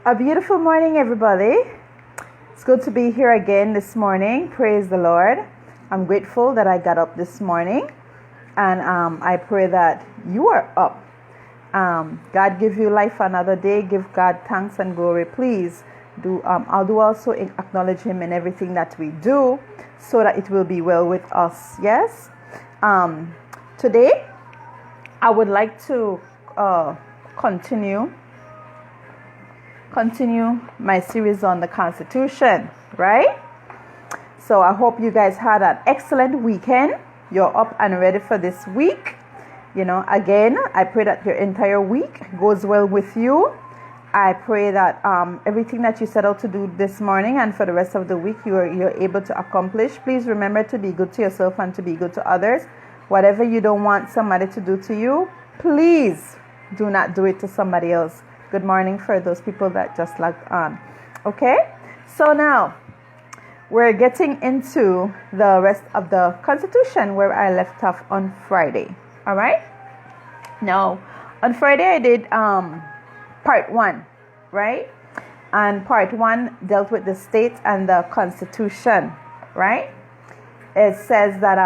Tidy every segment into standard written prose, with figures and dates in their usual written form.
A beautiful morning, everybody. It's good to be here again this morning. Praise the Lord. I'm grateful that I got up this morning, and I pray that you are up. God give you life another day. Give God thanks and glory. Please do. I'll do also acknowledge Him in everything that we do, so that it will be well with us. Yes. Today, I would like to continue my series on the Constitution, right? So I hope you guys had an excellent weekend. You're up and ready for this week. Again, I pray that your entire week goes well with you. I pray that everything that you set out to do this morning and for the rest of the week, you're able to accomplish. Please remember to be good to yourself and to be good to others. Whatever you don't want somebody to do to you, please do not do it to somebody else. Good morning for those people that just logged on. Okay, so now we're getting into the rest of the Constitution where I left off on Friday. All right. Now, on Friday I did part 1, right? And part 1 dealt with the state and the Constitution, right? It says that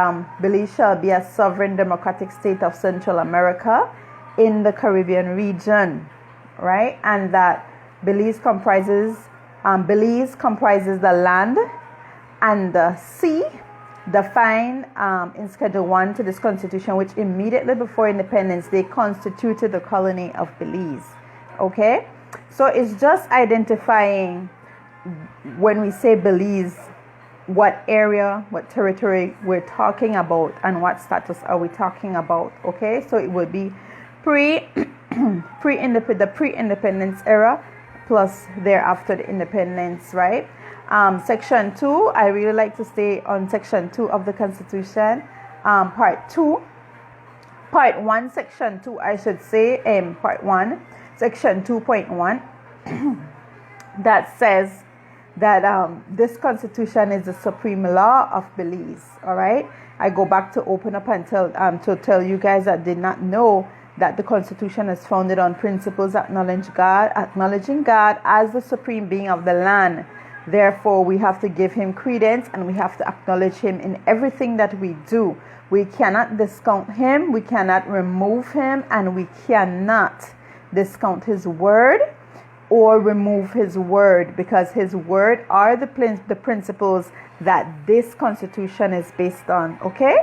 Belize shall be a sovereign democratic state of Central America in the Caribbean region. Right, and that Belize comprises the land and the sea defined in Schedule 1 to this Constitution, which immediately before independence they constituted the colony of Belize. Okay, so it's just identifying when we say Belize, what area, what territory we're talking about, and what status are we talking about. Okay, so it would be the pre-independence era plus thereafter the independence, right? Section 2, I really like to stay on section 2 of the Constitution. Part 1, section 2, I should say, part 1, section 2.1, that says that this Constitution is the supreme law of Belize. All right, I go back to open up and tell you guys that did not know that the Constitution is founded on principles acknowledging God as the supreme being of the land. Therefore, we have to give Him credence and we have to acknowledge Him in everything that we do. We cannot discount Him, we cannot remove Him, and we cannot discount His word or remove His word, because His word are the principles that this Constitution is based on. Okay?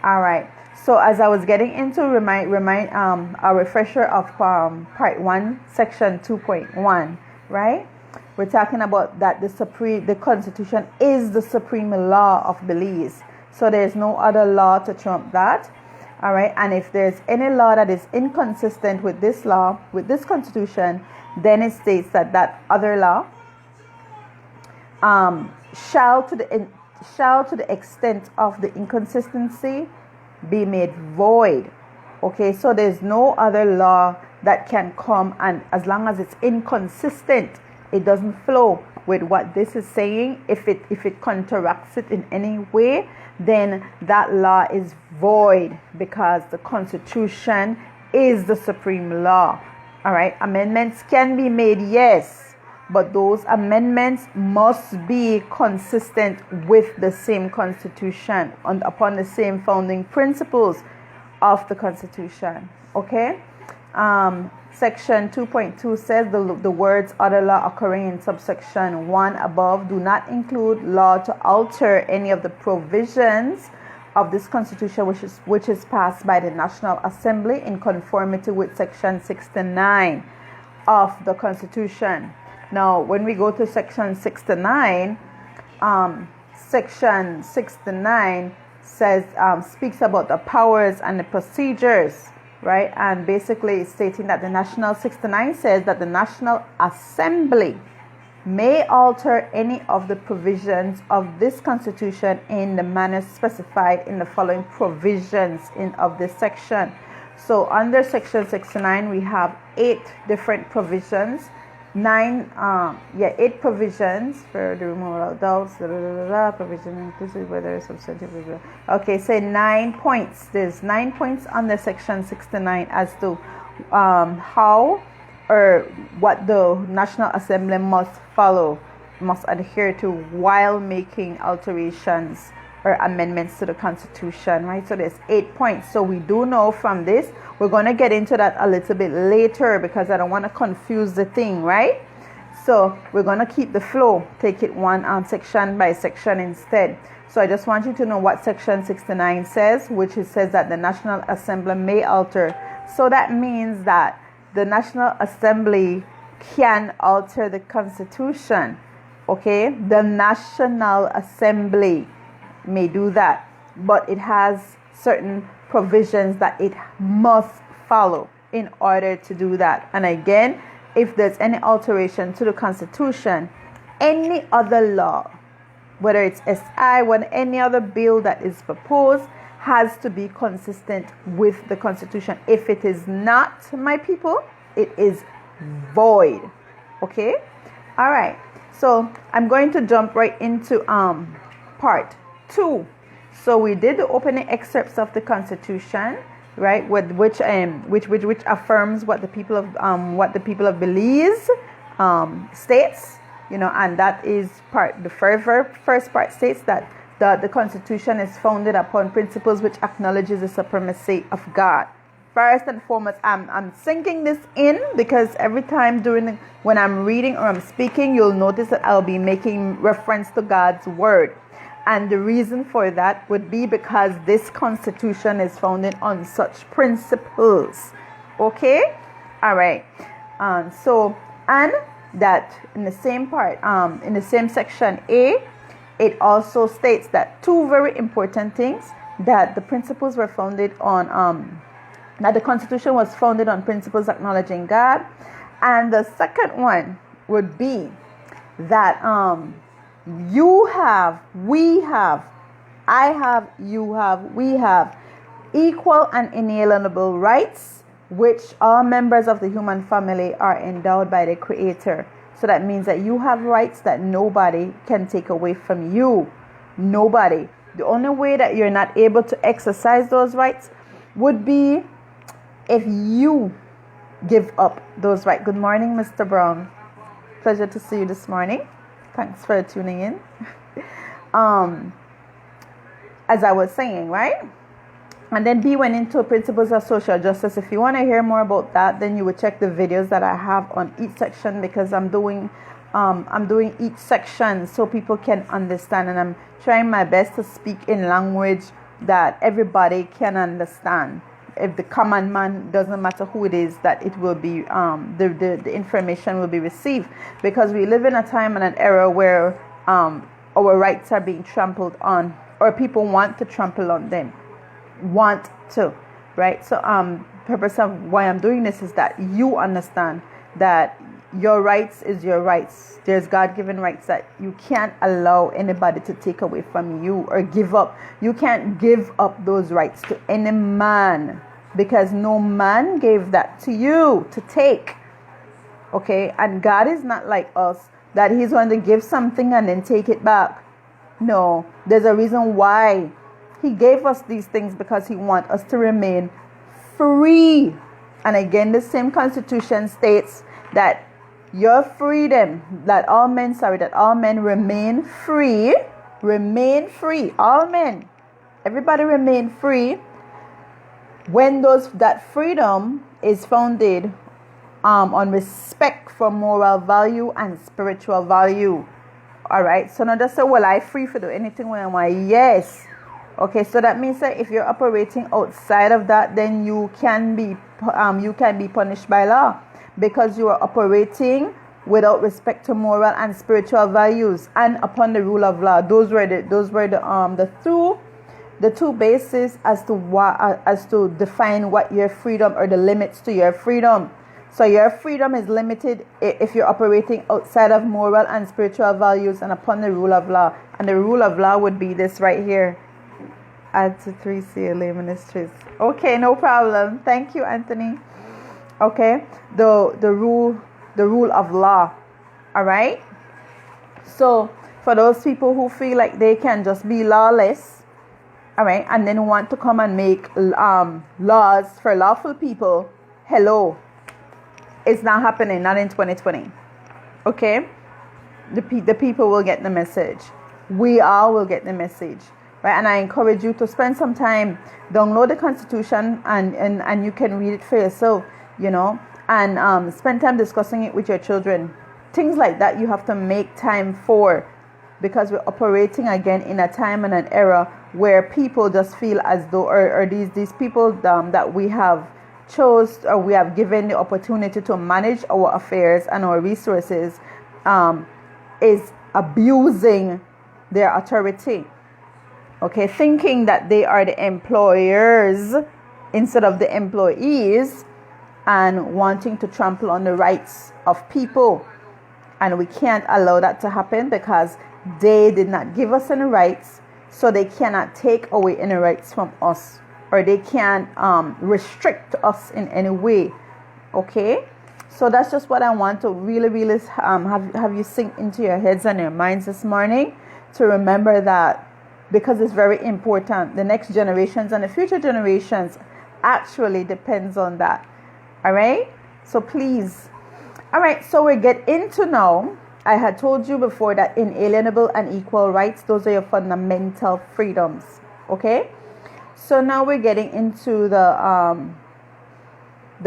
All right. So as I was getting into a refresher of part 1, section 2.1, right? We're talking about that the Constitution is the supreme law of Belize. So there's no other law to trump that. All right. And if there's any law that is inconsistent with this law, with this Constitution, then it states that other law shall to the extent of the inconsistency be made void. Okay, so there's no other law that can come, and as long as it's inconsistent, it doesn't flow with what this is saying. If it counteracts it in any way, then that law is void, because the Constitution is the supreme law. All right, amendments can be made, yes, but those amendments must be consistent with the same Constitution and upon the same founding principles of the Constitution. Okay? Section 2.2 says the words other law occurring in subsection 1 above do not include law to alter any of the provisions of this Constitution which is passed by the National Assembly in conformity with section 69 of the Constitution. Now, when we go to section 69, section 69 speaks about the powers and the procedures, right? And basically stating that the National 69 says that the National Assembly may alter any of the provisions of this Constitution in the manner specified in the following provisions of this section. So under section 69, we have 8 different provisions. 8 provisions for the removal of doubts, provision inclusive whether substantive. Okay, say 9 points. There's 9 points under section 69 as to how or what the National Assembly must follow, must adhere to while making alterations or amendments to the Constitution, right? So there's 8 points. So we do know from this, we're going to get into that a little bit later because I don't want to confuse the thing, right? So we're going to keep the flow, take it one section by section instead. So I just want you to know what section 69 says, which it says that the National Assembly may alter. So that means that the National Assembly can alter the Constitution, okay? The National Assembly may do that, but it has certain provisions that it must follow in order to do that. And again, if there's any alteration to the Constitution, any other law, whether it's SI, when any other bill that is proposed, has to be consistent with the Constitution. If it is not, my people, it is void. Okay? All right. So I'm going to jump right into part 2. So we did the opening excerpts of the Constitution, right? With which affirms what the people of Belize states, and that is the first part states that the Constitution is founded upon principles which acknowledges the supremacy of God. First and foremost, I'm sinking this in because every time when I'm reading or I'm speaking, you'll notice that I'll be making reference to God's word. And the reason for that would be because this Constitution is founded on such principles. Okay? All right. And that in the same part, in the same section A, it also states that 2 very important things, that the principles were founded on, that the Constitution was founded on principles acknowledging God. And the second one would be that you have, we have, I have, you have, we have equal and inalienable rights, which all members of the human family are endowed by the Creator. So that means that you have rights that nobody can take away from you. Nobody. The only way that you're not able to exercise those rights would be if you give up those rights. Good morning, Mr. Brown. Pleasure to see you this morning. Thanks for tuning in. As I was saying, right? And then B went into principles of social justice. If you want to hear more about that, then you would check the videos that I have on each section, because I'm doing each section so people can understand, and I'm trying my best to speak in language that everybody can understand. If the common man, doesn't matter who it is, that it will be the information will be received, because we live in a time and an era where our rights are being trampled on, or people want to trample on them. Right? So purpose of why I'm doing this is that you understand that your rights is your rights. There's God-given rights that you can't allow anybody to take away from you or give up. You can't give up those rights to any man, because no man gave that to you to take. Okay? And God is not like us, that He's going to give something and then take it back. No, there's a reason why He gave us these things, because He wants us to remain free. And again, the same Constitution states that your freedom, that all men remain free. Remain free. All men. Everybody remain free. When that freedom is founded on respect for moral value and spiritual value. All right. So now just say, well, I'm free for do anything when I want. Yes. Okay, so that means that if you're operating outside of that, then you can be punished by law, because you are operating without respect to moral and spiritual values and upon the rule of law. Those were the two bases as to define what your freedom, or the limits to your freedom. So your freedom is limited if you're operating outside of moral and spiritual values and upon the rule of law. And the rule of law would be this right here. Add to 3 CLA Ministries. Okay, no problem. Thank you, Anthony. Okay, the rule of law. All right. So for those people who feel like they can just be lawless, all right, and then want to come and make laws for lawful people, hello. It's not happening, not in 2020. Okay? The people will get the message. We all will get the message. Right? And I encourage you to spend some time, download the Constitution, and you can read it for yourself, and spend time discussing it with your children. Things like that you have to make time for, because we're operating again in a time and an era where people just feel as though, or these people that we have chose, or we have given the opportunity to manage our affairs and our resources, is abusing their authority. Okay, thinking that they are the employers instead of the employees, and wanting to trample on the rights of people. And we can't allow that to happen, because they did not give us any rights, so they cannot take away any rights from us, or they can't restrict us in any way. Okay, so that's just what I want to really have you sink into your heads and your minds this morning, to remember that, because it's very important. The next generations and the future generations actually depends on that. All right, so please. All right, so we get into now. I had told you before that inalienable and equal rights, those are your fundamental freedoms. Okay, so now we're getting into the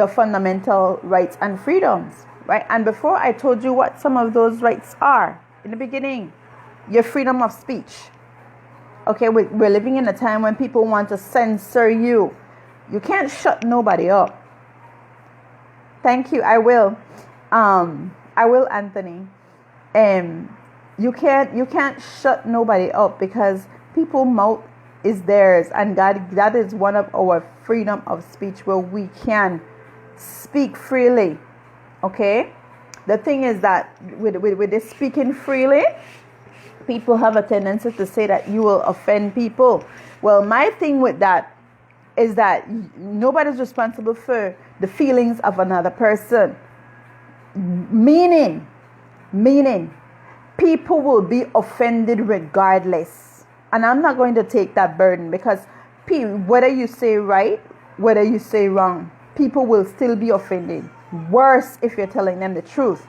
fundamental rights and freedoms, right? And before, I told you what some of those rights are in the beginning. Your freedom of speech. Okay, we're living in a time when people want to censor you. You can't shut nobody up. Thank you. I will, Anthony. You can't shut nobody up, because people's mouth is theirs, and that is one of our freedom of speech, where we can speak freely. Okay, the thing is that with this speaking freely, people have a tendency to say that you will offend people. Well, my thing with that is that nobody's responsible for the feelings of another person. Meaning, people will be offended regardless. And I'm not going to take that burden, because whether you say right, whether you say wrong, people will still be offended. Worse if you're telling them the truth.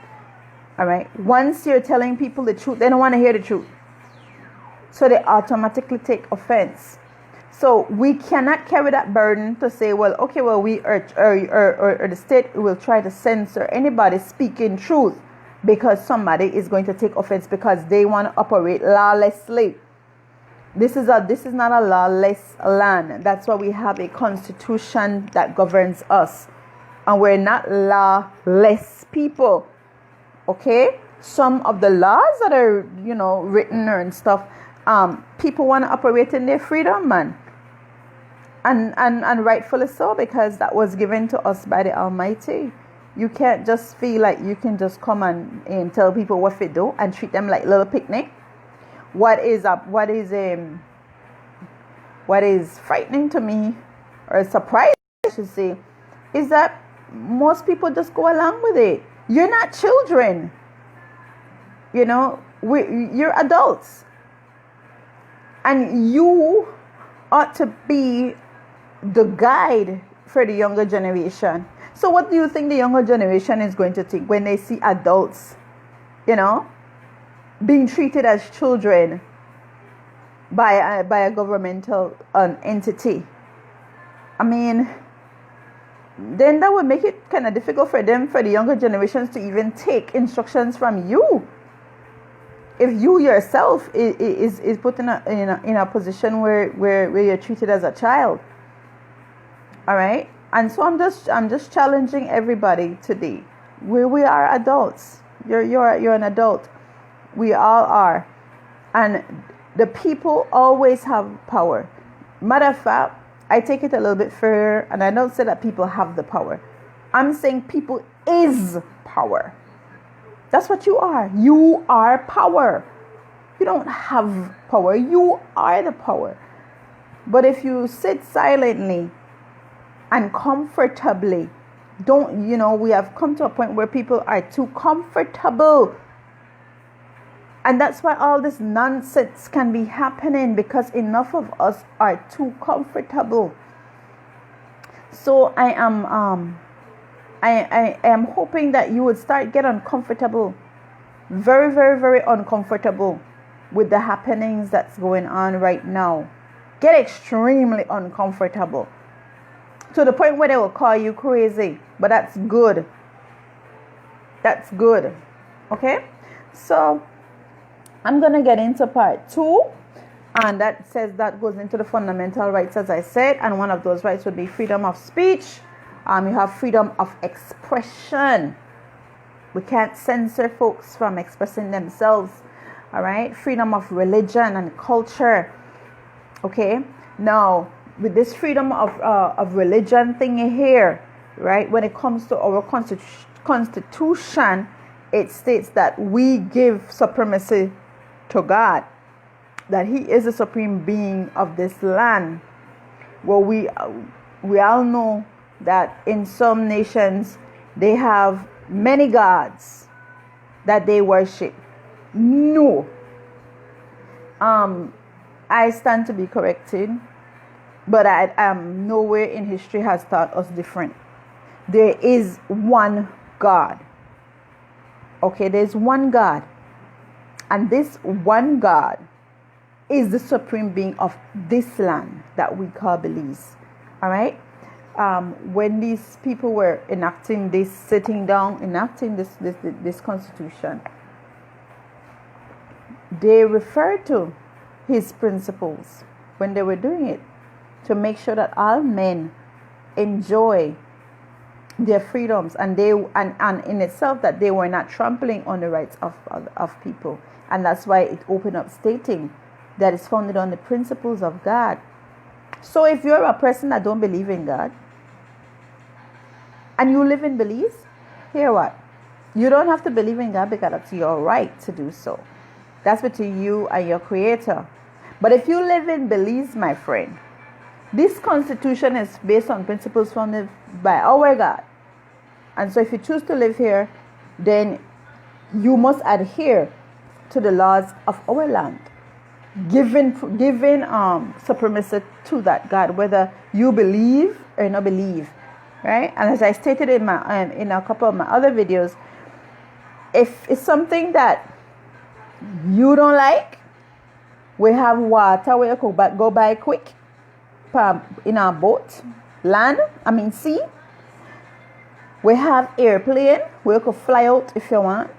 All right. Once you're telling people the truth, they don't want to hear the truth, so they automatically take offense. So we cannot carry that burden to say, well, okay, well, we or the state will try to censor anybody speaking truth, because somebody is going to take offense because they want to operate lawlessly. This is not a lawless land. That's why we have a constitution that governs us, and we're not lawless people. Okay, some of the laws that are written or and stuff, people want to operate in their freedom, man, and rightfully so, because that was given to us by the Almighty. You can't just feel like you can just come and tell people what to do and treat them like little picnic. What is frightening to me, or surprising, I should say, is that most people just go along with it. You're not children. You're adults. And you ought to be the guide for the younger generation. So what do you think the younger generation is going to think when they see adults, being treated as children by a governmental entity? I mean, then that would make it kind of difficult for the younger generations to even take instructions from you. If you yourself is put in a position where you're treated as a child. All right, and so I'm just challenging everybody today. We are adults. You're an adult. We all are, and the people always have power. Matter of fact, I take it a little bit further, and I don't say that people have the power. I'm saying people is power. That's what you are. You are power. You don't have power. You are the power. But if you sit silently and comfortably, we have come to a point where people are too comfortable. And that's why all this nonsense can be happening, because enough of us are too comfortable. So I I am hoping that you would start get uncomfortable, very, very, very uncomfortable with the happenings that's going on right now. Get extremely uncomfortable to the point where they will call you crazy. But that's good. That's good. Okay? So I'm going to get into part 2. And that goes into the fundamental rights, as I said. And one of those rights would be freedom of speech. You have freedom of expression. We can't censor folks from expressing themselves. All right? Freedom of religion and culture. Okay? Now, with this freedom of religion thing here, right? When it comes to our constitution, it states that we give supremacy to God. That He is the supreme being of this land. Well, we all know that in some nations they have many gods that they worship. No. I stand to be corrected, but nowhere in history has taught us different. There is one God. Okay, there's one God. And this one God is the supreme being of this land that we call Belize. All right? When these people were enacting this constitution, they referred to His principles when they were doing it, to make sure that all men enjoy their freedoms, and in itself that they were not trampling on the rights of people. And that's why it opened up stating that it's founded on the principles of God. So if you're a person that don't believe in God and you live in Belize, hear what? You don't have to believe in God because it's your right to do so. That's between you and your Creator. But if you live in Belize, my friend, this constitution is based on principles founded by our God. And so if you choose to live here, then you must adhere to the laws of our land, giving supremacy to that God, whether you believe or not believe, right? And as I stated in a couple of my other videos, if it's something that you don't like, we have water where you could go by quick in our boat, sea. We have airplane where you could fly out if you want.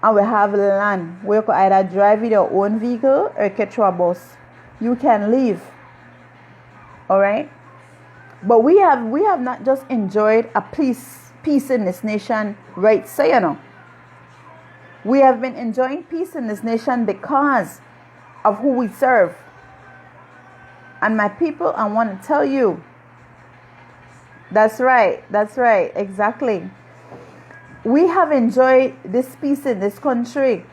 And we have land where you could either drive with your own vehicle or catch a bus. You can leave. Alright? But we have not just enjoyed a peace in this nation, right? So you know. We have been enjoying peace in this nation because of who we serve. And my people, I want to tell you, that's right, exactly. We have enjoyed this peace in this country,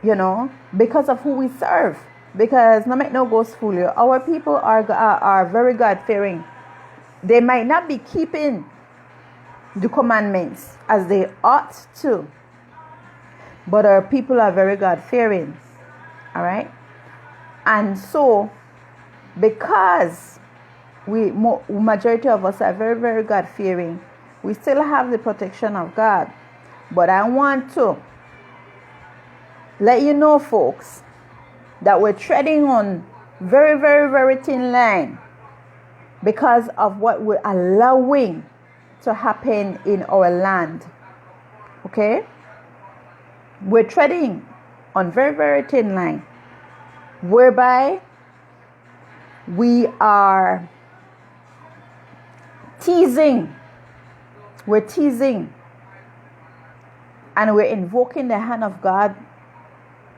because of who we serve. Because no make no ghost fool you. Our people are very God-fearing. They might not be keeping the commandments as they ought to, but our people are very God-fearing. All right? And so, because majority of us are very, very God-fearing, we still have the protection of God. But I want to let you know, folks, that we're treading on very, very, very thin line because of what we're allowing to happen in our land. Okay? We're treading on very, very thin line, whereby we are teasing. We're teasing. And we're invoking the hand of God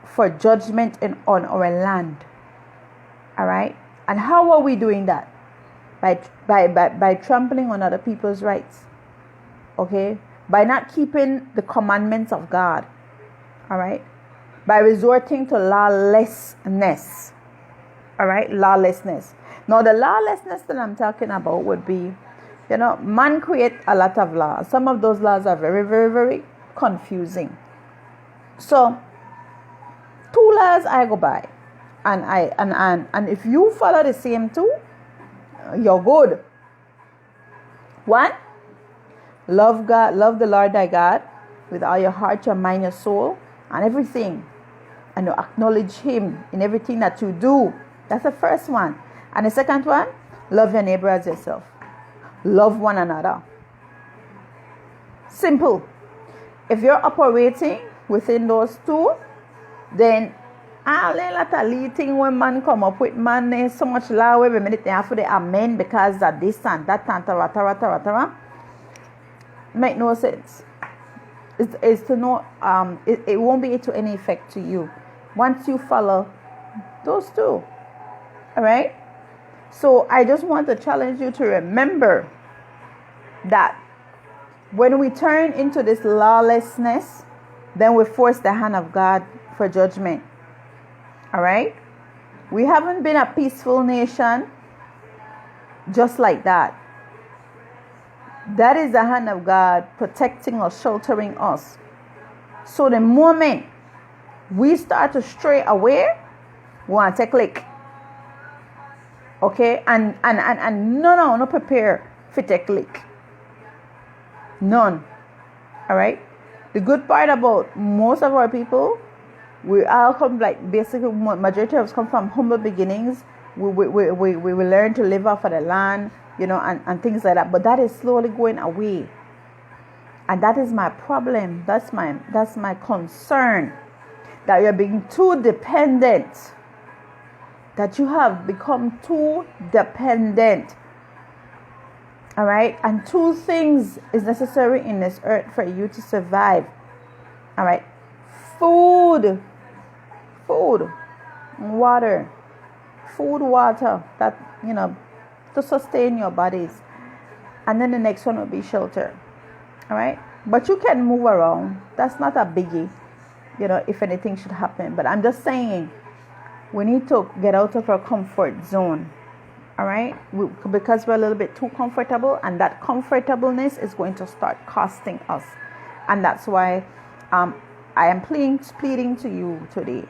for judgment on our land. Alright? And how are we doing that? By trampling on other people's rights. Okay? By not keeping the commandments of God. Alright? By resorting to lawlessness. Alright? Lawlessness. Now the lawlessness that I'm talking about would be, man create a lot of laws. Some of those laws are very, very, very confusing. So 2 laws I go by, and if you follow the same 2, you're good. 1, Love God, love the Lord thy God with all your heart, your mind, your soul, and everything. And you acknowledge him in everything that you do. That's the first one. And the second one, love your neighbor as yourself. Love one another. Simple. If you're operating within those two, then all that little thing when man come up with, man, there's so much law every minute they have for the amen because that this and that and tara. Make no sense. It's to know it won't be to any effect to you once you follow those two. All right. So I just want to challenge you to remember that when we turn into this lawlessness, then we force the hand of God for judgment. All right. We haven't been a peaceful nation just like that. That is the hand of God protecting us, sheltering us. So the moment we start to stray away, we want to take lick. Okay? And no prepare for take lick. None. All right? The good part about most of our people, we all come, like, basically majority of us come from humble beginnings. We learn to live off of the land, you know, and things like that. But that is slowly going away. And that is my problem. That's my concern. That you're being too dependent. That you have become too dependent. All right? And two things is necessary in this earth for you to survive. All right? Food, water. Food, water, that, you know, to sustain your bodies. And then the next one will be shelter. All right? But you can move around. That's not a biggie, you know, if anything should happen. But I'm just saying, we need to get out of our comfort zone. All right? Because we're a little bit too comfortable, and that comfortableness is going to start costing us. And that's why I am pleading to you today.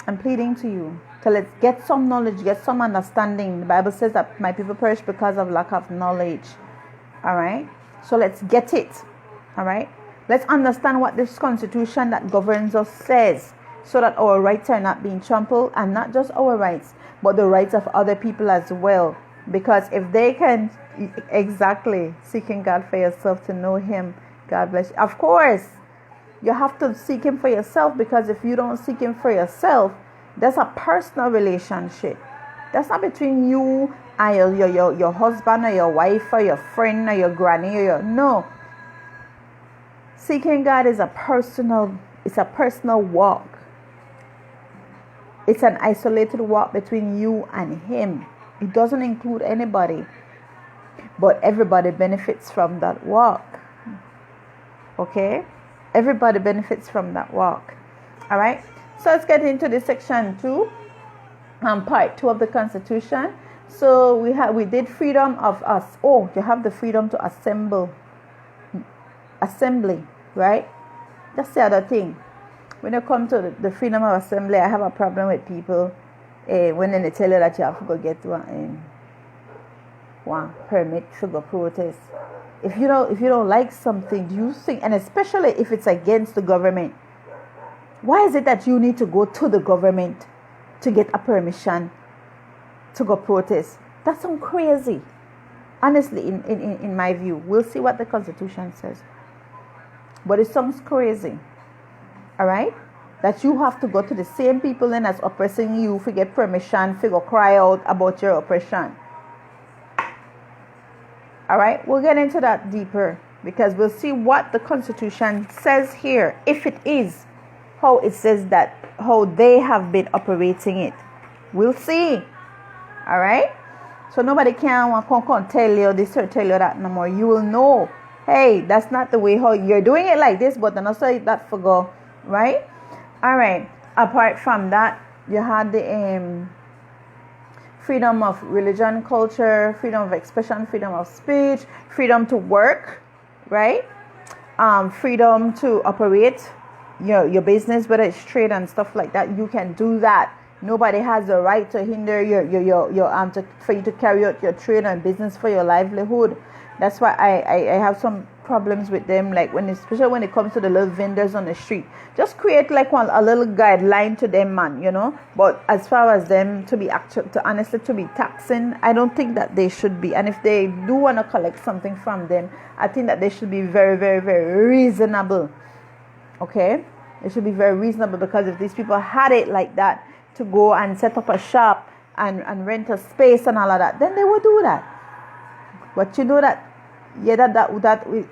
I'm pleading to you. So let's get some knowledge, get some understanding. The Bible says that my people perish because of lack of knowledge. All right? So let's get it. All right? Let's understand what this constitution that governs us says, so that our rights are not being trampled, and not just our rights, but the rights of other people as well. Because if they can, exactly, seeking God for yourself to know him, God bless you. Of course, you have to seek him for yourself, because if you don't seek him for yourself, that's a personal relationship. That's not between you and your husband or your wife or your friend or your granny or your, no. Seeking God is a personal walk. It's an isolated walk between you and him. It doesn't include anybody, but everybody benefits from that walk. Okay? Everybody benefits from that walk. All right? So let's get into this section 2, part 2 of the Constitution. So we did freedom of us. Oh, you have the freedom to assembly, right? That's the other thing. When you come to the freedom of assembly, I have a problem with people when they tell you that you have to go get one permit to go protest. If you don't like something, do you think, and especially if it's against the government, why is it that you need to go to the government to get a permission to go protest? That sounds crazy. Honestly, in my view, we'll see what the Constitution says. But it sounds crazy. All right? That you have to go to the same people then as oppressing you to get permission to go cry out about your oppression. All right? We'll get into that deeper, because we'll see what the Constitution says here. If it is how it says that, how they have been operating it. We'll see. All right? So nobody can tell you this or tell you that no more. You will know, hey, that's not the way how you're doing it like this, but then also that for go, right? All right. Apart from that, you had the freedom of religion, culture, freedom of expression, freedom of speech, freedom to work, right? Freedom to operate your business, whether it's trade and stuff like that. You can do that. Nobody has the right to hinder for you to carry out your trade and business for your livelihood. That's why I have some problems with them, like especially when it comes to the little vendors on the street. Just create like a little guideline to them, man, but as far as them to be honestly to be taxing, I don't think that they should be. And if they do want to collect something from them, I think that they should be very, very, very reasonable. Okay, it should be very reasonable, because if these people had it like that to go and set up a shop and rent a space and all of that, then they would do that. But that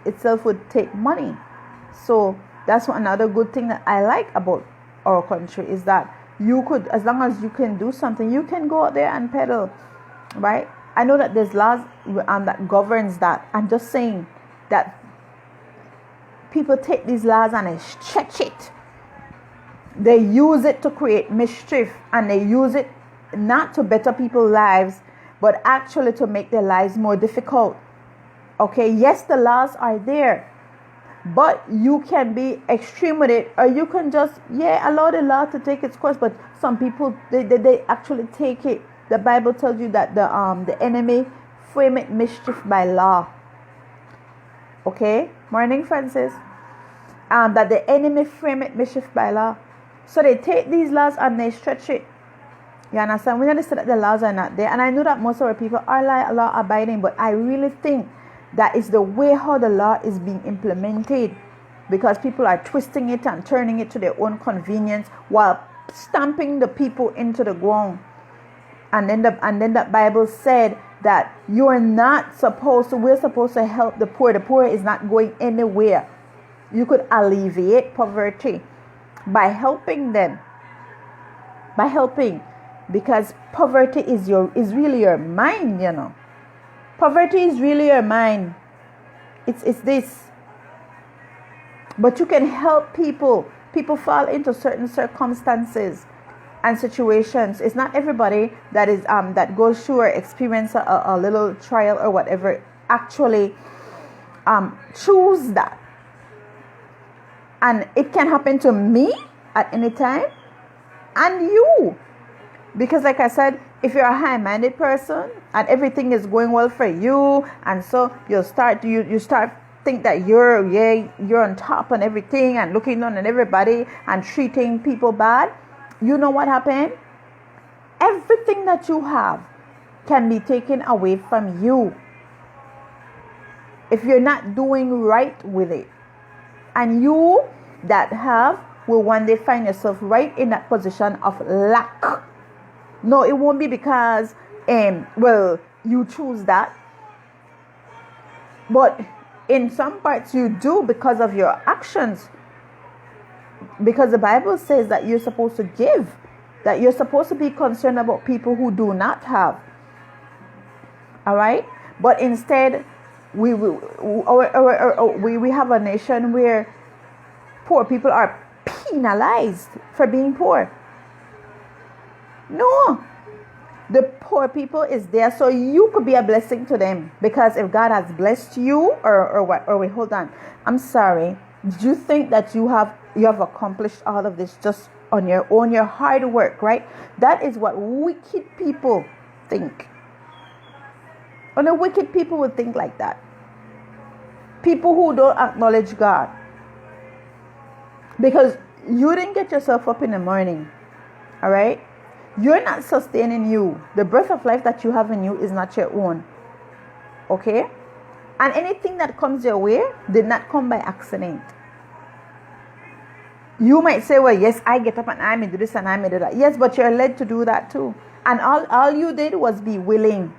itself would take money. So that's another good thing that I like about our country, is that you could, as long as you can do something, you can go out there and peddle, right? I know that there's laws that governs that. I'm just saying that people take these laws and they stretch it. They use it to create mischief, and they use it not to better people's lives, but actually to make their lives more difficult. Okay, yes, the laws are there, but you can be extreme with it, or you can just allow the law to take its course. But some people they actually take it. The Bible tells you that the enemy frameth mischief by law. Okay, morning, Francis. That the enemy frameth mischief by law. So they take these laws and they stretch it. You understand? We understand that the laws are not there, and I know that most of our people are law abiding, but I really think that is the way how the law is being implemented, because people are twisting it and turning it to their own convenience while stamping the people into the ground. And then the Bible said that we're supposed to help the poor. The poor is not going anywhere. You could alleviate poverty by helping them. Because poverty is really your mind, Poverty is really your mind. It's this. But you can help people. People fall into certain circumstances and situations. It's not everybody that is that goes through or experience a little trial or whatever actually choose that. And it can happen to me at any time, and you. Because like I said, if you're a high-minded person and everything is going well for you, and so you start think that you're on top and everything, and looking down on everybody and treating people bad, you know what happened? Everything that you have can be taken away from you if you're not doing right with it. And you that have will one day find yourself right in that position of lack. No, it won't be because you choose that, but in some parts you do because of your actions. Because the Bible says that you're supposed to give, that you're supposed to be concerned about people who do not have. All right, but instead we have a nation where poor people are penalized for being poor. No, the poor people is there so you could be a blessing to them. Because if God has blessed you, wait, hold on. I'm sorry. Did you think that you have accomplished all of this just on your own, your hard work, right? That is what wicked people think. Only wicked people would think like that. People who don't acknowledge God. Because you didn't get yourself up in the morning, all right? You're not sustaining you. The breath of life that you have in you is not your own. Okay? And anything that comes your way did not come by accident. You might say, well, yes, I get up and I may do this and I may do that. Yes, but you're led to do that too. And all you did was be willing.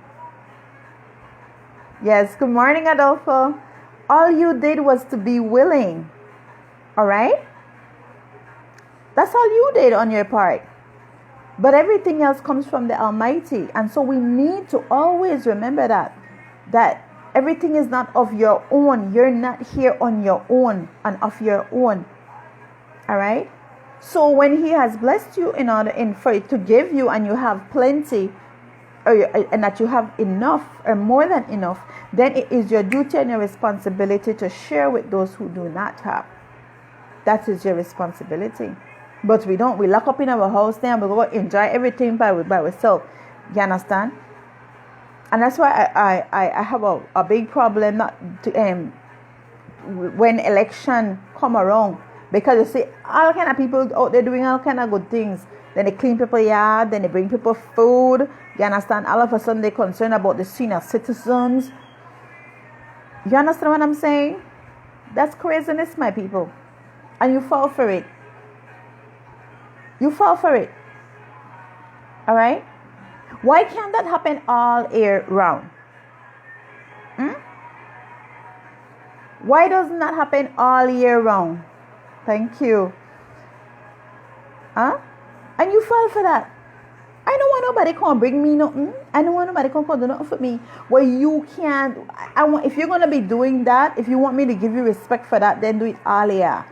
Yes, good morning, Adolfo. All you did was to be willing. All right? That's all you did on your part. But everything else comes from the Almighty. And so we need to always remember that everything is not of your own. You're not here on your own and of your own. All right? So when He has blessed you for it to give you, and you have plenty, and that you have enough or more than enough, then it is your duty and your responsibility to share with those who do not have. That is your responsibility. But we don't. We lock up in our house there and we go enjoy everything by ourselves. You understand? And that's why I have a big problem not to, when election come around, because you see all kind of people out there doing all kind of good things. Then they clean people yard, then they bring people food. You understand? All of a sudden they're concerned about the senior citizens. You understand what I'm saying? That's craziness, my people. And you fall for it. You fall for it. Alright? Why can't that happen all year round? Why doesn't that happen all year round? Thank you. And you fall for that. I don't want nobody come bring me nothing. I don't want nobody come do nothing for me. Well, you can't. If you're going to be doing that, if you want me to give you respect for that, then do it all year.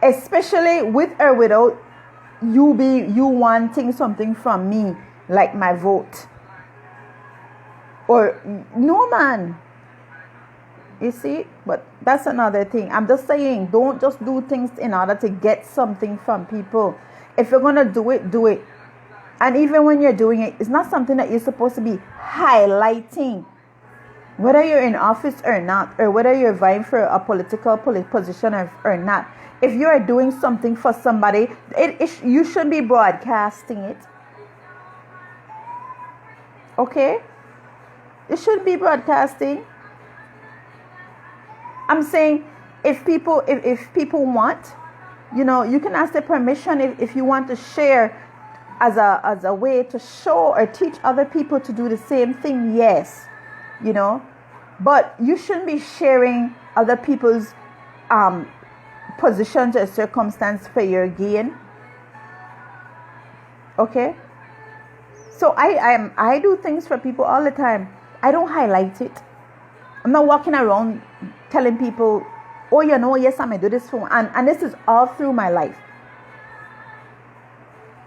Especially with or without you wanting something from me, like my vote. Or, no, man. You see? But that's another thing. I'm just saying, don't just do things in order to get something from people. If you're going to do it, do it. And even when you're doing it, it's not something that you're supposed to be highlighting. Whether you're in office or not, or whether you're vying for a political position or not. If you are doing something for somebody, you should be broadcasting it. Okay? You should be broadcasting. I'm saying if people want, you can ask their permission if you want to share as a way to show or teach other people to do the same thing. Yes, but you shouldn't be sharing other people's positions or circumstance for your gain. Okay, so I do things for people all the time. I don't highlight it. I'm not walking around telling people, oh, yes, I'm going to do this for, and this is all through my life.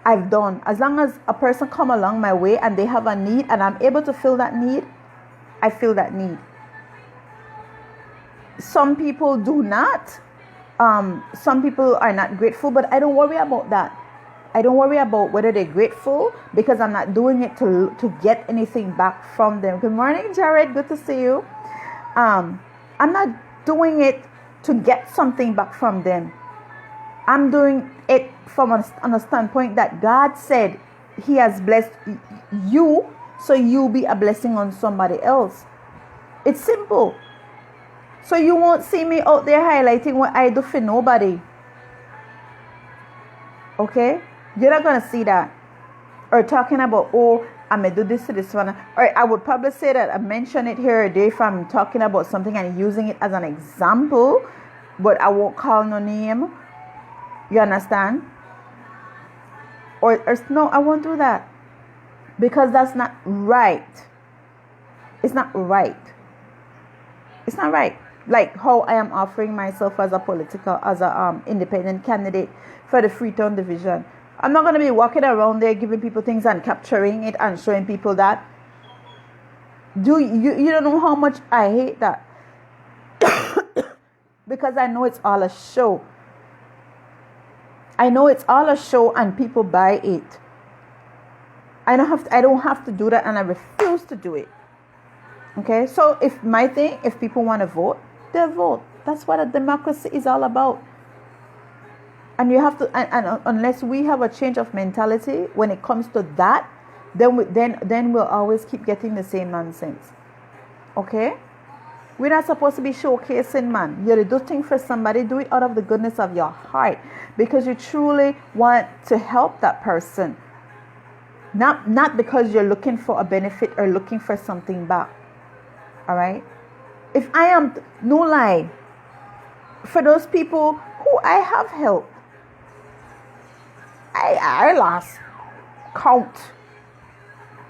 I've done. As long as a person come along my way and they have a need and I'm able to fill that need, I fill that need. Some people do not. Some people are not grateful, but I don't worry about that. I don't worry about whether they're grateful, because I'm not doing it to get anything back from them. Good morning, Jared. Good to see you. I'm not doing it to get something back from them. I'm doing it from on a standpoint that God said He has blessed you, so you be a blessing on somebody else. It's simple. So you won't see me out there highlighting what I do for nobody. Okay? You're not going to see that. Or talking about, oh, I'm going to do this to this one. Or I would probably say that I mention it here or there if I'm talking about something and using it as an example. But I won't call no name. You understand? Or no, I won't do that. Because that's not right. It's not right. It's not right. Like how I am offering myself as a independent candidate for the Freetown division. I'm not going to be walking around there giving people things and capturing it and showing people that. You don't know how much I hate that. Because I know it's all a show. I know it's all a show and people buy it. I don't have to do that, and I refuse to do it. Okay? So if people want to vote, they'll vote. That's what a democracy is all about. And you have to, and unless we have a change of mentality when it comes to that, then we'll always keep getting the same nonsense. Okay? We're not supposed to be showcasing, man. You're to do things for somebody, do it out of the goodness of your heart, because you truly want to help that person. Not because you're looking for a benefit or looking for something back. All right? If I am, no lie, for those people who I have helped, I lost count.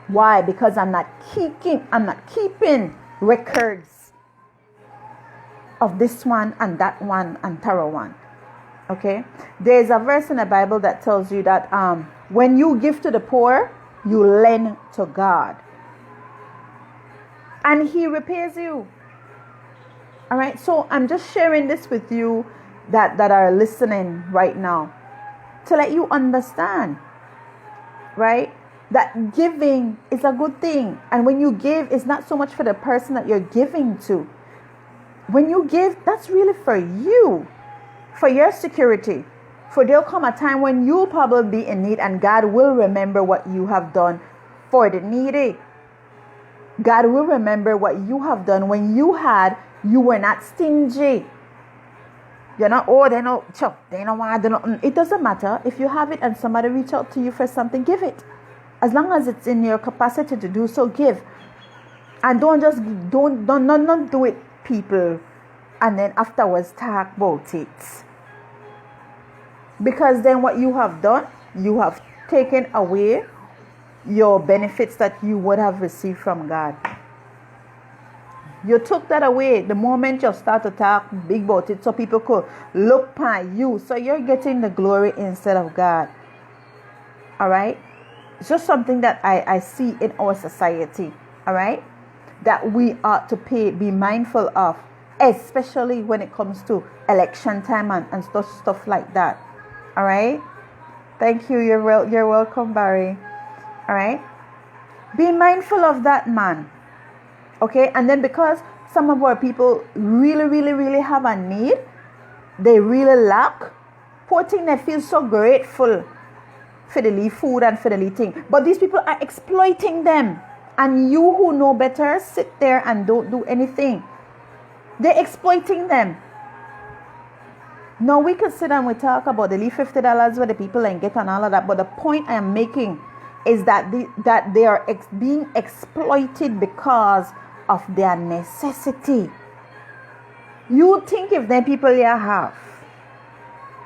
Why? Because I'm not keeping records of this one and that one and tarot one. Okay? There's a verse in the Bible that tells you that when you give to the poor, you lend to God. And He repays you. All right? So I'm just sharing this with you that are listening right now, to let you understand. Right? that giving is a good thing. And when you give, it's not so much for the person that you're giving to. When you give, that's really for you, for your security. For there'll come a time when you'll probably be in need, and God will remember what you have done for the needy. God will remember what you have done when you were not stingy. You're not, they don't want. It doesn't matter. If you have it and somebody reach out to you for something, give it. As long as it's in your capacity to do so, give. And don't do it, people, and then afterwards talk about it. Because then what you have done, you have taken away your benefits that you would have received from God. You took that away the moment you start to talk big about it, so people could look at you. So you're getting the glory instead of God. All right? It's just something that I see in our society. All right? That we ought to be mindful of, especially when it comes to election time and stuff like that. All right? Thank you. You're welcome, Barry. All right? Be mindful of that, man. Okay? And then because some of our people really, really, really have a need, they really lack, poor thing, they feel so grateful for the leave food and for the leave thing. But these people are exploiting them. And you who know better, sit there and don't do anything. They're exploiting them. Now we could sit and we talk about the leave $50 where the people and get and all of that. But the point I am making is that they are being exploited because of their necessity. You think if them people here have,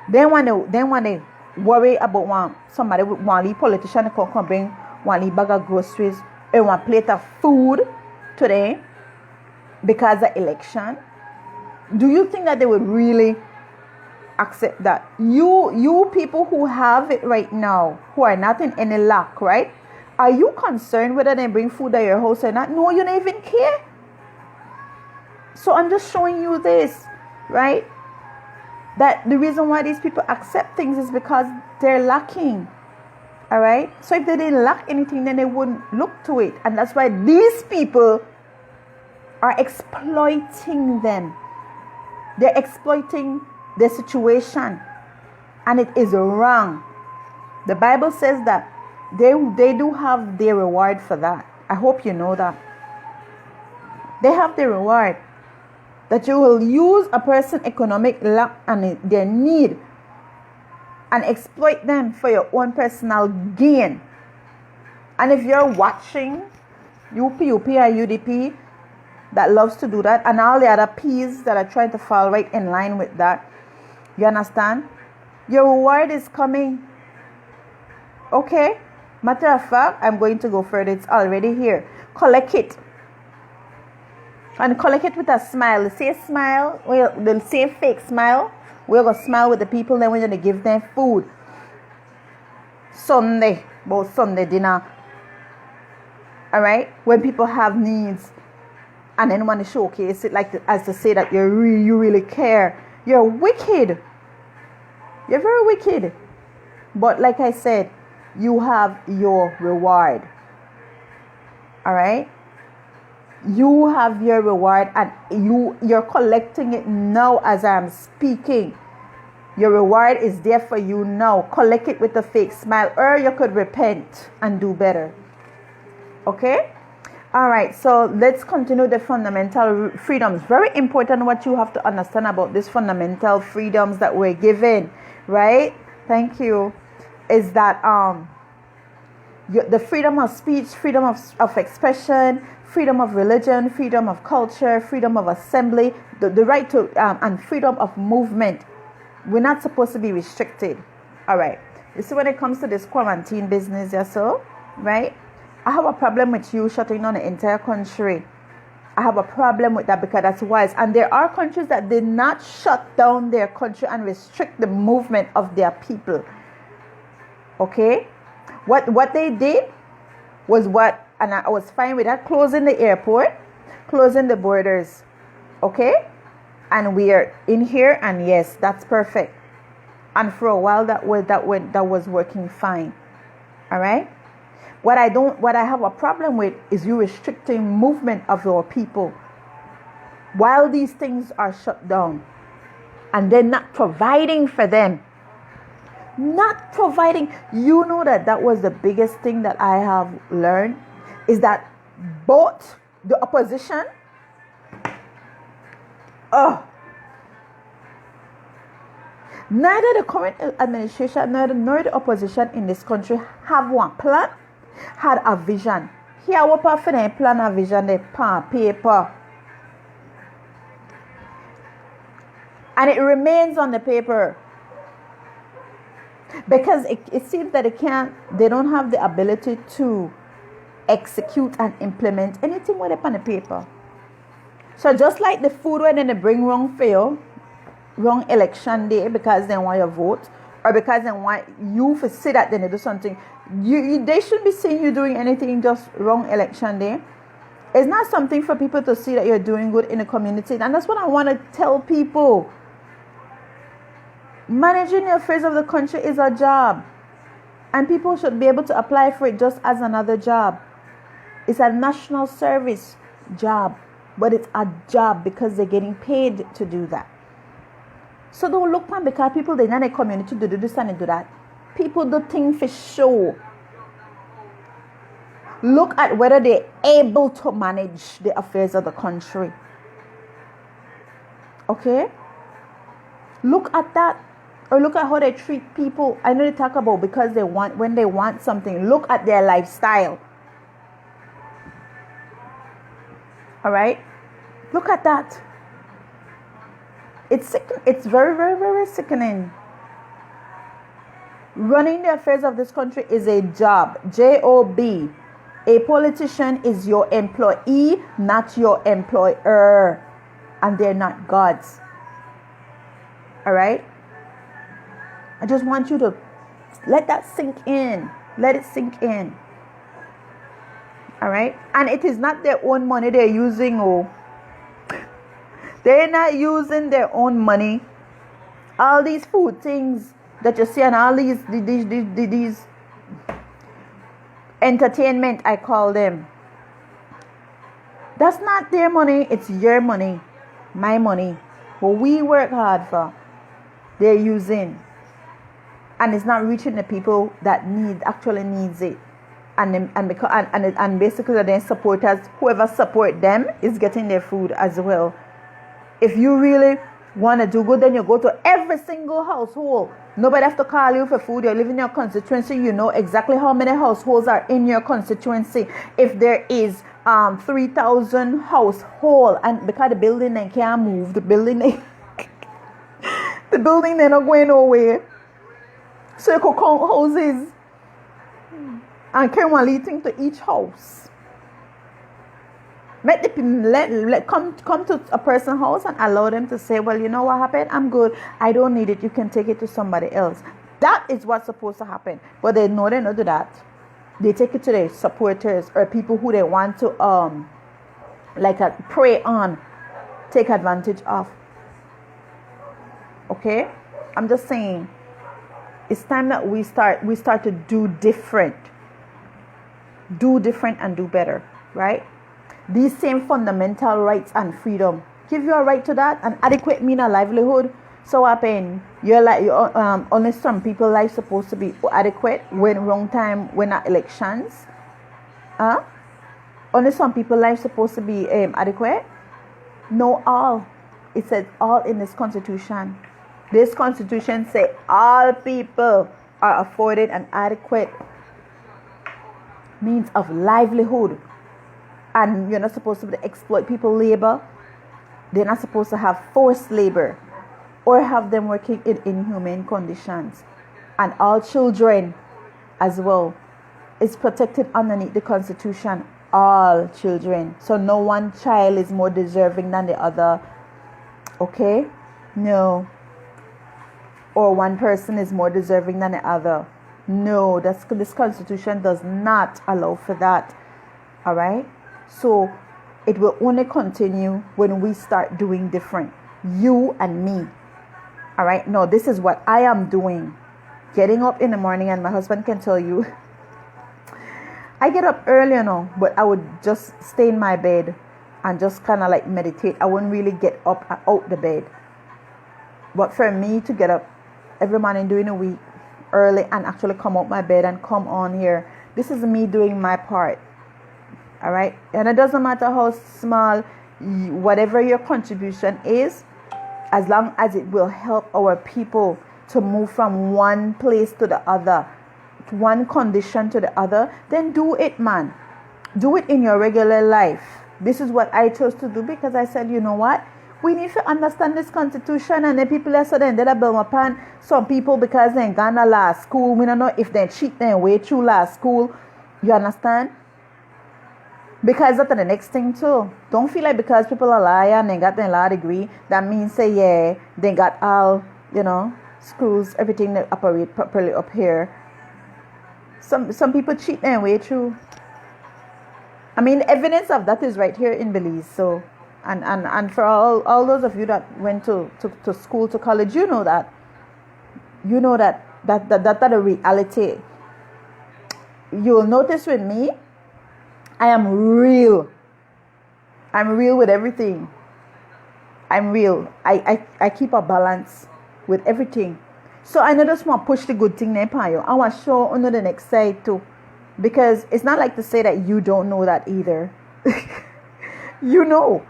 they want to worry about somebody with one politician to come bring one bag of groceries and one plate of food today because of election. Do you think that they would really accept that? You people who have it right now, who are not in any lack, right? Are you concerned whether they bring food at your house or not? No, you don't even care. So I'm just showing you this, right? That the reason why these people accept things is because they're lacking. All right? So if they didn't lack anything, then they wouldn't look to it. And that's why these people are exploiting them. They're exploiting their situation. And it is wrong. The Bible says that they do have their reward for that. I hope you know that. They have their reward. That you will use a person's economic lack and their need and exploit them for your own personal gain. And if you're watching UP or UDP that loves to do that, and all the other P's that are trying to fall right in line with that, you understand? Your reward is coming. Okay? Matter of fact, I'm going to go further. It's already here. Collect it. And collect it with a smile. Say smile. Well, they'll say fake smile. We're going to smile with the people. Then we're going to give them food. Sunday dinner. Alright? When people have needs. And then want to showcase it as to say that you really care. You're wicked. You're very wicked. But like I said, you have your reward. Alright? You have your reward, and you're collecting it now as I'm speaking. Your reward is there for you now. Collect it with a fake smile, or you could repent and do better. Okay? Alright, so let's continue the fundamental freedoms. Very important what you have to understand about these fundamental freedoms that we're given. Right? Thank you. Is that the freedom of speech, freedom of expression, freedom of religion, freedom of culture, freedom of assembly, the right to and freedom of movement. We're not supposed to be restricted. All right. You see, when it comes to this quarantine business, right? I have a problem with you shutting down the entire country. I have a problem with that because that's wise. And there are countries that did not shut down their country and restrict the movement of their people. Okay? What they did was and I was fine with that, closing the airport, closing the borders. Okay? And we are in here, and yes, that's perfect. And for a while that was working fine. All right? What I have a problem with is you restricting movement of your people while these things are shut down, and then not providing for them. Not providing. You know that was the biggest thing that I have learned, is that both the opposition, neither the current administration nor the opposition in this country have one plan, had a vision. Here, what for the plan and vision, they pen, paper, and it remains on the paper because it seems that they don't have the ability to execute and implement anything with it on the paper. So just like the food when they bring wrong election day because they want your vote, or because they want you to say that they do something, they shouldn't be seeing you doing anything just wrong election day. It's not something for people to see that you're doing good in the community. And that's what I want to tell people. Managing the affairs of the country is a job, and people should be able to apply for it just as another job. It's a national service job, but it's a job because they're getting paid to do that. So don't look man because people they not a community to do this and do that. People do things for show. Look at whether they're able to manage the affairs of the country. Okay? Look at that. Or look at how they treat people. I know they talk about because when they want something. Look at their lifestyle. Alright? Look at that. It's sick. It's very, very, very sickening. Running the affairs of this country is a job. J-O-B. A politician is your employee, not your employer. And they're not gods. Alright? I just want you to let that sink in. Let it sink in. Alright? And it is not their own money they're using. They're not using their own money. All these food things that you see and all these entertainment, I call them. That's not their money. It's your money. My money. What we work hard for. They're using. And it's not reaching the people that actually needs it. And basically their supporters, whoever support them is getting their food as well. If you really want to do good, then you go to every single household. Nobody have to call you for food. You live in your constituency. You know exactly how many households are in your constituency. If there is 3,000 household, and because the building they can't move, the building they're not going nowhere. So you could count houses and carry one little thing to each house. Come to a person's house and allow them to say, well, you know what happened? I'm good. I don't need it. You can take it to somebody else. That is what's supposed to happen. But they don't do that. They take it to their supporters or people who they want to prey on, take advantage of. Okay? I'm just saying, it's time that we start to do different. Do different and do better, right? These same fundamental rights and freedom give you a right to that, and adequate mean a livelihood. So happen only some people life supposed to be adequate when wrong time when at elections. Only some people life supposed to be adequate. No, all. It says all in this constitution. This constitution say all people are afforded an adequate means of livelihood. And you're not supposed to exploit people labor. They're not supposed to have forced labor or have them working in inhumane conditions. And all children as well is protected underneath the Constitution. All children. So no one child is more deserving than the other. Okay? No. Or one person is more deserving than the other. No, this Constitution does not allow for that. Alright? So it will only continue when we start doing different. You and me. Alright? No, this is what I am doing. Getting up in the morning, and my husband can tell you, I get up early, but I would just stay in my bed and just kind of like meditate. I wouldn't really get up out the bed. But for me to get up every morning during the week early and actually come out my bed and come on here, this is me doing my part. All right? And it doesn't matter how small, whatever your contribution is, as long as it will help our people to move from one place to the other, one condition to the other, then do it, man. Do it in your regular life. This is what I chose to do because I said, you know what? We need to understand this constitution, and the people are so then they build upon some people because they ain't gone to law school. We don't know if they cheat their way through law school. You understand? Because that's the next thing too. Don't feel like because people are liar and they got their law degree, that means say yeah, they got all, schools, everything that operate properly up here. Some people cheat their way through. I mean, evidence of that is right here in Belize. So, and for all those of you that went to school, to college, you know that a reality. You'll notice with me, I am real. I'm real with everything. I'm real. I keep a balance with everything. So I know just want to push the good thing there upon you. I want to show on the next side too. Because it's not like to say that you don't know that either. You know.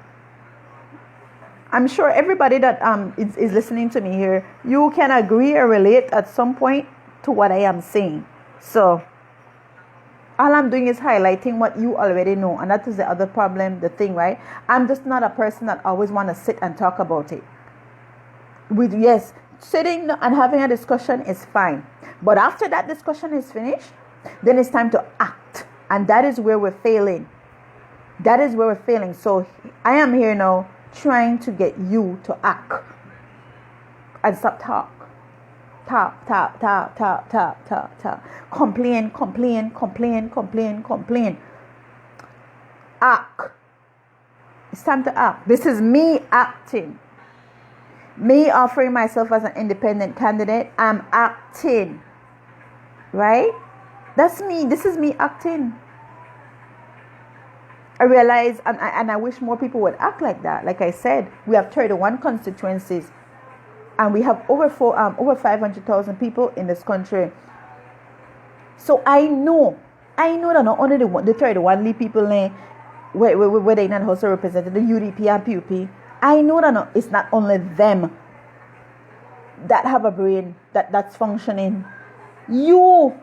I'm sure everybody that is listening to me here, you can agree or relate at some point to what I am saying. So all I'm doing is highlighting what you already know. And that is the other problem, the thing, right? I'm just not a person that always want to sit and talk about it. Yes, sitting and having a discussion is fine. But after that discussion is finished, then it's time to act. And that is where we're failing. That is where we're failing. So I am here now trying to get you to act. And stop talk. Talk. Complain. Act. It's time to act. This is me acting. Me offering myself as an independent candidate. I'm acting. Right? That's me. This is me acting. I realize, and I wish more people would act like that. Like I said, we have 31 constituencies. And we have over 500,000 people in this country. So I know that not only the 31 Lee people where they in the House of Representatives, the UDP and PUP, I know that it's not only them that have a brain that's functioning. You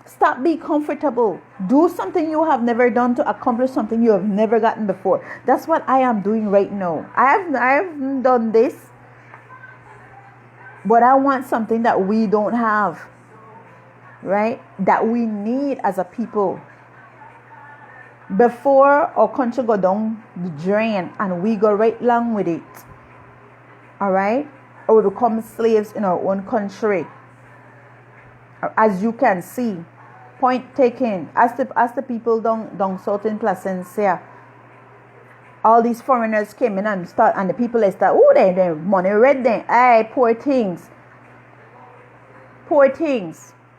stop being comfortable. Do something you have never done to accomplish something you have never gotten before. That's what I am doing right now. I have done this, but I want something that we don't have, right? That we need as a people. Before our country go down the drain and we go right along with it. All right? Or we become slaves in our own country. As you can see, point taken. As the people down south in Placencia, all these foreigners came in and the people they start, they money red then. Aye, poor things.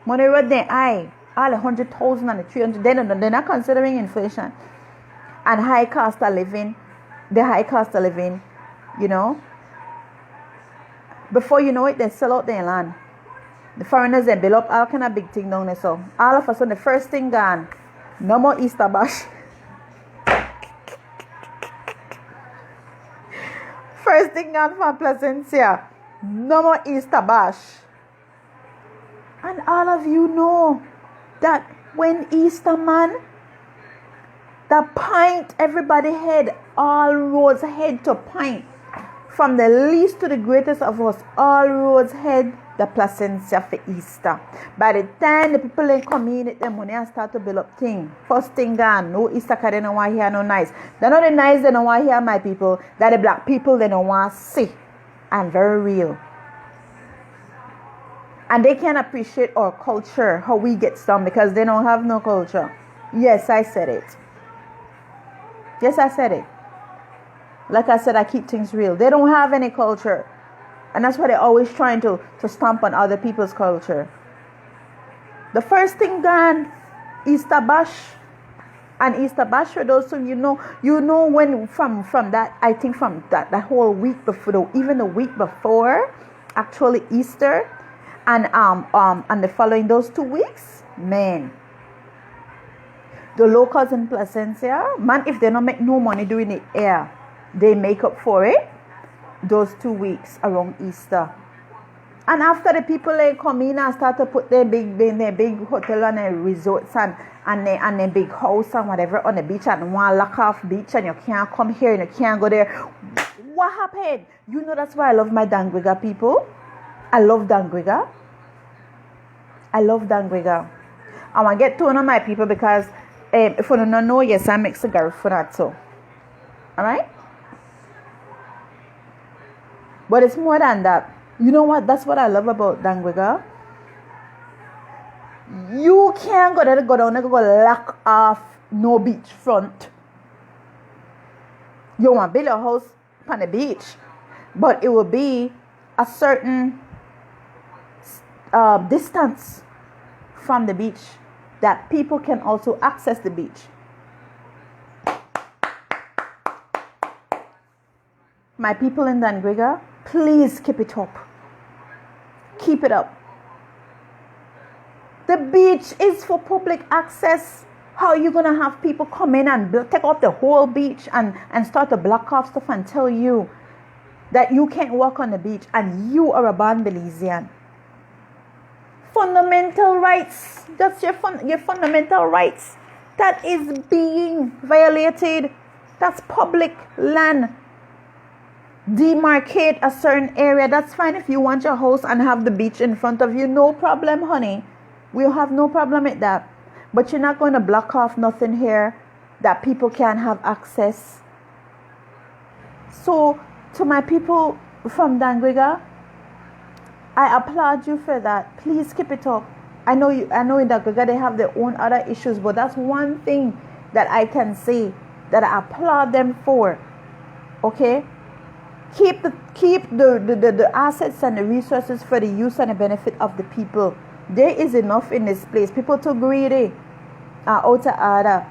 Money red then. Aye. All 100,000 and the 300, they're not considering inflation and high cost of living. Before you know it, they sell out their land. The foreigners, they build up all kind of big thing down there. So all of a sudden, the first thing gone, no more Easter bash. First thing gone from Placencia, no more Easter bash. And all of you know that when Easter man, the point everybody head, all roads head to point. From the least to the greatest of us, all roads head the Placencia for Easter. By the time the people they come in, the money and start to build up thing. First thing gone, no Easter cause they don't want to hear no nice. They're not the nice they don't want to hear, my people. That the black people they don't want to see. I'm very real. And they can't appreciate our culture, how we get some, because they don't have no culture. Yes, I said it. Like I said, I keep things real. They don't have any culture. And that's why they're always trying to stomp on other people's culture. The first thing gone, Easter Bash. And Easter Bash for those who you know when from that, I think from that whole week before, even the week before actually Easter, and the following those 2 weeks, man, the locals in Placencia, man, if they don't make no money doing it here, they make up for it those 2 weeks around Easter. And after the people they come in and start to put their big hotel and their resorts and their big house and whatever on the beach, and one lock off beach, and you can't come here and you can't go there. What happened? You know, that's why I love my Dangriga people. I love Dangriga. I want to get to know my people because if you don't know, yes, I make cigar for that too. Alright? But it's more than that. You know what? That's what I love about Dangriga. You can't go down and go lock off no beach front. You want to build a house on the beach, but it will be a certain distance from the beach that people can also access the beach. My people in Dangriga, please keep it up. Keep it up. The beach is for public access. How are you going to have people come in and take off the whole beach and start to block off stuff and tell you that you can't walk on the beach and you are a born Belizean? Fundamental rights. That's your fundamental rights. That is being violated. That's public land. Demarcate a certain area. That's fine if you want your house and have the beach in front of you. No problem, honey. We'll have no problem with that. But you're not going to block off nothing here that people can have access. So, to my people from Dangriga, I applaud you for that. Please keep it up. I know in Dangriga they have their own other issues, but that's one thing that I can say that I applaud them for. Okay? Keep the assets and the resources for the use and the benefit of the people. There is enough in this place. People too greedy are out of order.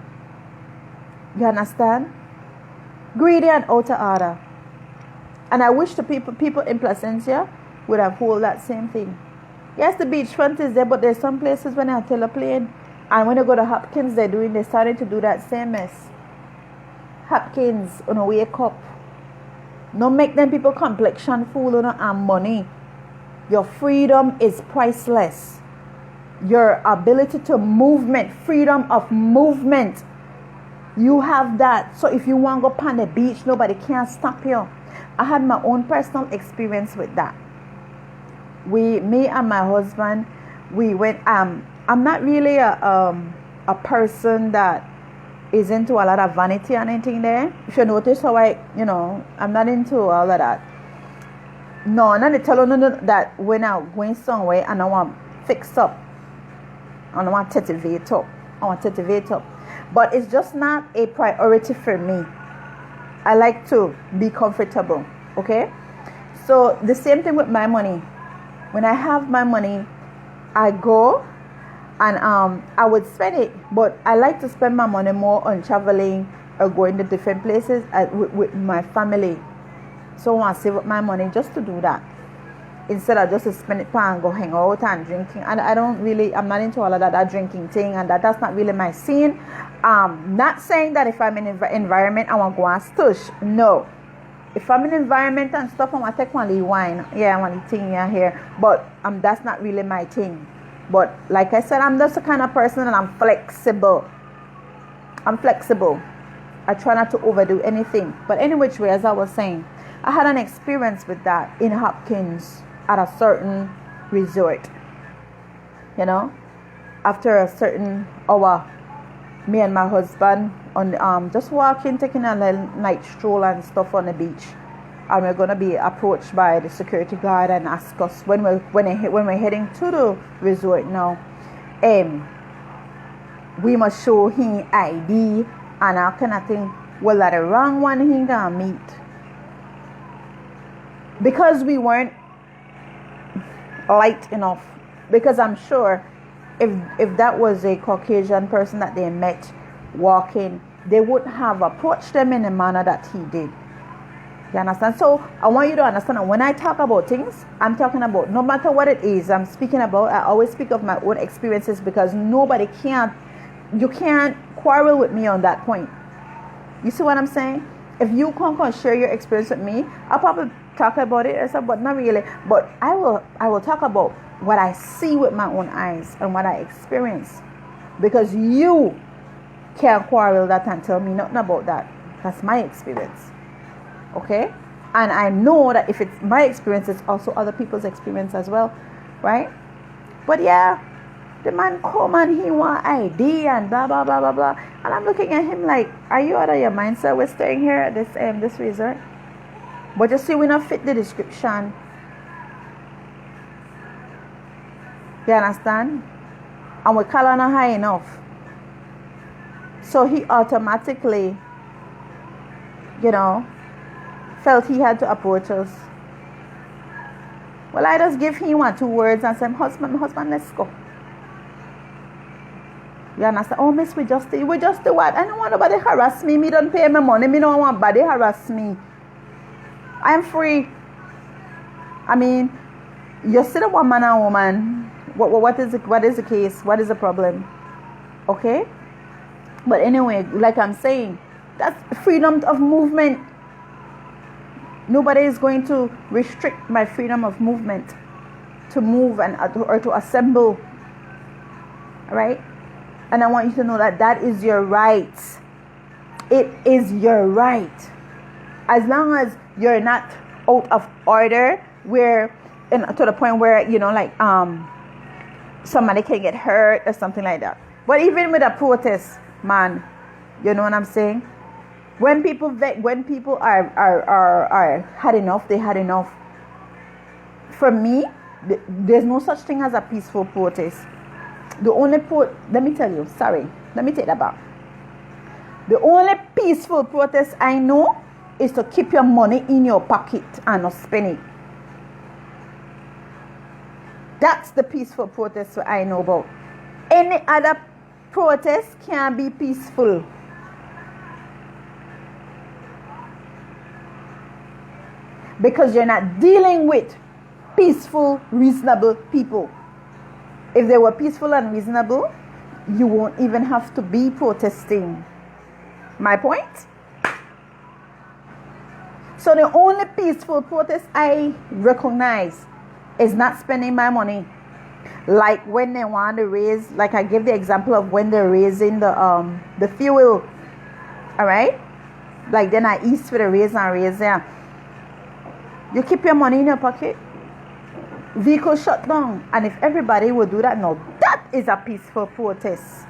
You understand? Greedy and out of order. And I wish the people in Placencia would have hold that same thing. Yes, the beachfront is there, but there's some places when I tell a plane, and when they go to Hopkins, they're starting to do that same mess. Hopkins, wake up. No make them people complexion fool and money. Your freedom is priceless. Your ability to freedom of movement. You have that. So if you want to go on the beach, nobody can stop you. I had my own personal experience with that. Me and my husband, we went. I'm not really a person that is into a lot of vanity and anything there. If you notice how I'm not into all of that. No, not to tell you that when I'm going somewhere and I want to fix up, and I want to tetivate up. But it's just not a priority for me. I like to be comfortable, okay? So the same thing with my money. When I have my money, I go and I would spend it, but I like to spend my money more on traveling or going to different places with my family. So I want to save up my money just to do that, instead of just to spend it and go hang out and drinking. And I'm not into all of that drinking thing, and that's not really my scene. Not saying that if I'm in an environment I want to go and stush. No. If I'm in an environment and stuff, I want to take one little wine. Yeah, I want to thing here. But that's not really my thing. But like I said, I'm just the kind of person that I'm flexible. I try not to overdo anything. But any which way, as I was saying, I had an experience with that in Hopkins at a certain resort. After a certain hour, me and my husband on just walking, taking a night stroll and stuff on the beach, and we're gonna be approached by the security guard and ask us when we're heading to the resort now. We must show him ID and all kind of thing. Well, that the wrong one he gonna meet, because we weren't light enough. Because I'm sure if that was a Caucasian person that they met walking, they wouldn't have approached them in the manner that he did. You understand? So I want you to understand that when I talk about things, I'm talking about no matter what it is I'm speaking about. I always speak of my own experiences, because you can't quarrel with me on that point. You see what I'm saying? If you can't share your experience with me, I'll probably talk about it, but not really. But I will talk about what I see with my own eyes and what I experience, because you can't quarrel that and tell me nothing about that. That's my experience. Okay? And I know that if it's my experience, it's also other people's experience as well. Right? But yeah, the man come and he want ID and blah blah blah blah blah. And I'm looking at him like, are you out of your mind, sir? We're staying here at this resort. But you see, we not fit the description. You understand? And we call on a high enough. So he automatically, felt he had to approach us. Well, I just give him 1 2 words and say, husband, let's go. You understand? Oh, miss, we just do what? I don't want nobody harass me. Me don't pay my money. Me don't want nobody harass me. I'm free. I mean, you see the one man and woman. What is the case? What is the problem? Okay? But anyway, like I'm saying, that's freedom of movement. Nobody is going to restrict my freedom of movement to move or to assemble. Right? And I want you to know that is your right. It is your right. As long as you're not out of order, to the point where, somebody can get hurt or something like that. But even with a protest, man, you know what I'm saying? When people are had enough, they had enough. For me, there's no such thing as a peaceful protest. Let me tell you, sorry, let me take that back. The only peaceful protest I know is to keep your money in your pocket and not spend it. That's the peaceful protest that I know about. Any other protest can be peaceful. Because you're not dealing with peaceful, reasonable people. If they were peaceful and reasonable, you won't even have to be protesting. My point? So the only peaceful protest I recognize is not spending my money. Like when they want to raise, like I gave the example of when they're raising the fuel. Alright? Like then I east for the raise and raise there. You keep your money in your pocket. Vehicle shut down. And if everybody will do that now, that is a peaceful protest.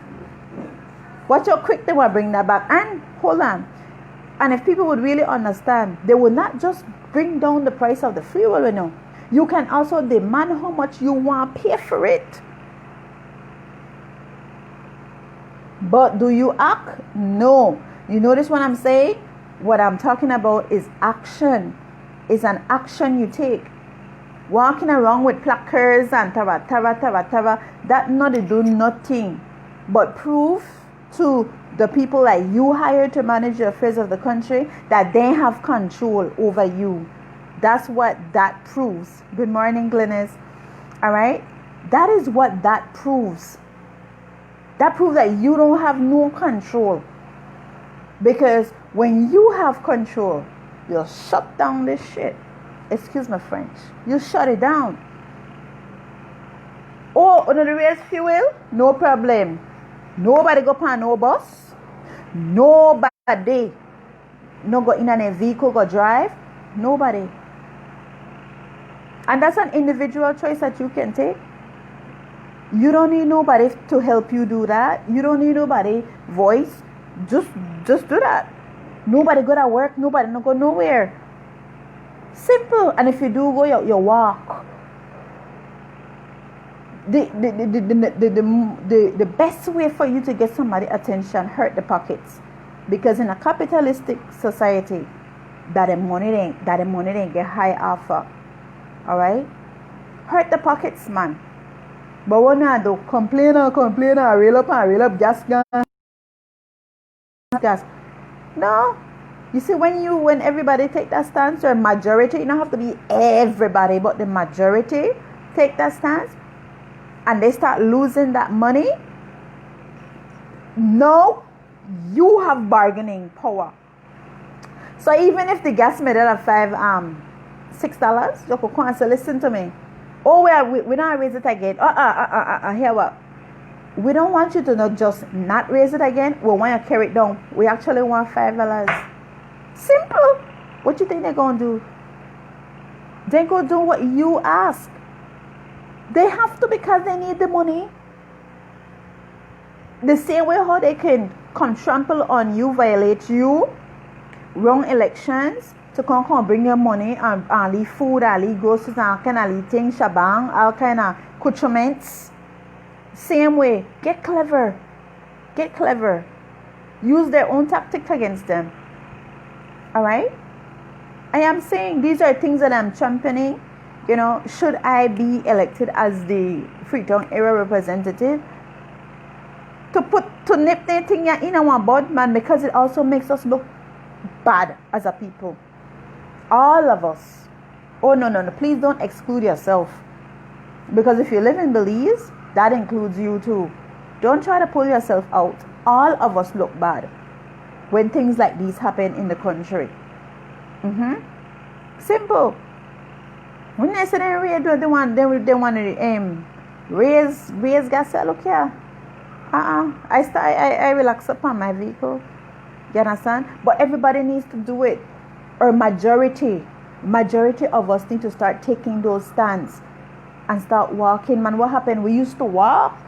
Watch how quick they will bring that back. And hold on. And if people would really understand, they will not just bring down the price of the fuel, You can also demand how much you want to pay for it. But do you act? No. You notice what I'm saying? What I'm talking about is action. It's an action you take. Walking around with placards and tara, that not to do nothing but prove to the people that you hire to manage the affairs of the country that they have control over you. That's what that proves. Good morning, Glennis. All right? That is what that proves. That proves that you don't have no control. Because when you have control, you'll shut down this shit. Excuse my French. You shut it down. Oh, on the raise fuel? No problem. Nobody go pan no bus. Nobody no go in a vehicle go drive. Nobody. And that's an individual choice that you can take. You don't need nobody to help you do that. You don't need nobody voice. Just do that. Nobody go to work. Nobody no go nowhere. Simple. And if you do go, you walk. The best way for you to get somebody attention, hurt the pockets. Because in a capitalistic society, that the money didn't get high offer. Alright? Hurt the pockets, man. But what not do? Complain, rail up, gas. No. You see, when everybody take that stance, or majority, you don't have to be everybody, but the majority take that stance, and they start losing that money. No, you have bargaining power. So even if the gas made it at $6, you could come and say, listen to me. Oh, we don't raise it again. Here what? We don't want you to not raise it again. We want to carry it down. We actually want $5. Simple. What you think they're going to do? They're going to do what you ask. They have to, because they need the money. The same way how they can come trample on you, violate you, wrong elections, to come bring your money and leave food, and leave groceries, and all kind of leave things, shabang, all kind of accoutrements. Same way. Get clever. Use their own tactic against them. Alright? I am saying these are things that I'm championing. You know, should I be elected as the Freetown area representative? To nip that thing in our bud, man, because it also makes us look bad as a people. All of us. Oh, no. Please don't exclude yourself. Because if you live in Belize, that includes you too. Don't try to pull yourself out. All of us look bad when things like these happen in the country. Simple. When they say they want to raise gas, look here. I relax upon my vehicle. You understand? But everybody needs to do it. Or majority of us need to start taking those stands and start walking. Man, what happened? We used to walk.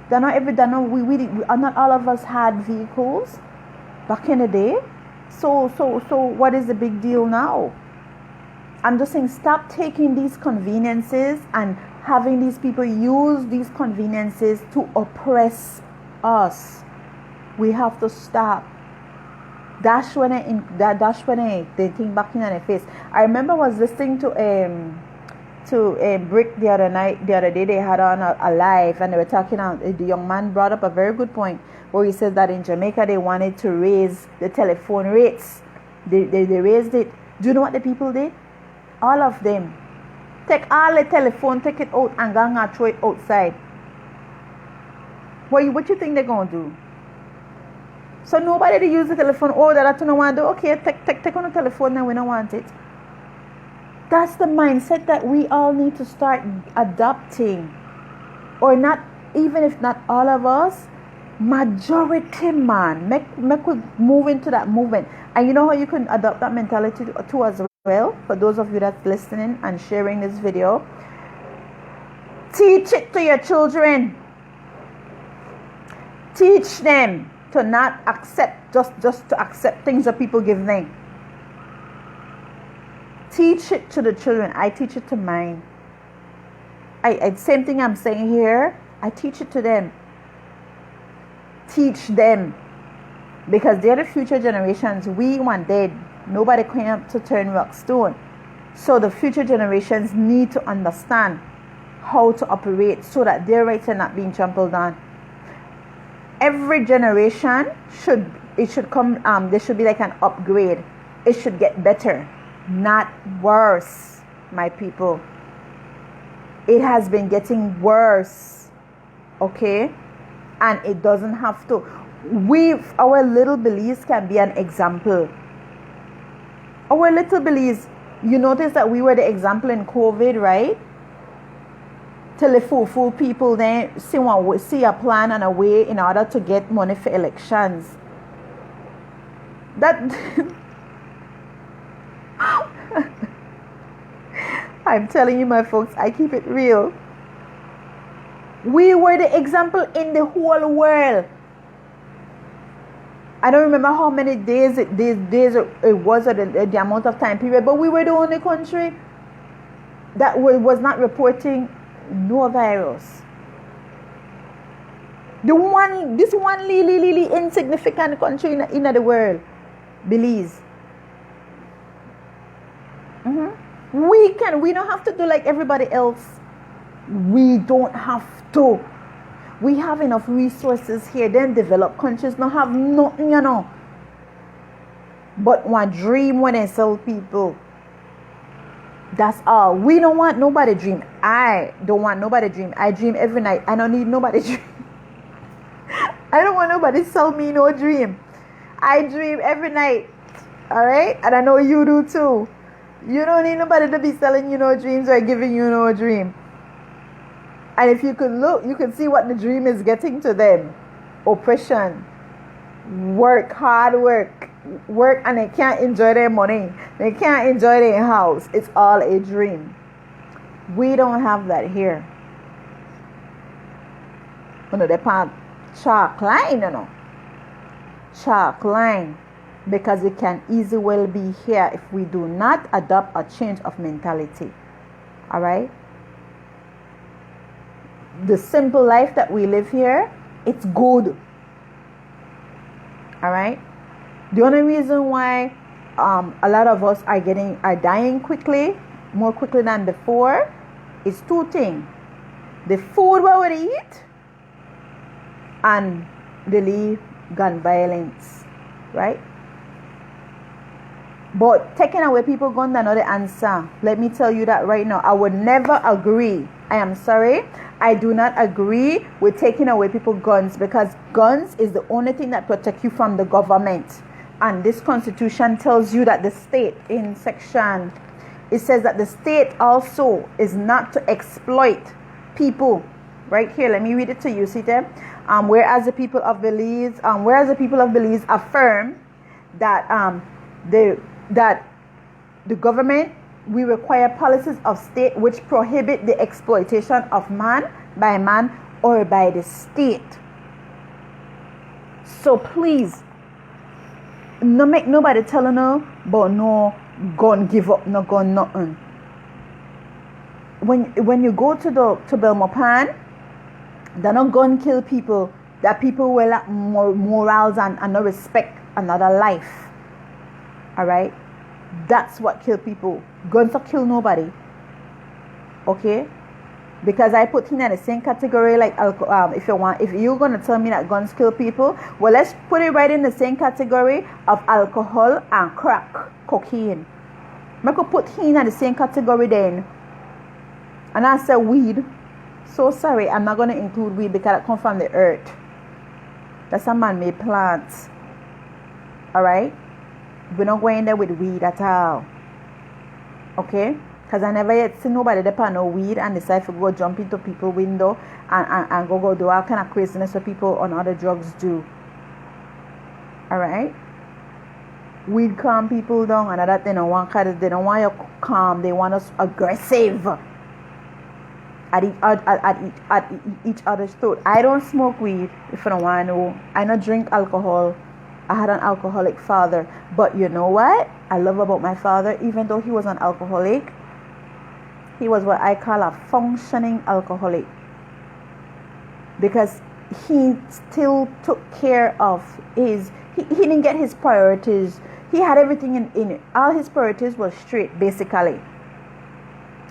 Not all of us had vehicles back in the day. So what is the big deal now? I'm just saying, stop taking these conveniences and having these people use these conveniences to oppress us. We have to stop. Dash when they think back in their face. I remember I was listening to Brick the other day. They had on a live, and they were talking out. The young man brought up a very good point where he says that in Jamaica they wanted to raise the telephone rates. They raised it. Do you know what the people did? All of them take all the telephone, take it out, and go and throw it outside. What you think they're gonna do? So nobody to use the telephone. Oh, that I don't want to do. Okay, take on the telephone, and we don't want it. That's the mindset that we all need to start adopting. Or not, even if not all of us, majority, man. Make we move into that movement. And you know how you can adopt that mentality too as well? For those of you that's listening and sharing this video, teach it to your children. Teach them to not accept, just to accept things that people give them. Teach it to the children. I teach it to mine. Same thing I'm saying here. I teach it to them. Teach them. Because they're the future generations. We want dead. Nobody came to turn rock stone. So the future generations need to understand how to operate so that their rights are not being trampled on. Every generation should come, there should be like an upgrade. It should get better, not worse, my people. It has been getting worse, okay? And it doesn't have to. Our little Belize can be an example. Our little Belize, you notice that we were the example in COVID, right? Till the fool people then see a plan and a way in order to get money for elections. That I'm telling you, my folks, I keep it real. We were the example in the whole world. I don't remember how many days it was, or the amount of time period, but we were the only country that was not reporting no virus. This one really insignificant country in the world, Belize. We don't have to do like everybody else. We don't have to. We have enough resources here. Then developed countries don't have nothing, but one dream when they sell people. That's all. We don't want nobody dream. I don't want nobody dream. I dream every night. I don't need nobody dream. I don't want nobody sell me no dream. I dream every night. Alright? And I know you do too. You don't need nobody to be selling you no dreams or giving you no dream. And if you could look, you can see what the dream is getting to them. Oppression. Work, hard work. Work and they can't enjoy their money. They can't enjoy their house. It's all a dream. We don't have that here. They can't chalk line, Chalk line. Because it can easily well be here if we do not adopt a change of mentality. Alright? The simple life that we live here, it's good. Alright? The only reason why a lot of us are dying quickly, more quickly than before, is two things. The food we would eat and the gun violence. Right? But taking away people's guns is not the answer. Let me tell you that right now. I would never agree. I am sorry. I do not agree with taking away people's guns, because guns is the only thing that protects you from the government. And this constitution tells you that the state, in section, it says that the state also is not to exploit people. Right here, let me read it to you. See there? Whereas the people of Belize affirm that the government, we require policies of state which prohibit the exploitation of man by man or by the state. So please, no make nobody tell no, but no gun give up, no gun nothing. When you go to Belmopan, they don't gun kill people. That people will lack morals and no respect another life. Alright? That's what kill people. Guns don't kill nobody. Okay? Because I put in the same category like alcohol. If you're gonna tell me that guns kill people, well, let's put it right in the same category of alcohol and crack, cocaine. I could put him in the same category then. And I said weed. So sorry, I'm not gonna include weed because it comes from the earth. That's a man-made plant. Alright? We're not going there with weed at all. Okay? Because I never yet seen nobody depend no weed and decide to go jump into people's window and go do all kind of craziness what people on other drugs do. Alright? Weed calm people down, and that they don't want you calm, they want us aggressive at each other's throat. I don't smoke weed, if you don't want to know. I don't drink alcohol. I had an alcoholic father. But you know what I love about my father? Even though he was an alcoholic, he was what I call a functioning alcoholic. Because he still took care of he didn't get his priorities. He had everything in it. All his priorities were straight, basically.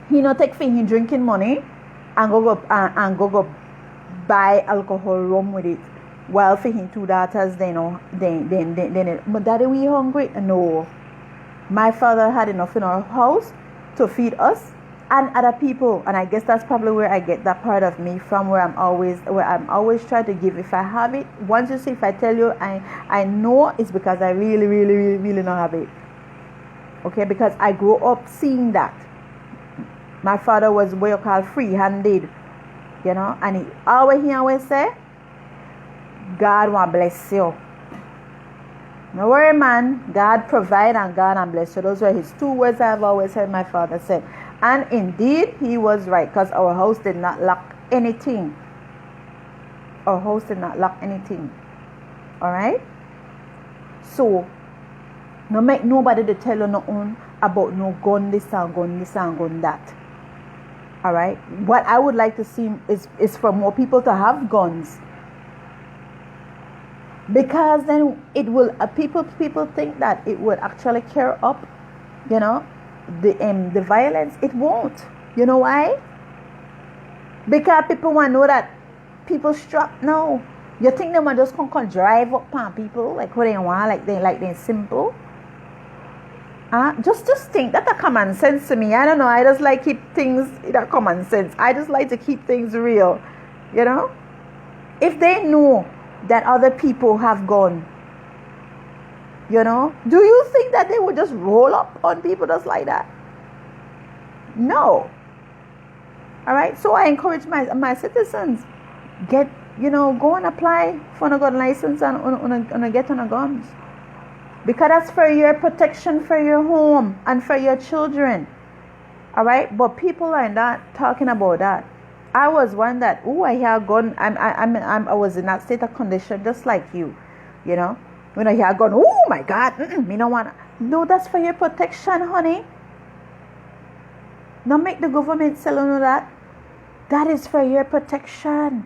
He not take for him drinking money and go buy alcohol rum with it. While for him two daughters, but daddy, we hungry? No. My father had enough in our house to feed us and other people, and I guess that's probably where I get that part of me from, where I'm always trying to give. If I have it, once you see, if I tell you I know, it's because I really, really, really, really don't have it. Okay, because I grew up seeing that. My father was what you call free-handed, and he always say, God want bless you. No worry, man. God provide and God and bless you. Those were his two words I've always heard my father say. And indeed, he was right, because our house did not lack anything. Our house did not lack anything. Alright? So, no make nobody to tell you nothing about no gun this and gun this and gun that. Alright? What I would like to see is for more people to have guns. Because then it will people think that it would actually clear up, the violence. It won't. You know why? Because people want to know that people strapped now. You think they want just come drive up on people like what they want, like they simple? Just think that's a common sense to me. I don't know. I just like keep things that common sense. I just like to keep things real. You know, if they know that other people have gone, you know, do you think that they would just roll up on people just like that? No. All right. So I encourage my citizens, go and apply for a gun license and get on a guns. Because that's for your protection for your home and for your children. All right? But people are not talking about that. I was one that, I hear a gun. I was in that state of condition just like you. You know? When I hear a gun, oh my God. Me no want. No, that's for your protection, honey. Don't make the government sell you that. That is for your protection.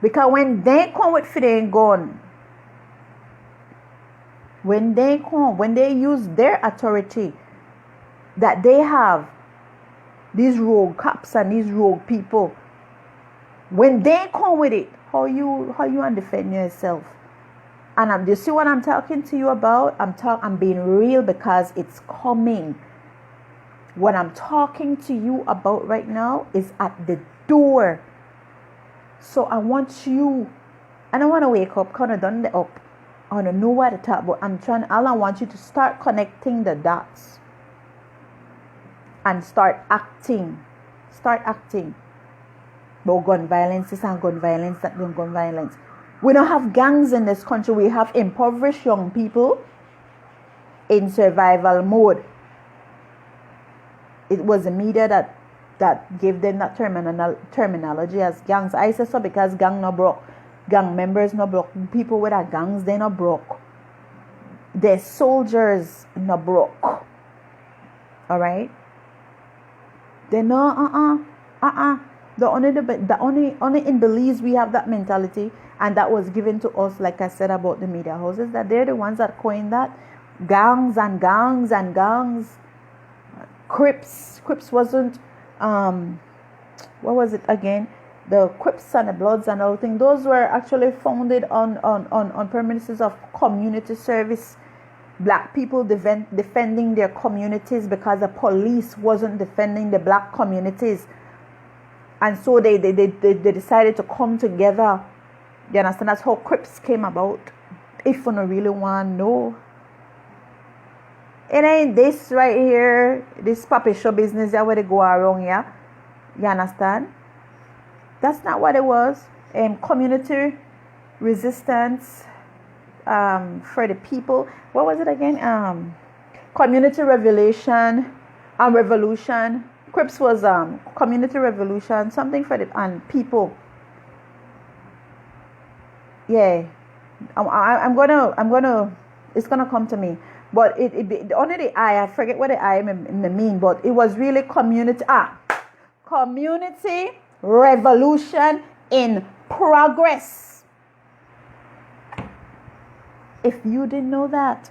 Because when they come with their gun, when they use their authority that they have, these rogue cops and these rogue people, when they come with it, how you defend yourself? And you see what I'm talking to you about? I'm being real because it's coming. What I'm talking to you about right now is at the door. So I don't want to wake up, kind of done the up. I don't know what to talk about. All I want you to start connecting the dots. And start acting. About gun violence, this and gun violence, that and gun violence. We don't have gangs in this country. We have impoverished young people in survival mode. It was the media that gave them that terminology as gangs. I say so because gang no broke. Gang members no broke. People with gangs, they no broke. Their soldiers no broke. Alright? They no only in Belize we have that mentality, and that was given to us, like I said about the media houses, that they're the ones that coined that. Gangs and gangs and gangs. Crips wasn't what was it again? The Crips and the Bloods and everything, those were actually founded on premises of community service. Black people defending their communities because the police wasn't defending the black communities. And so they decided to come together. You understand? That's how Crips came about. If you don't really want to know. It ain't this right here, this puppy show business that where they go around here. You understand? That's not what it was. Community resistance for the people. What was it again? Community revolution. Crips was community revolution. Something for the people. Yeah, I'm gonna. It's gonna come to me. But only the I forget what the I mean. But it was really community. Community revolution in progress. If you didn't know that,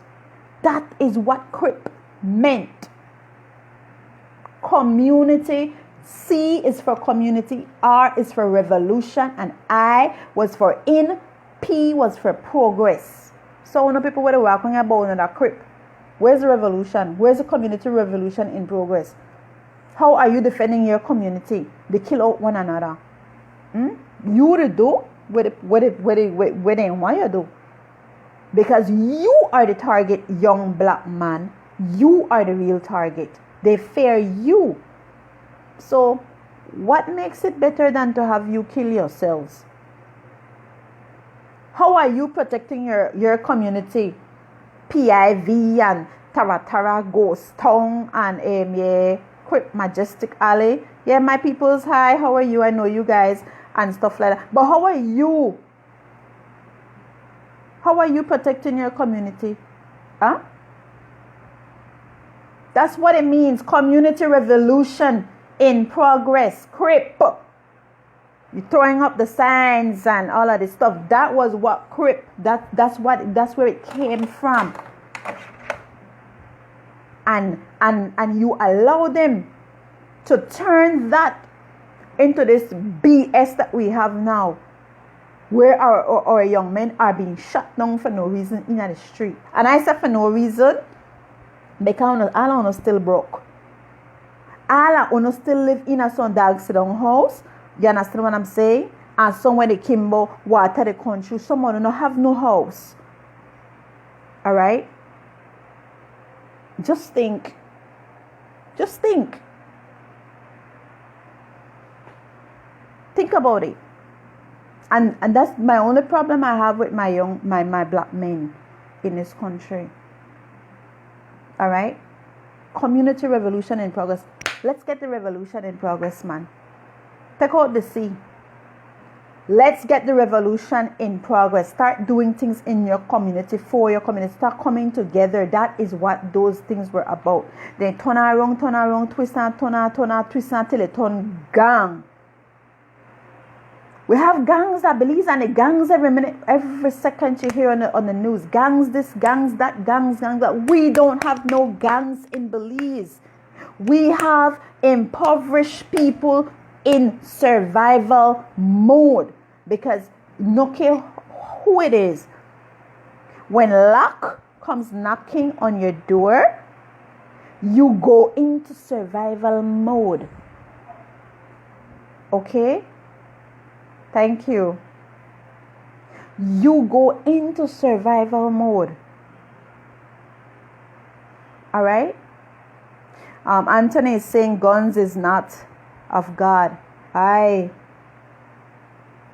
that is what CRIP meant. Community. C is for community. R is for revolution. And I was for in. P was for progress. So when people were walking about in that CRIP, where's the revolution? Where's the community revolution in progress? How are you defending your community? They kill out one another. You to do what they want you to do. Because you are the target, young black man. You are the real target. They fear you. So what makes it better than to have you kill yourselves? How are you protecting your community? PIV and Taratara, Ghost Town and Quick Majestic Alley. Yeah, my people's hi. How are you? I know you guys and stuff like that. But how are you? How are you protecting your community? Huh? That's what it means. Community revolution in progress. CRIP. You're throwing up the signs and all of this stuff. That was what CRIP. That's where it came from. And you allow them to turn that into this BS that we have now, where our young men are being shut down for no reason in the street. And I say for no reason because all of us still broke. All of us still live in a some dog sit down house. You understand what I'm saying? And somewhere they kimbo water the country. Someone don't have no house. Alright? Just think. Just think. Think about it. And that's my only problem I have with my black men in this country. Alright? Community revolution in progress. Let's get the revolution in progress, man. Take out the sea. Let's get the revolution in progress. Start doing things in your community, for your community. Start coming together. That is what those things were about. Then turn around, twist and twist until it turn gang. We have gangs at Belize, and the gangs every minute, every second you hear on the news. Gangs this, gangs that, gangs that. We don't have no gangs in Belize. We have impoverished people in survival mode. Because no care who it is, when luck comes knocking on your door, you go into survival mode. Okay? Thank you. You go into survival mode. Alright? Anthony is saying guns is not of God.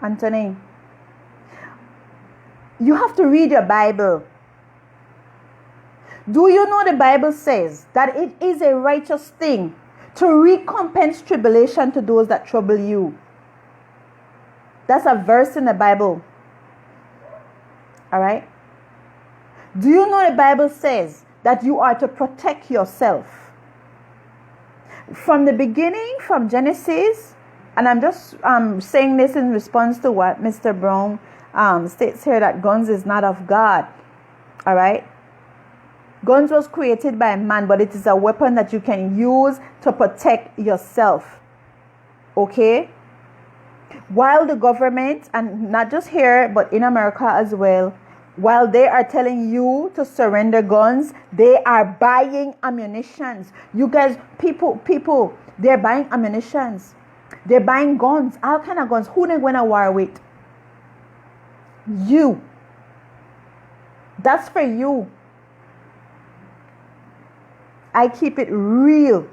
Anthony, you have to read your Bible. Do you know the Bible says that it is a righteous thing to recompense tribulation to those that trouble you? That's a verse in the Bible. Alright? Do you know the Bible says that you are to protect yourself? From the beginning, from Genesis, and I'm just saying this in response to what Mr. Brown states here, that guns is not of God. Alright? Guns was created by man, but it is a weapon that you can use to protect yourself. Okay? While the government, and not just here, but in America as well, while they are telling you to surrender guns, they are buying ammunitions. You guys, people, they're buying ammunitions. They're buying guns, all kind of guns. Who they going to war with? You. That's for you. I keep it real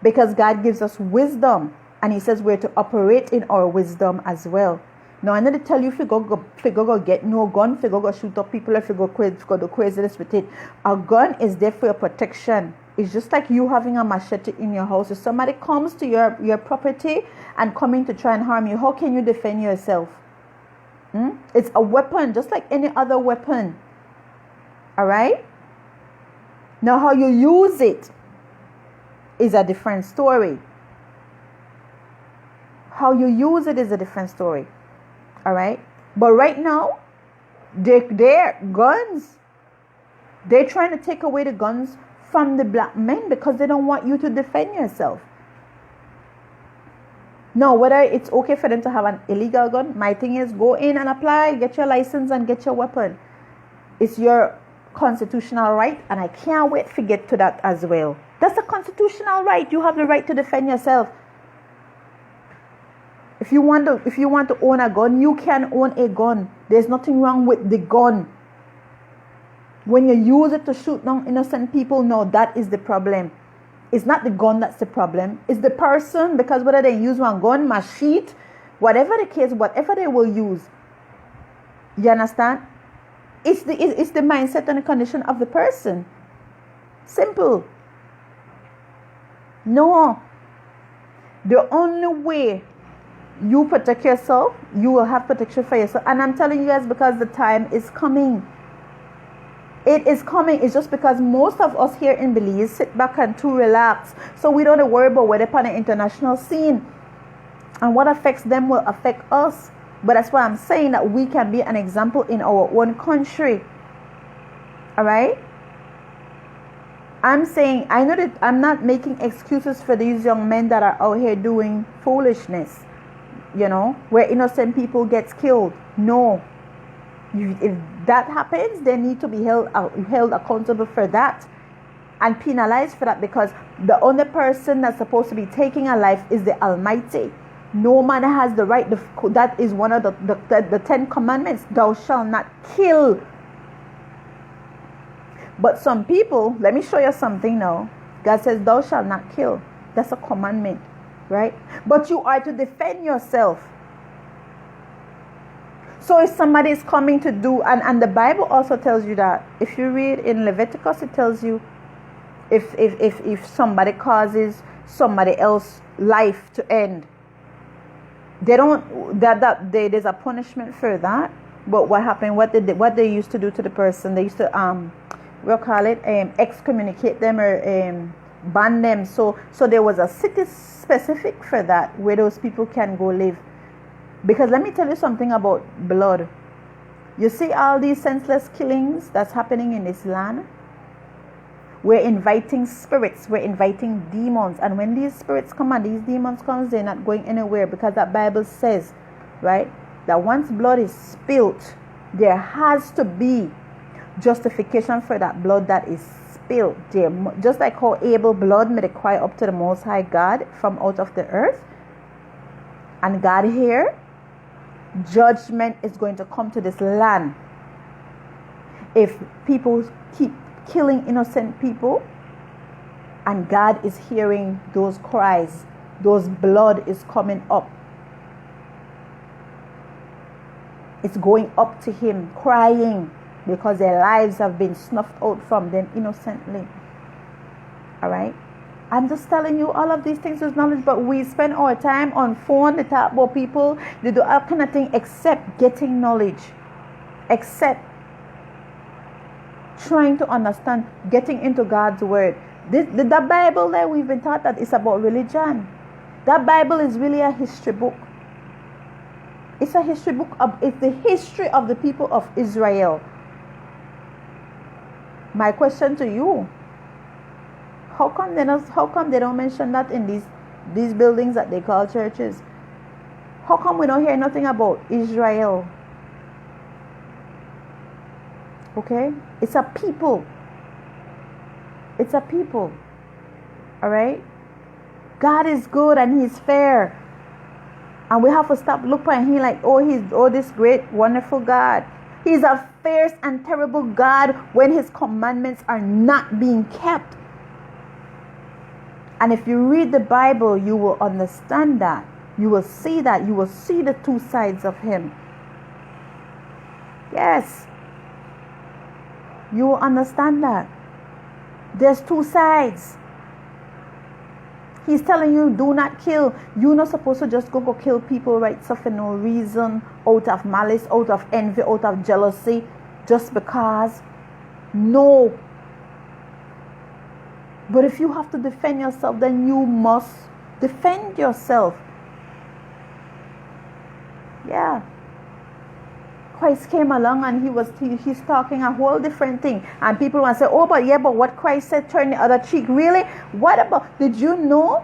because God gives us wisdom, and He says we're to operate in our wisdom as well. Now, I'm not to tell you if you go get no gun, if you go shoot up people, if you go do craziness with it. A gun is there for your protection. It's just like you having a machete in your house. If somebody comes to your property and coming to try and harm you, how can you defend yourself? It's a weapon, just like any other weapon. Alright? Now, how you use it is a different story. How you use it is a different story. Alright? But right now, they're guns. They're trying to take away the guns from the black men because they don't want you to defend yourself. No, whether it's okay for them to have an illegal gun, my thing is go in and apply, get your license and get your weapon. It's your constitutional right, and I can't wait to get to that as well. That's a constitutional right. You have the right to defend yourself. If you want to own a gun, you can own a gun. There's nothing wrong with the gun. When you use it to shoot down innocent people, no, that is the problem. It's not the gun that's the problem. It's the person, because whether they use one gun, machete, whatever the case, whatever they will use. You understand? It's the mindset and the condition of the person. Simple. No. The only way you protect yourself, you will have protection for yourself. And I'm telling you guys because the time is coming. It is coming. It's just because most of us here in Belize sit back and too relaxed. So we don't worry about whether upon the international scene. And what affects them will affect us. But that's why I'm saying that we can be an example in our own country. Alright? I'm saying, I know that I'm not making excuses for these young men that are out here doing foolishness, where innocent people get killed. No. If that happens, they need to be held accountable for that and penalized for that, because the only person that's supposed to be taking a life is the Almighty. No man has the right. That is one of the 10 commandments. Thou shalt not kill. But some people, let me show you something now. God says, thou shalt not kill. That's a commandment, right? But you are to defend yourself. So if somebody is coming to do, and the Bible also tells you that, if you read in Leviticus, it tells you, if somebody causes somebody else's life to end, there's a punishment for that. But what happened? What they used to do to the person? They used to excommunicate them or ban them. So there was a city specific for that, where those people can go live. Because let me tell you something about blood. You see all these senseless killings that's happening in this land? We're inviting spirits. We're inviting demons. And when these spirits come and these demons come, they're not going anywhere, because that Bible says, right, that once blood is spilt, there has to be justification for that blood that is spilled. Just like how Abel's blood made a cry up to the Most High God from out of the earth. And God here, judgment is going to come to this land if people keep killing innocent people, and God is hearing those cries. Those blood is coming up. It's going up to him, crying, because their lives have been snuffed out from them innocently. All right? I'm just telling you all of these things with knowledge, but we spend our time on phone, they talk about people, they do all kind of thing except getting knowledge, except trying to understand, getting into God's word. The Bible that we've been taught that is about religion. That Bible is really a history book. It's a history book. It's the history of the people of Israel. My question to you: how come they don't mention that in these buildings that they call churches? How come we don't hear nothing about Israel? Okay? It's a people. It's a people. Alright? God is good and He's fair. And we have to stop looking at Him like, He's this great, wonderful God. He's a fierce and terrible God when His commandments are not being kept. And if you read the Bible, you will understand that. You will see that. You will see the two sides of Him. Yes. You will understand that. There's two sides. He's telling you, do not kill. You're not supposed to just go kill people, right? So for no reason, out of malice, out of envy, out of jealousy, just because. No. But if you have to defend yourself, then you must defend yourself. Yeah. Christ came along and he's talking a whole different thing. And people want to say, but what Christ said, turn the other cheek. Really? What about, did you know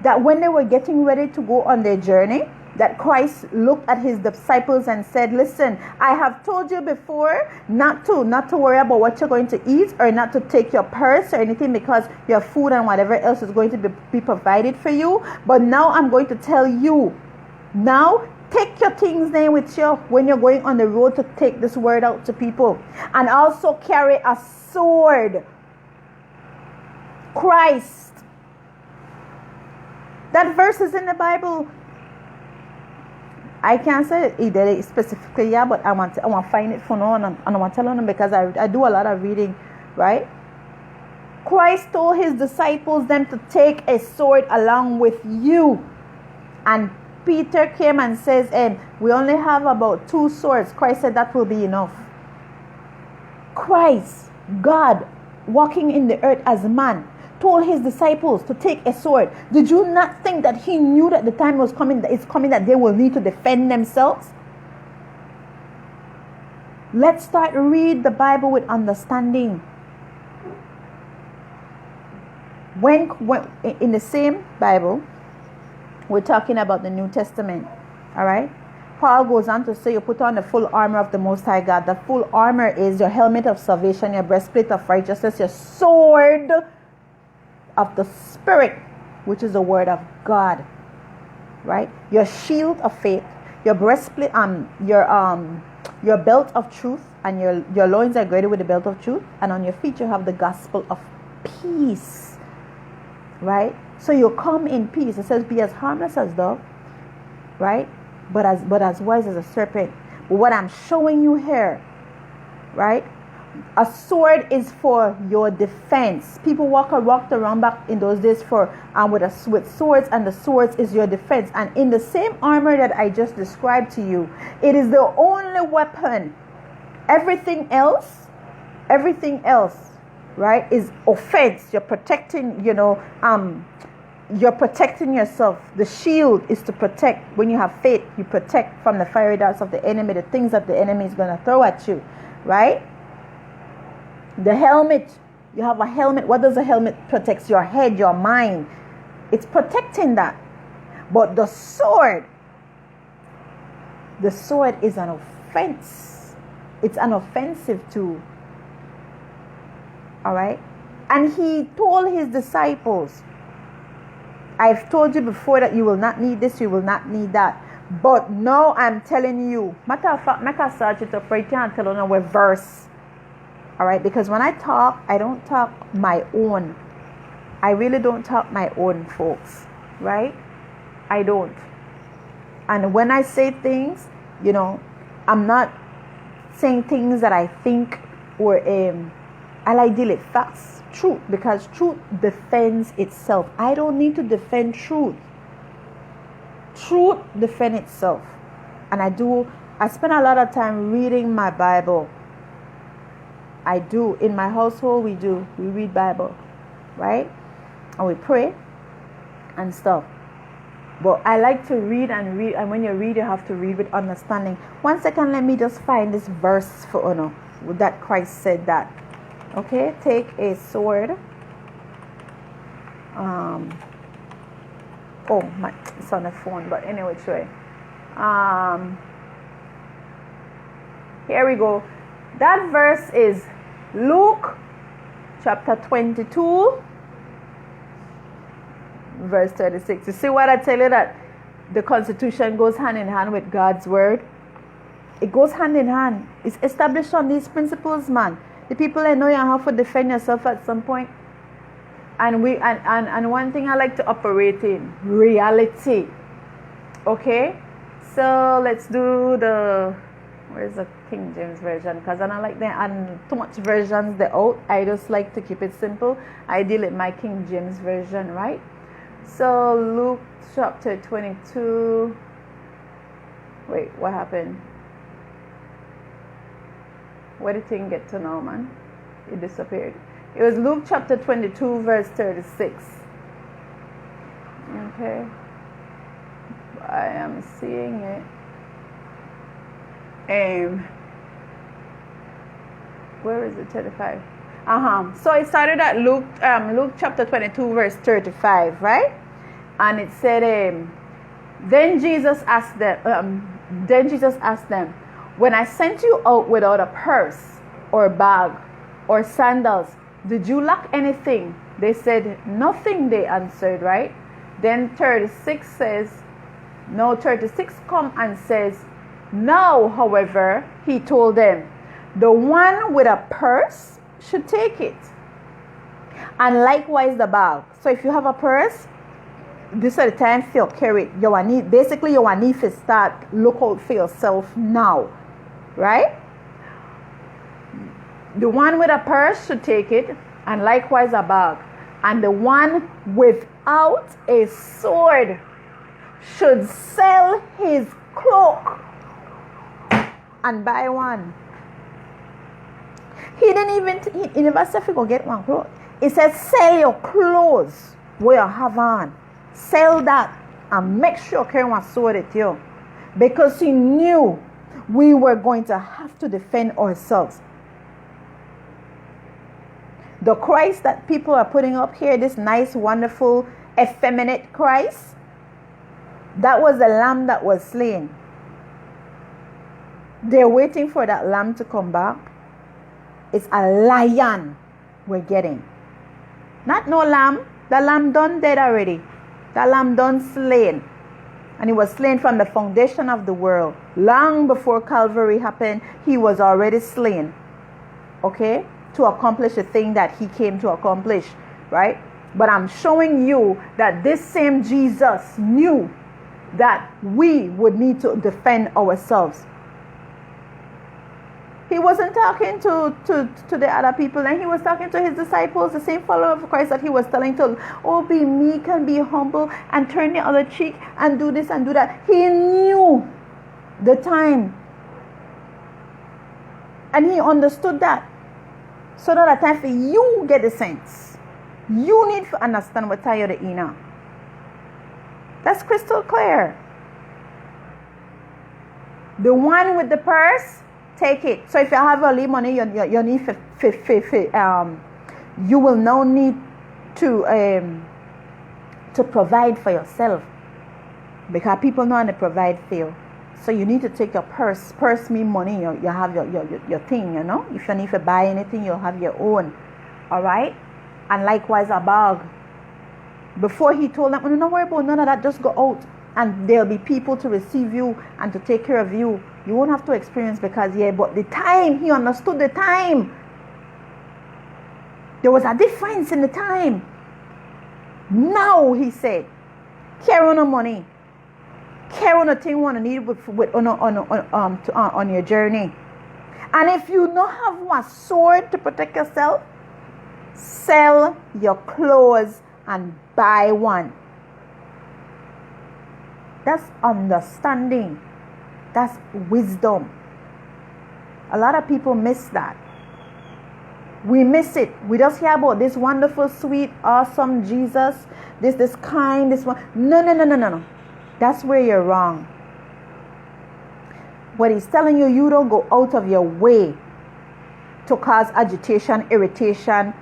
that when they were getting ready to go on their journey, that Christ looked at his disciples and said, listen, I have told you before not to worry about what you're going to eat, or not to take your purse or anything, because your food and whatever else is going to be provided for you. But now I'm going to tell you, now take your things there with you when you're going on the road to take this word out to people. And also carry a sword. Christ. That verse is in the Bible. I can't say it specifically, but I want to find it for now, and I want to tell them, because I do a lot of reading, right? Christ told his disciples them to take a sword along with you. And Peter came and says, we only have about 2 swords. Christ said that will be enough. Christ, God, walking in the earth as man, told his disciples to take a sword. Did you not think that he knew that the time was coming, that they will need to defend themselves? Let's start read the Bible with understanding. when in the same Bible, we're talking about the New Testament. All right. Paul goes on to say, you put on the full armor of the Most High God. The full armor is your helmet of salvation, your breastplate of righteousness, your sword of the Spirit, which is the word of God. Right? Your shield of faith, your breastplate, your belt of truth, and your loins are girded with the belt of truth, and on your feet you have the gospel of peace. Right? So you come in peace. It says, be as harmless as dove, right? But as wise as a serpent. But what I'm showing you here, right? A sword is for your defense. People walked around back in those days with swords, and the swords is your defense. And in the same armor that I just described to you, it is the only weapon. Everything else, right, is offense. You're protecting, you're protecting yourself. The shield is to protect. When you have faith, you protect from the fiery darts of the enemy, the things that the enemy is going to throw at you, right? The helmet, you have a helmet. What does a helmet protect? Your head, your mind. It's protecting that. But the sword is an offense. It's an offensive tool. All right? And he told his disciples, I've told you before that you will not need this, you will not need that. But now I'm telling you. Matter of fact, make a search it up right here and tell you what verse. All right? Because when I talk, I don't talk my own. I really don't talk my own, folks. Right? I don't. And when I say things, I'm not saying things that I think or I like deal with facts, truth, because truth defends itself. I don't need to defend truth. Truth defends itself. And I spend a lot of time reading my Bible. I do. In my household, we read Bible, right? And we pray and stuff. But I like to read, and when you read, you have to read with understanding. 1 second, let me just find this verse for honor that Christ said that. Okay, take a sword. It's on the phone, but anyway, try. Here we go. That verse is Luke chapter 22, verse 36. You see what I tell you, that the Constitution goes hand in hand with God's word? It goes hand in hand. It's established on these principles, man. The people that know you have to defend yourself at some point. And one thing I like to operate in, reality. Okay? So let's do where's the King James Version? Because I don't like them and too much versions they're out. I just like to keep it simple. I deal with my King James Version, right? So Luke chapter 22. Wait, what happened? Where did thing get to now, man? It disappeared. It was Luke chapter 22, verse 36. Okay. I am seeing it. Where is it? 35. So it started at Luke chapter 22, verse 35, right? And it said, Then Jesus asked them, when I sent you out without a purse or bag or sandals, did you lack anything? They said, nothing, they answered, right? Then 36 come and says, now, however, he told them, the one with a purse should take it. And likewise the bag. So if you have a purse, this is the time for you carry it. You want to start look out for yourself now. Right? The one with a purse should take it, and likewise a bag. And the one without a sword should sell his cloak and buy one. He never said you go get one cloth. He said sell your clothes where you have on. Sell that and make sure you carry one sword at you. Because he knew we were going to have to defend ourselves. The Christ that people are putting up here, this nice, wonderful, effeminate Christ, that was the lamb that was slain. They're waiting for that lamb to come back. It's a lion we're getting. Not no lamb. The lamb done dead already. The lamb done slain. And he was slain from the foundation of the world. Long before Calvary happened, he was already slain. Okay? To accomplish the thing that he came to accomplish. Right? But I'm showing you that this same Jesus knew that we would need to defend ourselves. He wasn't talking to the other people, and he was talking to his disciples, the same follower of Christ that he was telling to, oh, be meek and be humble and turn the other cheek and do this and do that. He knew the time. And he understood that. So that at time for you get the sense. You need to understand what you're the inner. That's crystal clear. The one with the purse, take it. So if you have only money, you need you will now need to provide for yourself, because people know how to provide for you. So you need to take your purse. Purse means money. You have your thing, you know. If you need to buy anything, you'll have your own. All right. And likewise a bag. Before he told them, don't worry about none of that. Just go out, and there'll be people to receive you and to take care of you. You won't have to experience, because but the time, he understood the time. There was a difference in the time. Now, he said, carry on the money. Carry on the thing you want to need on your journey. And if you don't have a sword to protect yourself, sell your clothes and buy one. That's understanding. That's wisdom. A lot of people miss that. We miss it. We just hear about this wonderful, sweet, awesome Jesus. This kind, this one. No. That's where you're wrong. What he's telling you, you don't go out of your way to cause agitation, irritation,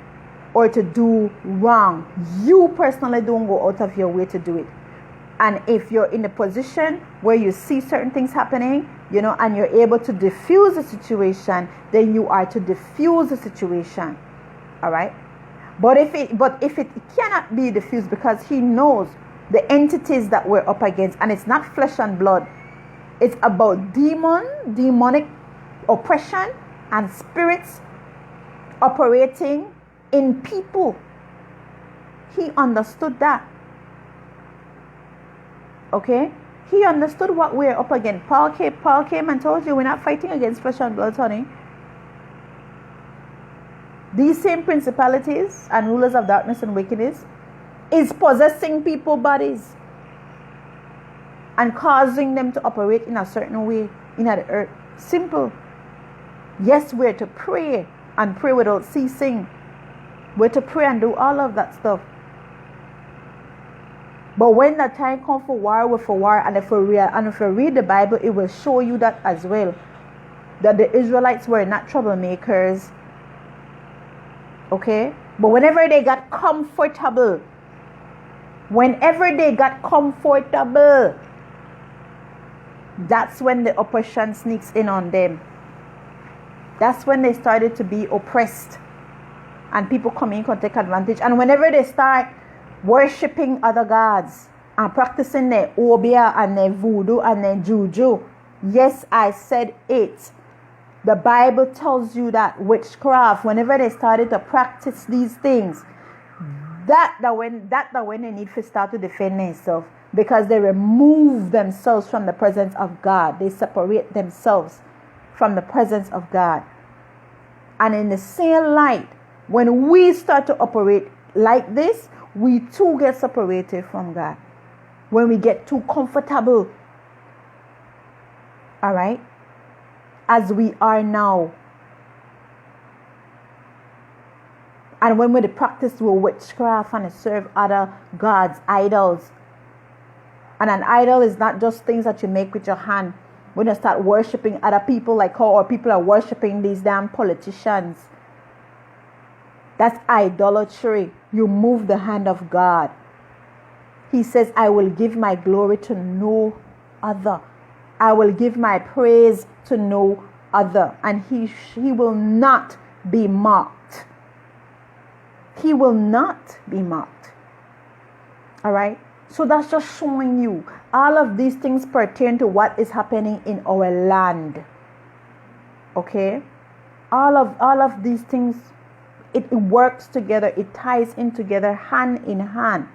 or to do wrong. You personally don't go out of your way to do it. And if you're in a position where you see certain things happening, and you're able to diffuse the situation, then you are to diffuse the situation. All right? But if it cannot be diffused, because he knows the entities that we're up against, and it's not flesh and blood. It's about demonic oppression and spirits operating in people. He understood that. Okay? He understood what we're up against. Paul came and told you we're not fighting against flesh and blood, honey. These same principalities and rulers of darkness and wickedness is possessing people's bodies and causing them to operate in a certain way in the earth. Simple. Yes, we're to pray and pray without ceasing. We're to pray and do all of that stuff. But when the time comes for war, we're for war. And if you read the Bible, it will show you that as well. That the Israelites were not troublemakers. Okay? But whenever they got comfortable, that's when the oppression sneaks in on them. That's when they started to be oppressed. And people come in and take advantage. And whenever they start worshipping other gods and practicing their obia and their voodoo and their juju, yes, I said it. The Bible tells you that witchcraft, whenever they started to practice these things, when they need to start to defend themselves, because they remove themselves from the presence of God. They separate themselves from the presence of God. And in the same light, when we start to operate like this, we too get separated from God. When we get too comfortable. All right? As we are now. And when we practice witchcraft and serve other gods, idols. And an idol is not just things that you make with your hand. When you start worshipping other people, like how our people are worshipping these damn politicians. That's idolatry. You move the hand of God. He says, I will give my glory to no other. I will give my praise to no other. And he will not be mocked. He will not be mocked. All right? So that's just showing you all of these things pertain to what is happening in our land. Okay? All of these things, it works together. It ties in together, hand in hand.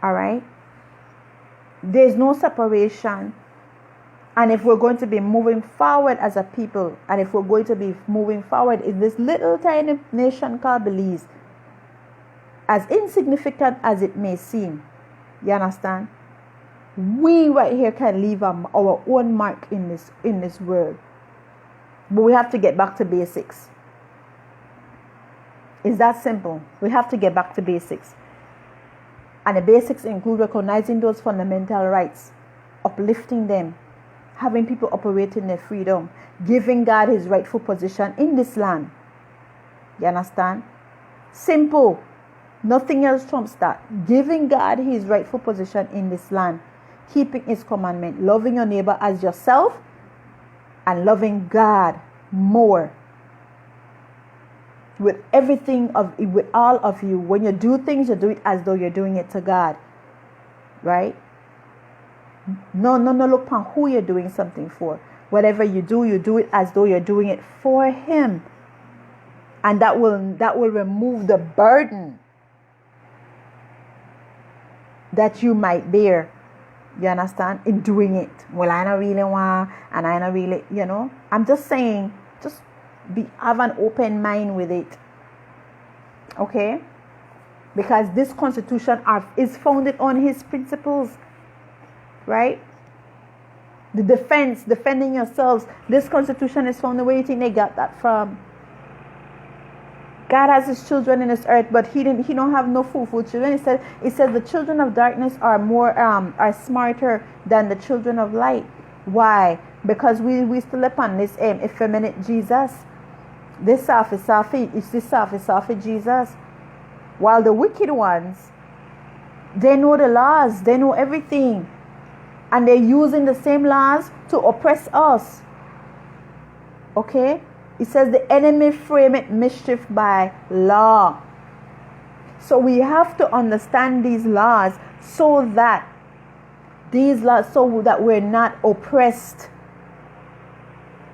All right? There's no separation. And if we're going to be moving forward as a people, and if we're going to be moving forward in this little tiny nation called Belize, as insignificant as it may seem, you understand? We right here can leave our own mark in this world. But we have to get back to basics. It's that simple. We have to get back to basics. And the basics include recognizing those fundamental rights, uplifting them, having people operate in their freedom, giving God his rightful position in this land. You understand? Simple. Nothing else trumps that. Giving God his rightful position in this land, keeping his commandment, loving your neighbor as yourself, and loving God more. With all of you. When you do things, you do it as though you're doing it to God. Right? No, look upon who you're doing something for. Whatever you do it as though you're doing it for him. And that will remove the burden that you might bear. You understand? In doing it. Well, I don't really want, and I don't really, I'm just saying, just have an open mind with it. Okay? Because this constitution is founded on his principles. Right? The defending yourselves. This constitution is founded. Where do you think they got that from? God has his children in this earth, but he don't have no fool children. He said the children of darkness are smarter than the children of light. Why? Because we still upon this effeminate Jesus. This soft is Jesus. While the wicked ones, they know the laws, they know everything. And they're using the same laws to oppress us. Okay? It says the enemy frameth mischief by law. So we have to understand these laws so that we're not oppressed.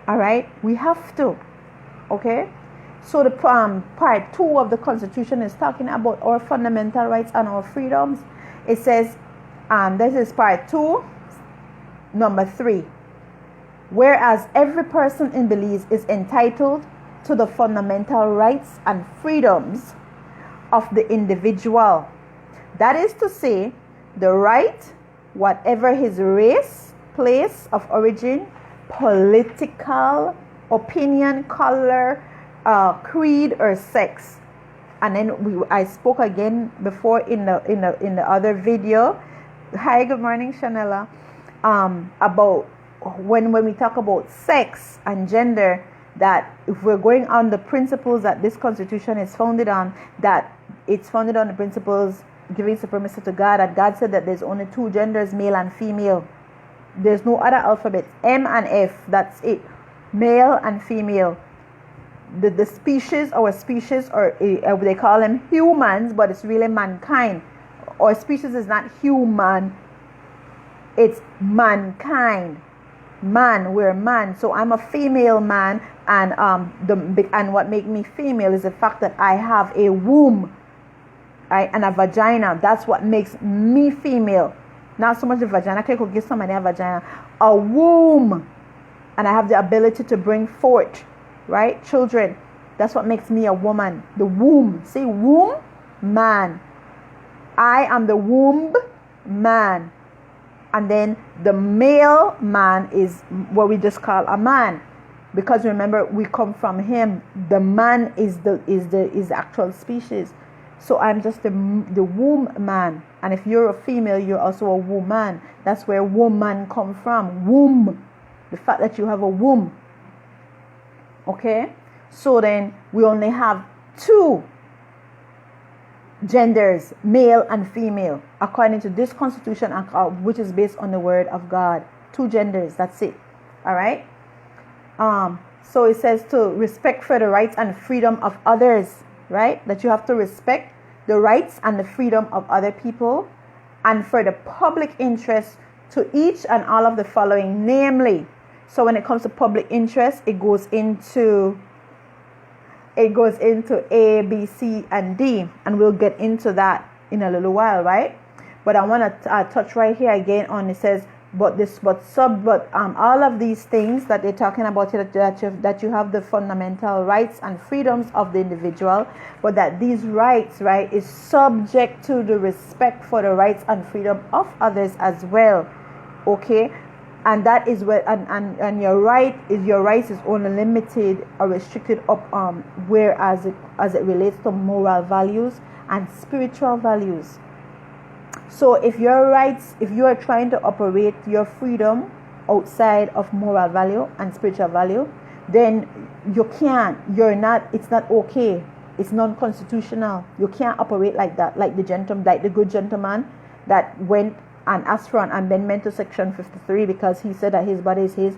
All right? We have to. Okay? So the part 2 of the Constitution is talking about our fundamental rights and our freedoms. It says, this is part 2, number 3. Whereas every person in Belize is entitled to the fundamental rights and freedoms of the individual. That is to say, the right, whatever his race, place of origin, political opinion, color, creed, or sex. And then I spoke again before in the other video. Hi, good morning, Shanella. About when we talk about sex and gender, that if we're going on the principles that this constitution is founded on, that it's founded on the principles giving supremacy to God, that God said that there's only 2 genders, male and female. There's no other alphabet. M and F, that's it. Male and female. The species, our species, or they call them humans, but it's really mankind. Our species is not human, it's mankind. Man, we're man. So I'm a female man, and what makes me female is the fact that I have a womb, right, and a vagina. That's what makes me female. Not so much the vagina. I could give somebody a vagina, a womb, and I have the ability to bring forth, right, children. That's what makes me a woman. The womb. See, womb, man. I am the womb, man. And then the male man is what we just call a man, because remember, we come from him. The man is the actual species. So I'm just the womb man. And if you're a female, you're also a woman. That's where woman come from. Womb. The fact that you have a womb. Okay? So then we only have 2 genders, male and female, according to this constitution, which is based on the word of God. 2 genders, that's it. All right. So it says to respect for the rights and freedom of others, right? That you have to respect the rights and the freedom of other people, and for the public interest to each and all of the following, namely. So when it comes to public interest, it goes into A, B, C, and D, and we'll get into that in a little while, right? But I want to touch right here again on, it says, but all of these things that they're talking about here, that you have the fundamental rights and freedoms of the individual, but that these rights, right, is subject to the respect for the rights and freedom of others as well. Okay, and that is where and your rights is only limited or restricted up whereas as it relates to moral values and spiritual values. So if you are trying to operate your freedom outside of moral value and spiritual value, then it's not okay. It's non-constitutional. You can't operate like that, like the good gentleman that went and asked for an amendment to section 53 because he said that his body is his,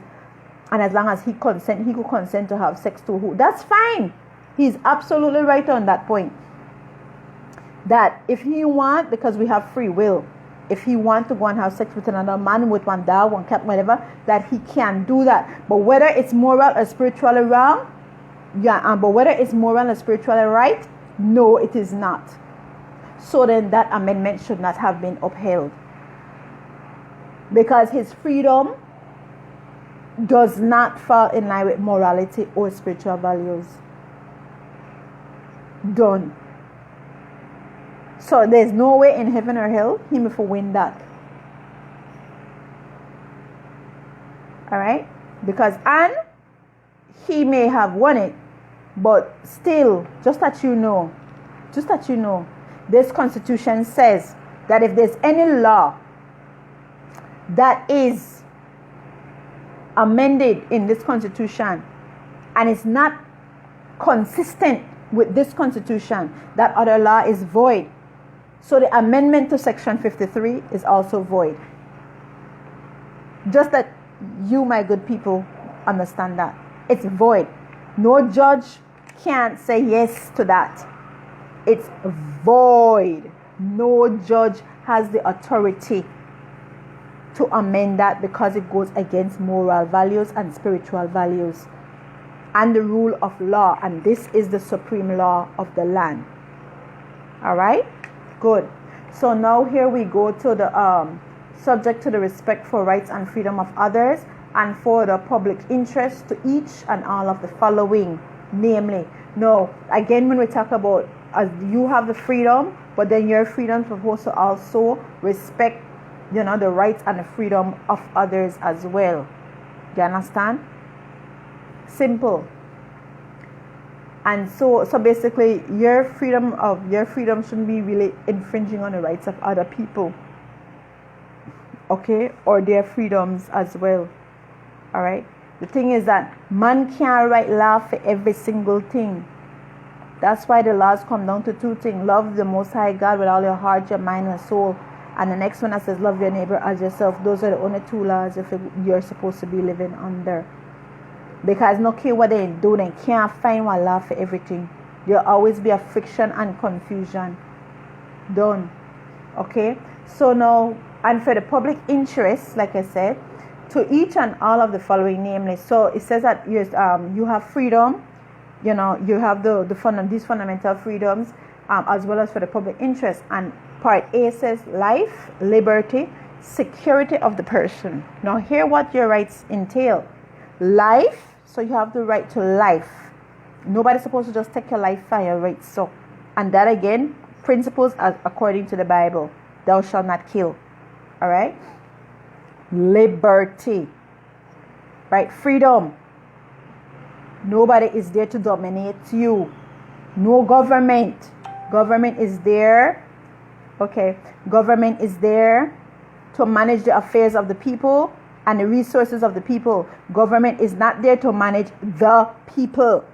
and as long as he could consent to have sex to who, that's fine. He's absolutely right on that point. That if he want, because we have free will, if he want to go and have sex with another man, with one dog, one cat, whatever, that he can do that. But whether it's moral or spiritually wrong, but whether it's moral or spiritually right, no, it is not. So then that amendment should not have been upheld, because his freedom does not fall in line with morality or spiritual values. Done. So there's no way in heaven or hell he may win that. All right? Because he may have won it, but still, just that you know, this constitution says that if there's any law that is amended in this constitution and it's not consistent with this constitution, that other law is void. So the amendment to section 53 is also void. Just that you, my good people, understand that. It's void. No judge can't say yes to that. It's void. No judge has the authority to amend that because it goes against moral values and spiritual values and the rule of law. And this is the supreme law of the land. All right? Good. So now here we go to the subject to the respect for rights and freedom of others and for the public interest to each and all of the following, namely. Now, again, when we talk about you have the freedom, but then your freedom is supposed to also respect, the rights and the freedom of others as well. Do you understand? Simple. And so basically, your freedom shouldn't be really infringing on the rights of other people, okay, or their freedoms as well. All right. The thing is that man can't write law for every single thing. That's why the laws come down to 2 things: love the Most High God with all your heart, your mind, and soul, and the next one that says love your neighbor as yourself. Those are the only 2 laws if you're supposed to be living under. Because no care what they do, they can't find one law for everything. There'll always be a friction and confusion. Done. Okay? So now, and for the public interest, like I said, to each and all of the following, namely. So it says that you have freedom, you have these fundamental freedoms, as well as for the public interest. And part A says life, liberty, security of the person. Now hear what your rights entail. Life, so you have the right to life. Nobody's supposed to just take your life for your right. So, and that again, principles as according to the Bible. Thou shalt not kill. All right. Liberty, right? Freedom. Nobody is there to dominate you. No government. Government is there. Okay. Government is there to manage the affairs of the people and the resources of the people. Government is not there to manage the people.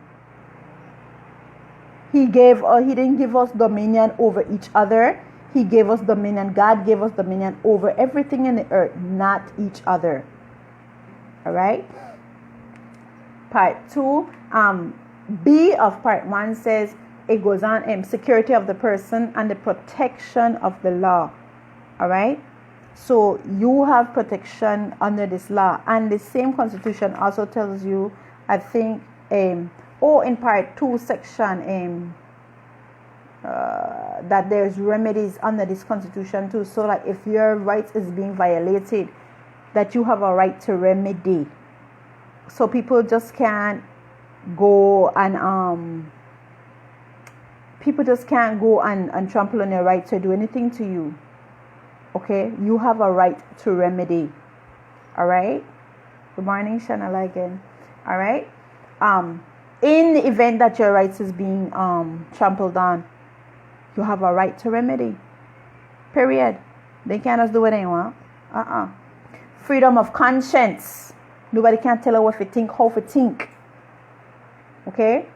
He didn't give us dominion over each other. He gave us dominion. God gave us dominion over everything in the earth, not each other. All right. Part 2, B of part 1 says, it goes on, security of the person and the protection of the law. All right. So you have protection under this law, and the same constitution also tells you, I think, in part 2 section, that there's remedies under this constitution too. So like if your rights is being violated, that you have a right to remedy. So people just can't go and trample on your right to do anything to you. Okay, you have a right to remedy. All right. Good morning, Shanala again. All right. In the event that your rights is being trampled on, you have a right to remedy. Period. They can't just do what they want. Freedom of conscience. Nobody can tell her what to think, how to think. Okay.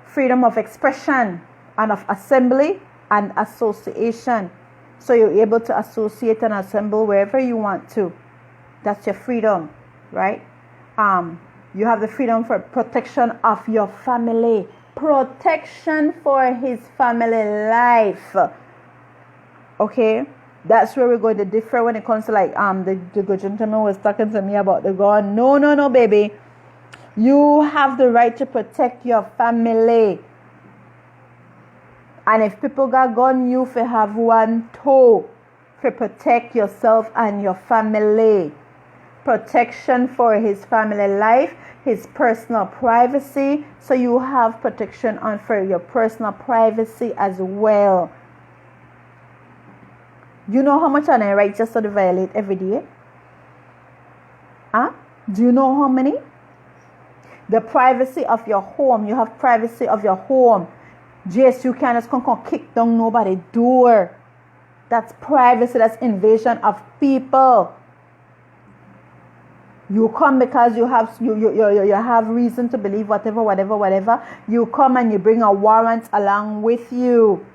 Freedom of expression and of assembly and association. So you're able to associate and assemble wherever you want to. That's your freedom, right? You have the freedom for protection of your family. Protection for his family life. Okay? That's where we're going to differ when it comes to like the good gentleman was talking to me about the gun. No, baby. You have the right to protect your family. And if people got gun, you for have one too, for protect yourself and your family. Protection for his family life, his personal privacy. So you have protection on for your personal privacy as well. You know how much on a right just to violate every day? Do you know how many? The privacy of your home. You have privacy of your home. Yes, you can't just come kick down nobody's door. That's privacy. That's invasion of people. You come because you have reason to believe whatever. You come and you bring a warrant along with you,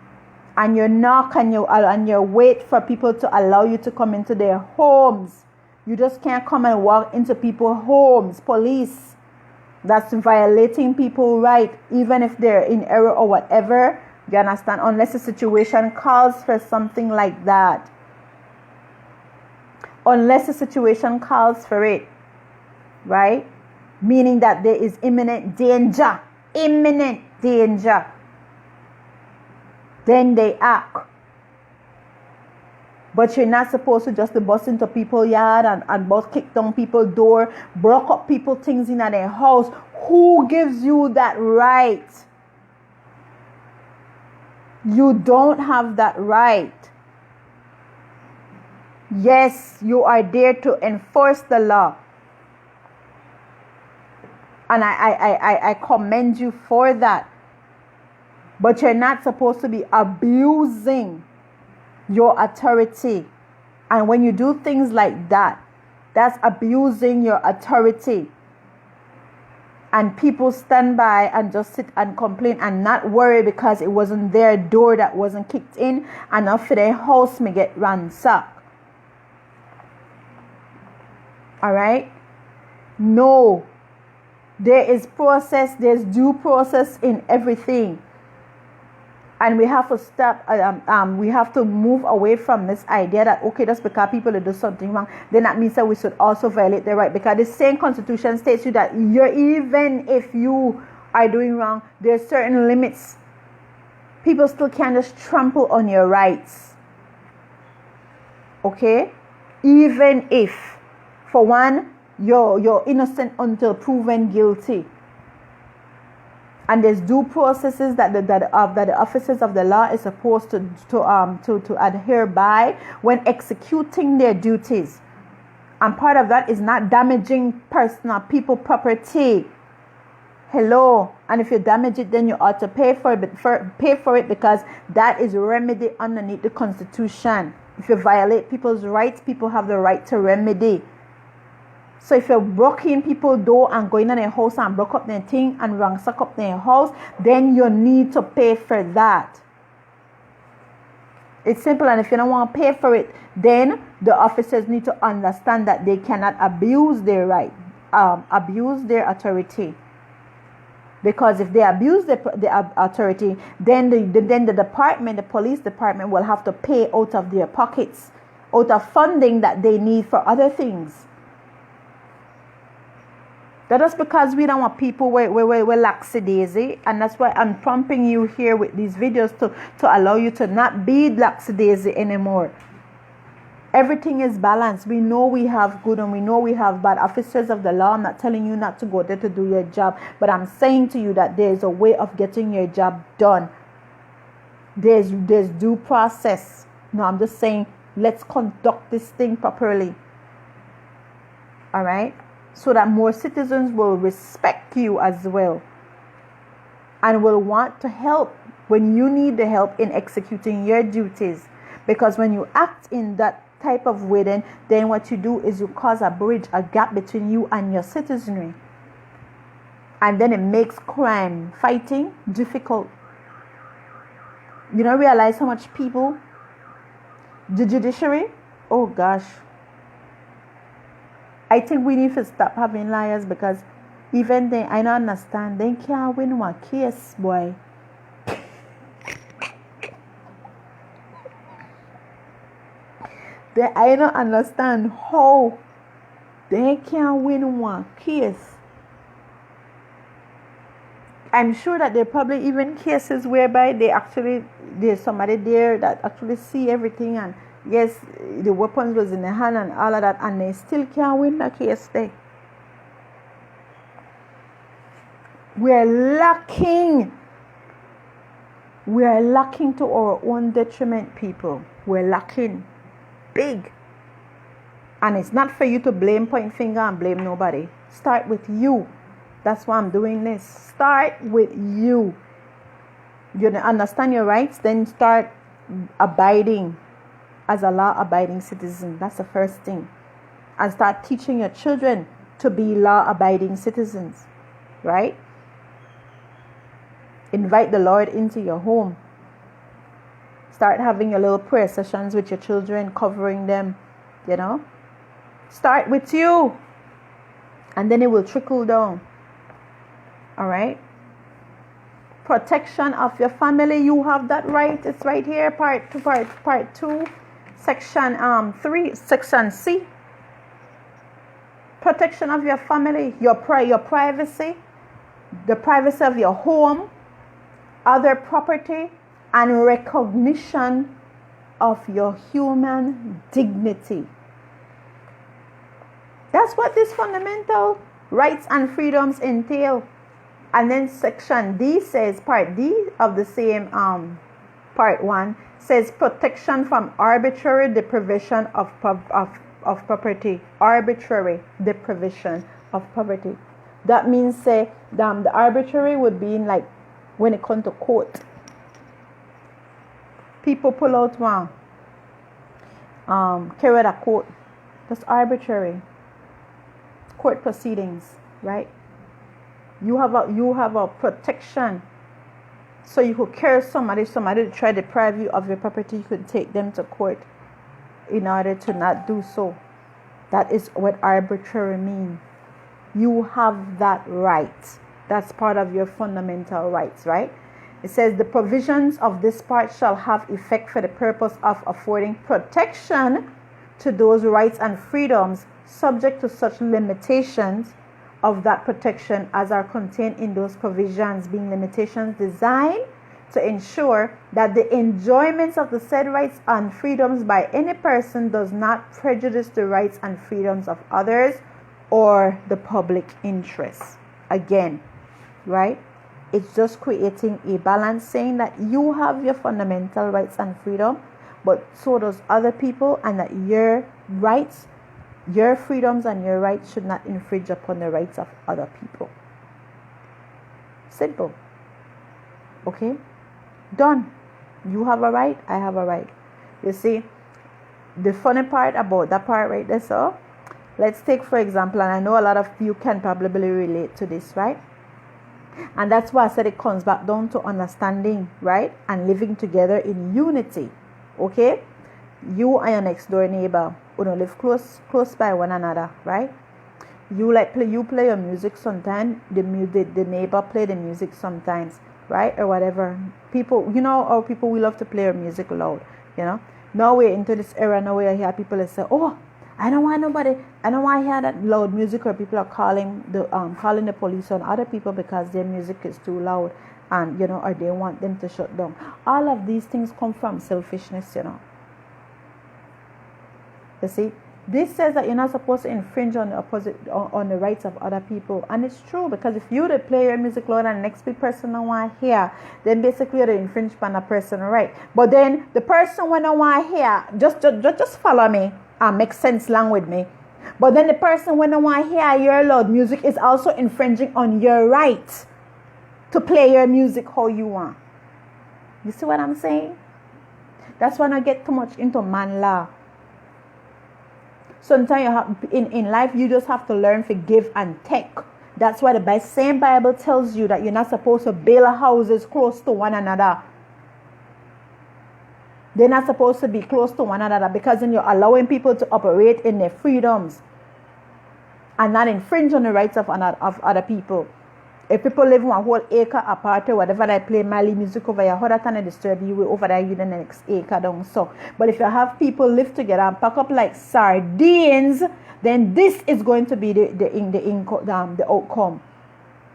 and you knock and you wait for people to allow you to come into their homes. You just can't come and walk into people's homes. Police. That's violating people's right, even if they're in error or whatever. You understand? Unless the situation calls for something like that. Unless the situation calls for it. Right? Meaning that there is imminent danger. Imminent danger. Then they act. But you're not supposed to just bust into people's yard and bust kick down people's door, broke up people's things in their house. Who gives you that right? You don't have that right. Yes, you are there to enforce the law. And I commend you for that. But you're not supposed to be abusing your authority. And when you do things like that, that's abusing your authority. And people stand by and just sit and complain and not worry because it wasn't their door that wasn't kicked in, and not for their house may get ransacked. Alright? No. There is process, there's due process in everything. And we have to stop, we have to move away from this idea that, okay, just because people do something wrong, then that means that we should also violate their right. Because the same constitution states you that even if you are doing wrong, there's certain limits. People still can't just trample on your rights. Okay? Even if, for one, you're innocent until proven guilty. And there's due processes that the officers of the law is supposed to adhere by when executing their duties. And part of that is not damaging personal people property. Hello. And if you damage it, then you ought to pay for it because that is remedy underneath the Constitution. If you violate people's rights, people have the right to remedy. So if you're breaking people's door and going in their house and broke up their thing and ransack up their house, then you need to pay for that. It's simple. And if you don't want to pay for it, then the officers need to understand that they cannot abuse their right, abuse their authority. Because if they abuse the authority, then the department, the police department, will have to pay out of their pockets, out of funding that they need for other things. That is because we don't want people we're lackadaisy, and that's why I'm prompting you here with these videos to allow you to not be lackadaisy anymore. Everything is balanced. We know we have good and we know we have bad officers of the law. I'm not telling you not to go there to do your job, but I'm saying to you that there's a way of getting your job done. There's due process. No, I'm just saying let's conduct this thing properly. All right? So that more citizens will respect you as well and will want to help when you need the help in executing your duties. Because when you act in that type of way, then what you do is you cause a gap between you and your citizenry. And then it makes crime fighting difficult. You don't realize how much people, the judiciary, oh gosh, I think we need to stop having liars, because even they, I don't understand, they can't win one case, boy. I don't understand how they can't win one case. I'm sure that there are probably even cases whereby there's somebody there that actually see everything, and yes, the weapons was in the hand and all of that, and they still can't win the case there. We're lacking to our own detriment, people. We're lacking big. And it's not for you to point finger and blame nobody. Start with you. That's why I'm doing this. Start with you. You understand your rights, then start abiding as a law-abiding citizen. That's the first thing. And start teaching your children to be law-abiding citizens. Right? Invite the Lord into your home. Start having your little prayer sessions with your children, covering them, Start with you. And then it will trickle down. All right? Protection of your family. You have that right. It's right here. Part 2. Section 3. Section C. Protection of your family. Your privacy. The privacy of your home. Other property. And recognition of your human dignity. That's what these fundamental rights and freedoms entail. And then section D says, part D of the same part 1 says protection from arbitrary deprivation of property. Arbitrary deprivation of property. That means the arbitrary would be in, like, when it comes to court. People pull out one, carry a court. That's arbitrary. Court proceedings, right? You have a protection, so you could carry somebody to try to deprive you of your property. You could take them to court in order to not do so. That is what arbitrary means. You have that right. That's part of your fundamental rights, right? It says the provisions of this part shall have effect for the purpose of affording protection to those rights and freedoms subject to such limitations of that protection as are contained in those provisions, being limitations designed to ensure that the enjoyments of the said rights and freedoms by any person does not prejudice the rights and freedoms of others or the public interest. Again, right? It's just creating a balance, saying that you have your fundamental rights and freedom, but so does other people, and that your rights, your freedoms and your rights should not infringe upon the rights of other people. Simple. Okay? Done. You have a right, I have a right. You see, the funny part about that part right there, so, Let's take, for example, and I know a lot of you can probably relate to this, right? And that's why I said it comes back down to understanding, right? And living together in unity, okay? You and your next door neighbor, you know, live close by one another, right? You play your music sometimes. The neighbor play the music sometimes, right? Or whatever. People, you know, our people, we love to play our music loud, you know. Now we're into this era now where I hear people that say, oh, I don't want to hear that loud music, or people are calling the police on other people because their music is too loud, and, you know, or they want them to shut down. All of these things come from selfishness, you know. You see, this says that you're not supposed to infringe on the rights of other people, and it's true, because if you to play your music loud and the next person don't want to hear, then basically you're infringing on a person's right. But then the person when don't want to hear, just follow me and make sense along with me. But then the person when don't want to hear your loud music is also infringing on your right to play your music how you want. You see what I'm saying? That's when I get too much into man law. Sometimes you have, in life, you just have to learn to give and take. That's why the same Bible tells you that you're not supposed to build houses close to one another. They're not supposed to be close to one another, because then you're allowing people to operate in their freedoms and not infringe on the rights of other people. If people live 1 whole acre apart or whatever, they play Mali music over here, how that can disturb you over there, you the next acre down so. But if you have people live together and pack up like sardines, then this is going to be the outcome.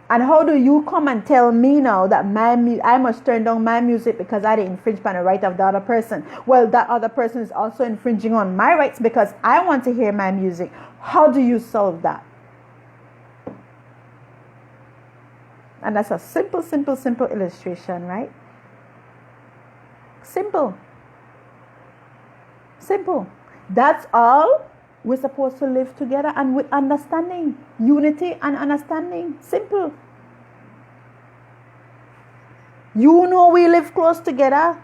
And how do you come and tell me now that I must turn down my music because I didn't infringe on the right of the other person? Well, that other person is also infringing on my rights because I want to hear my music. How do you solve that? And that's a simple illustration, right? Simple. That's all. We're supposed to live together and with understanding. Unity and understanding. Simple. You know we live close together.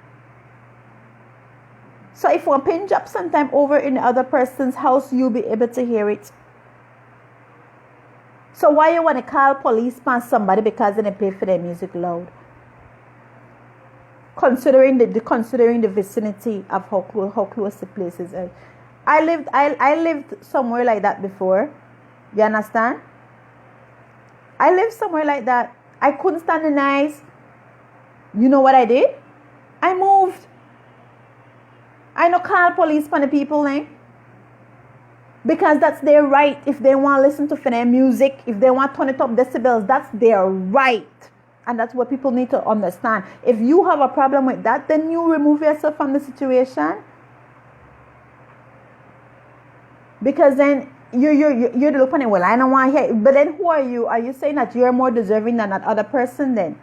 So if we pinch up sometime over in the other person's house, you'll be able to hear it. So why you want to call police on somebody because they play for their music loud? Considering the vicinity of how close the places are. I lived somewhere like that before. You understand? I lived somewhere like that. I couldn't stand the noise. You know what I did? I moved. I no call police on the people name. Because that's their right. If they want to listen to their music, if they want to turn it up decibels, that's their right. And that's what people need to understand. If you have a problem with that, then you remove yourself from the situation. Because then you're looking at, well, I don't want to hear it. But then who are you? Are you saying that you're more deserving than that other person then?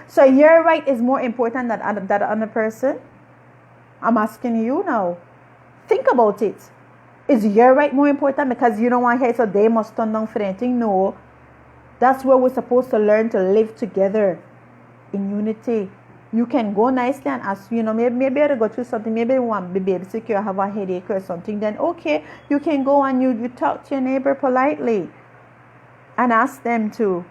So your right is more important than that other person? I'm asking you now. Think about it. Is your right more important because you don't want to hear it, so they must turn down for anything? No. That's where we're supposed to learn to live together in unity. You can go nicely and ask, maybe I go through something, maybe you want to be sick, you have a headache or something, then okay, you can go and you talk to your neighbor politely and ask them to.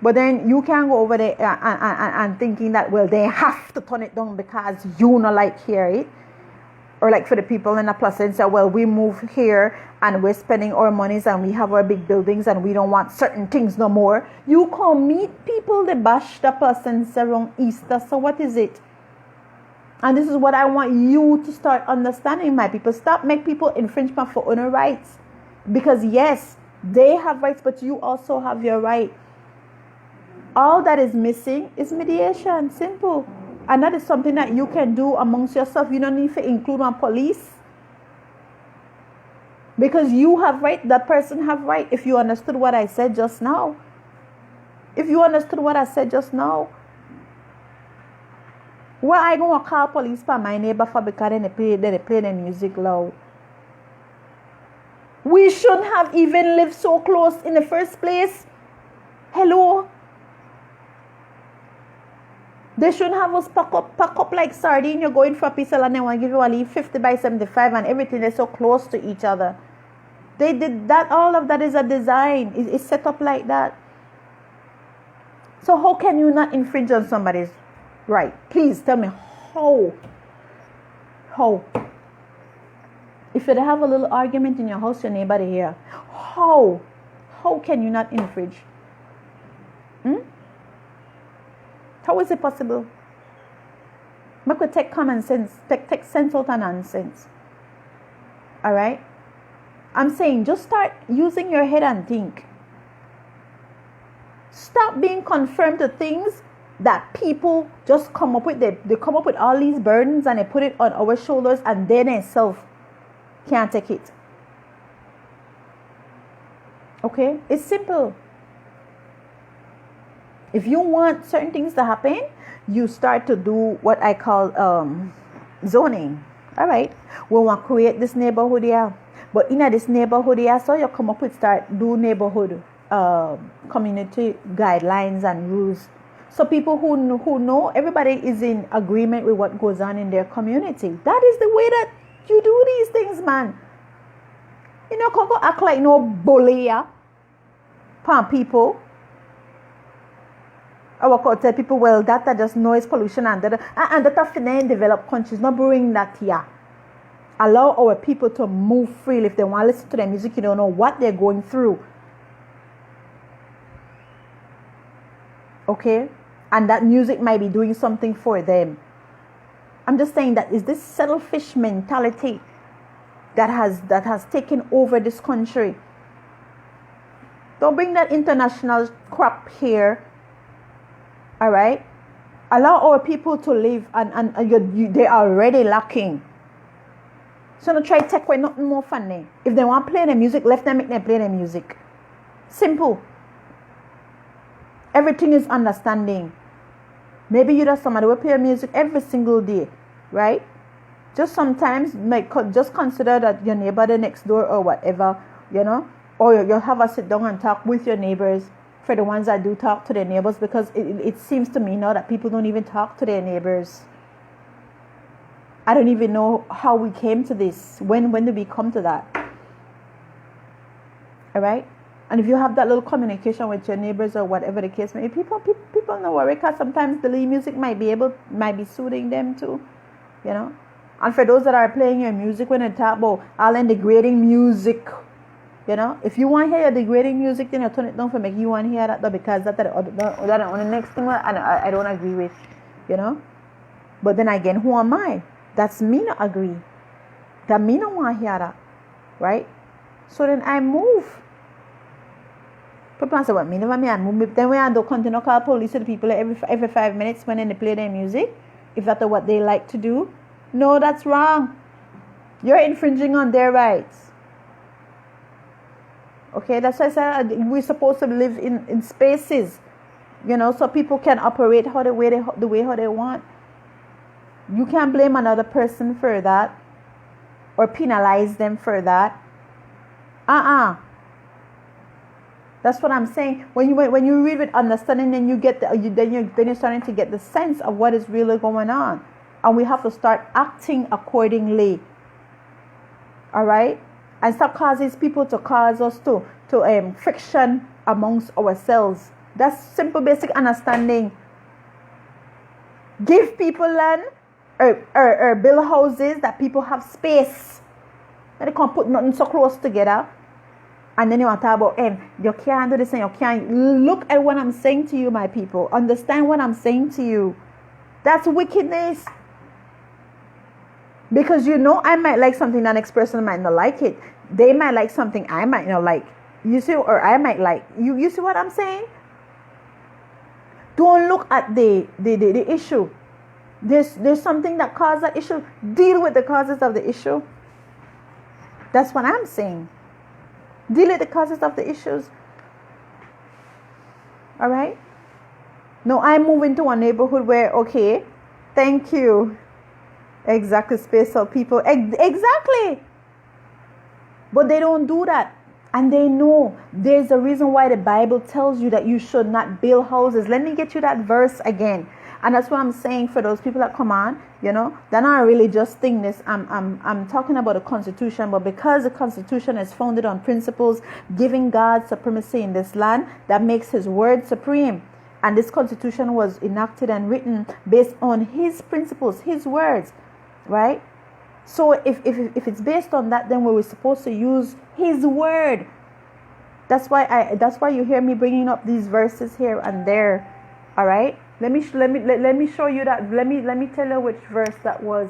But then you can't go over there and thinking that, well, they have to turn it down because you don't like hear it. Or like for the people in a Placentia, well, we move here and we're spending our monies and we have our big buildings and we don't want certain things no more. You come meet people, they bash the Placentia around Easter. So what is it? And this is what I want you to start understanding, my people. Stop make people infringement for own rights. Because yes, they have rights, but you also have your right. All that is missing is mediation. Simple. And that is something that you can do amongst yourself. You don't need to include one police. Because you have right, that person have right. If you understood what I said just now. Well, I going to call police for my neighbor for because they play the music loud. We shouldn't have even lived so close in the first place. Hello? They shouldn't have us pack up like sardine. You're going for a piece of land and they want to give you a leave 50 by 75 and everything. They're so close to each other. They did that. All of that is a design. It's set up like that. So how can you not infringe on somebody's right? Please tell me how. How? If you have a little argument in your house, your neighbor here, how? How can you not infringe? How is it possible? We could take common sense, take sense out of nonsense. Alright? I'm saying just start using your head and think. Stop being confirmed to things that people just come up with. They come up with all these burdens and they put it on our shoulders, and they themselves can't take it. Okay? It's simple. If you want certain things to happen, you start to do what I call zoning. Alright? We want to create this neighborhood here. But in this neighborhood here, so you come up with start do neighborhood community guidelines and rules. So people who know, everybody is in agreement with what goes on in their community. That is the way that you do these things, man. You know, can't go act like no bully pan people. I walk out tell people, well, that just noise pollution and that for them developed countries. Not bring that here. Allow our people to move freely. If they want to listen to their music, you don't know what they're going through. Okay? And that music might be doing something for them. I'm just saying that is this selfish mentality that has taken over this country. Don't bring that international crap here. Alright? Allow our people to live and they are already lacking. So don't try to take away nothing more funny. If they want to play their music, let them make them play their music. Simple. Everything is understanding. Maybe you just somebody will play music every single day, right? Just sometimes just consider that your neighbor the next door or whatever, you know, or you'll have a sit down and talk with your neighbors. For the ones that do talk to their neighbors, because it seems to me now that people don't even talk to their neighbors. I don't even know how we came to this. When did we come to that? All right? And if you have that little communication with your neighbors or whatever the case may be, people know worry, because sometimes the music might be soothing them too, you know. And for those that are playing your music, when they talk about all in degrading music, you know, if you want to hear your degrading music, then you turn it down for make you want to hear that, because that's the next thing I don't agree with, you know. But then again, who am I? That's me not agree. That me not want to hear that, right? So then I move. People say, what, me never me and move. Then we have to continue to call police to the people every 5 minutes when they play their music, if that's what they like to do. No, that's wrong. You're infringing on their rights. Okay, that's why I said we're supposed to live in spaces, you know, so people can operate the way how they want. You can't blame another person for that or penalize them for that. That's what I'm saying. When you read with understanding, then you're starting to get the sense of what is really going on, and we have to start acting accordingly. All right, and stop causing people to cause us to friction amongst ourselves. That's simple, basic understanding. Give people land or build houses that people have space. And they can't put nothing so close together. And then you want to talk about, you can't do this and you can't. Look at what I'm saying to you, my people. Understand what I'm saying to you. That's wickedness. Because you know, I might like something, the next person might not like it. They might like something I might not like. You see, or I might like. You see what I'm saying? Don't look at the issue. There's something that caused that issue. Deal with the causes of the issue. That's what I'm saying. Deal with the causes of the issues. All right? No, I move into a neighborhood where, okay, thank you. Exactly, space of people. Exactly. But they don't do that. And they know there's a reason why the Bible tells you that you should not build houses. Let me get you that verse again. And that's what I'm saying for those people that come on, they're not really just thinking this. I'm talking about the Constitution, but because the Constitution is founded on principles giving God supremacy in this land, that makes his word supreme. And this Constitution was enacted and written based on his principles, his words, right? So if it's based on that, then we're supposed to use his word. That's why you hear me bringing up these verses here and there. All right? Let me show you that. Let me tell you which verse that was.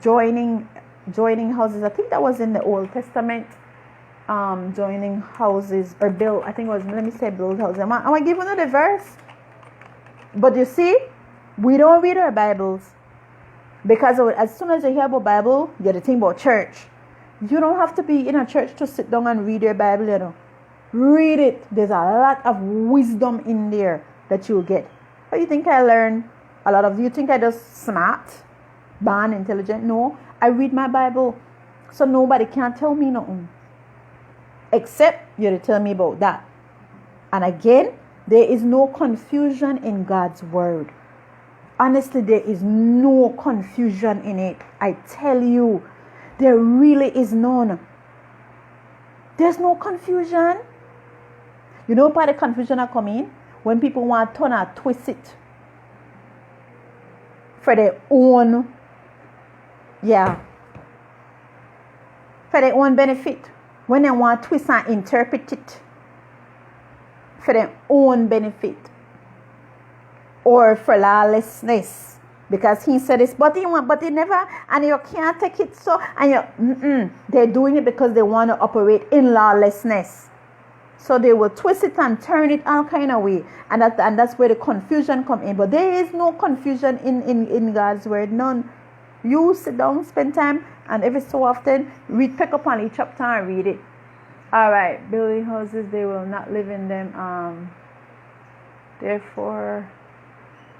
Joining houses. I think that was in the Old Testament. Joining houses or build. I think it was. Let me say build houses. Am I giving you the verse? But you see, we don't read our Bibles because as soon as you hear about Bible, you get to think about church. You don't have to be in a church to sit down and read your Bible. Read it. There's a lot of wisdom in there that you'll get. But you think I learn a lot of? You think I just smart, born intelligent? No, I read my Bible, so nobody can tell me nothing. Except you to tell me about that. And again, there is no confusion in God's word. Honestly, there is no confusion in it. I tell you, there really is none. There's no confusion. You know part of the confusion that come in? When people want to turn and twist it for their own, for their own benefit. When they want to twist and interpret it for their own benefit or for lawlessness, because he said this, but they never, and you can't take it. So, and they're doing it because they want to operate in lawlessness. So they will twist it and turn it all kind of way, and that's where the confusion come in. But there is no confusion in God's word, none. You sit down, spend time, and every so often pick up on each chapter and read it. All right, building houses, they will not live in them. Therefore,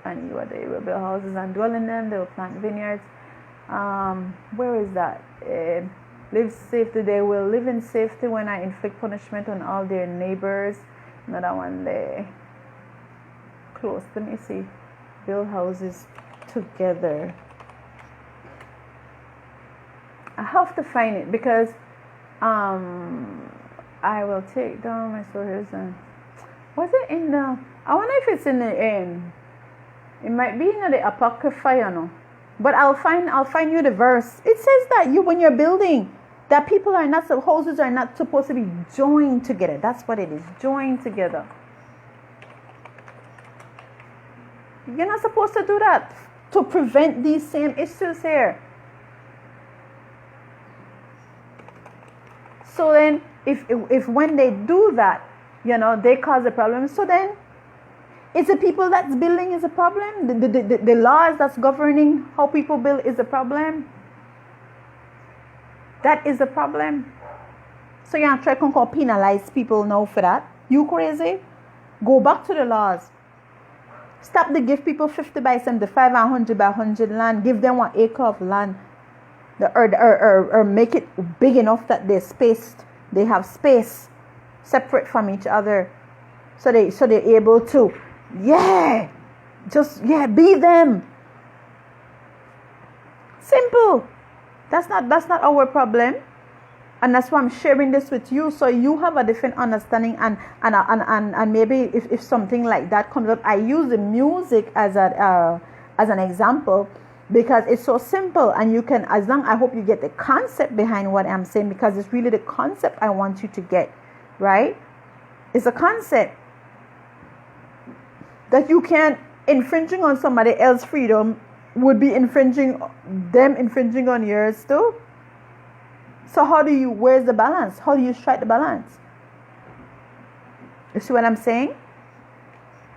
and they will build houses and dwell in them. They will plant vineyards. Where is that? Live safety. They will live in safety when I inflict punishment on all their neighbors. Another one there. Close. Let me see. Build houses together. I have to find it because I will take down my stories and was it in the? I wonder if it's in the end. It might be in the Apocrypha, But I'll find you the verse. It says that when you're building, that houses are not supposed to be joined together. That's what it is, joined together. You're not supposed to do that to prevent these same issues here. So then, if when they do that, they cause a problem. So then, it's the people that's building is a problem. The laws that's governing how people build is a problem. That is a problem. So you're trying to penalize people now for that? You crazy? Go back to the laws. Stop to give people 50 by 75 and 100 by 100 land. Give them 1 acre of land. Or make it big enough that they're spaced. They have space separate from each other. So they're able to be them. Simple. That's not our problem. And that's why I'm sharing this with you, so you have a different understanding. And maybe if something like that comes up, I use the music as an example because it's so simple, and you can, I hope you get the concept behind what I'm saying, because it's really the concept I want you to get, right? It's a concept that you can't infringing on somebody else's freedom would be infringing on yours too. So where's the balance? How do you strike the balance? You see what I'm saying?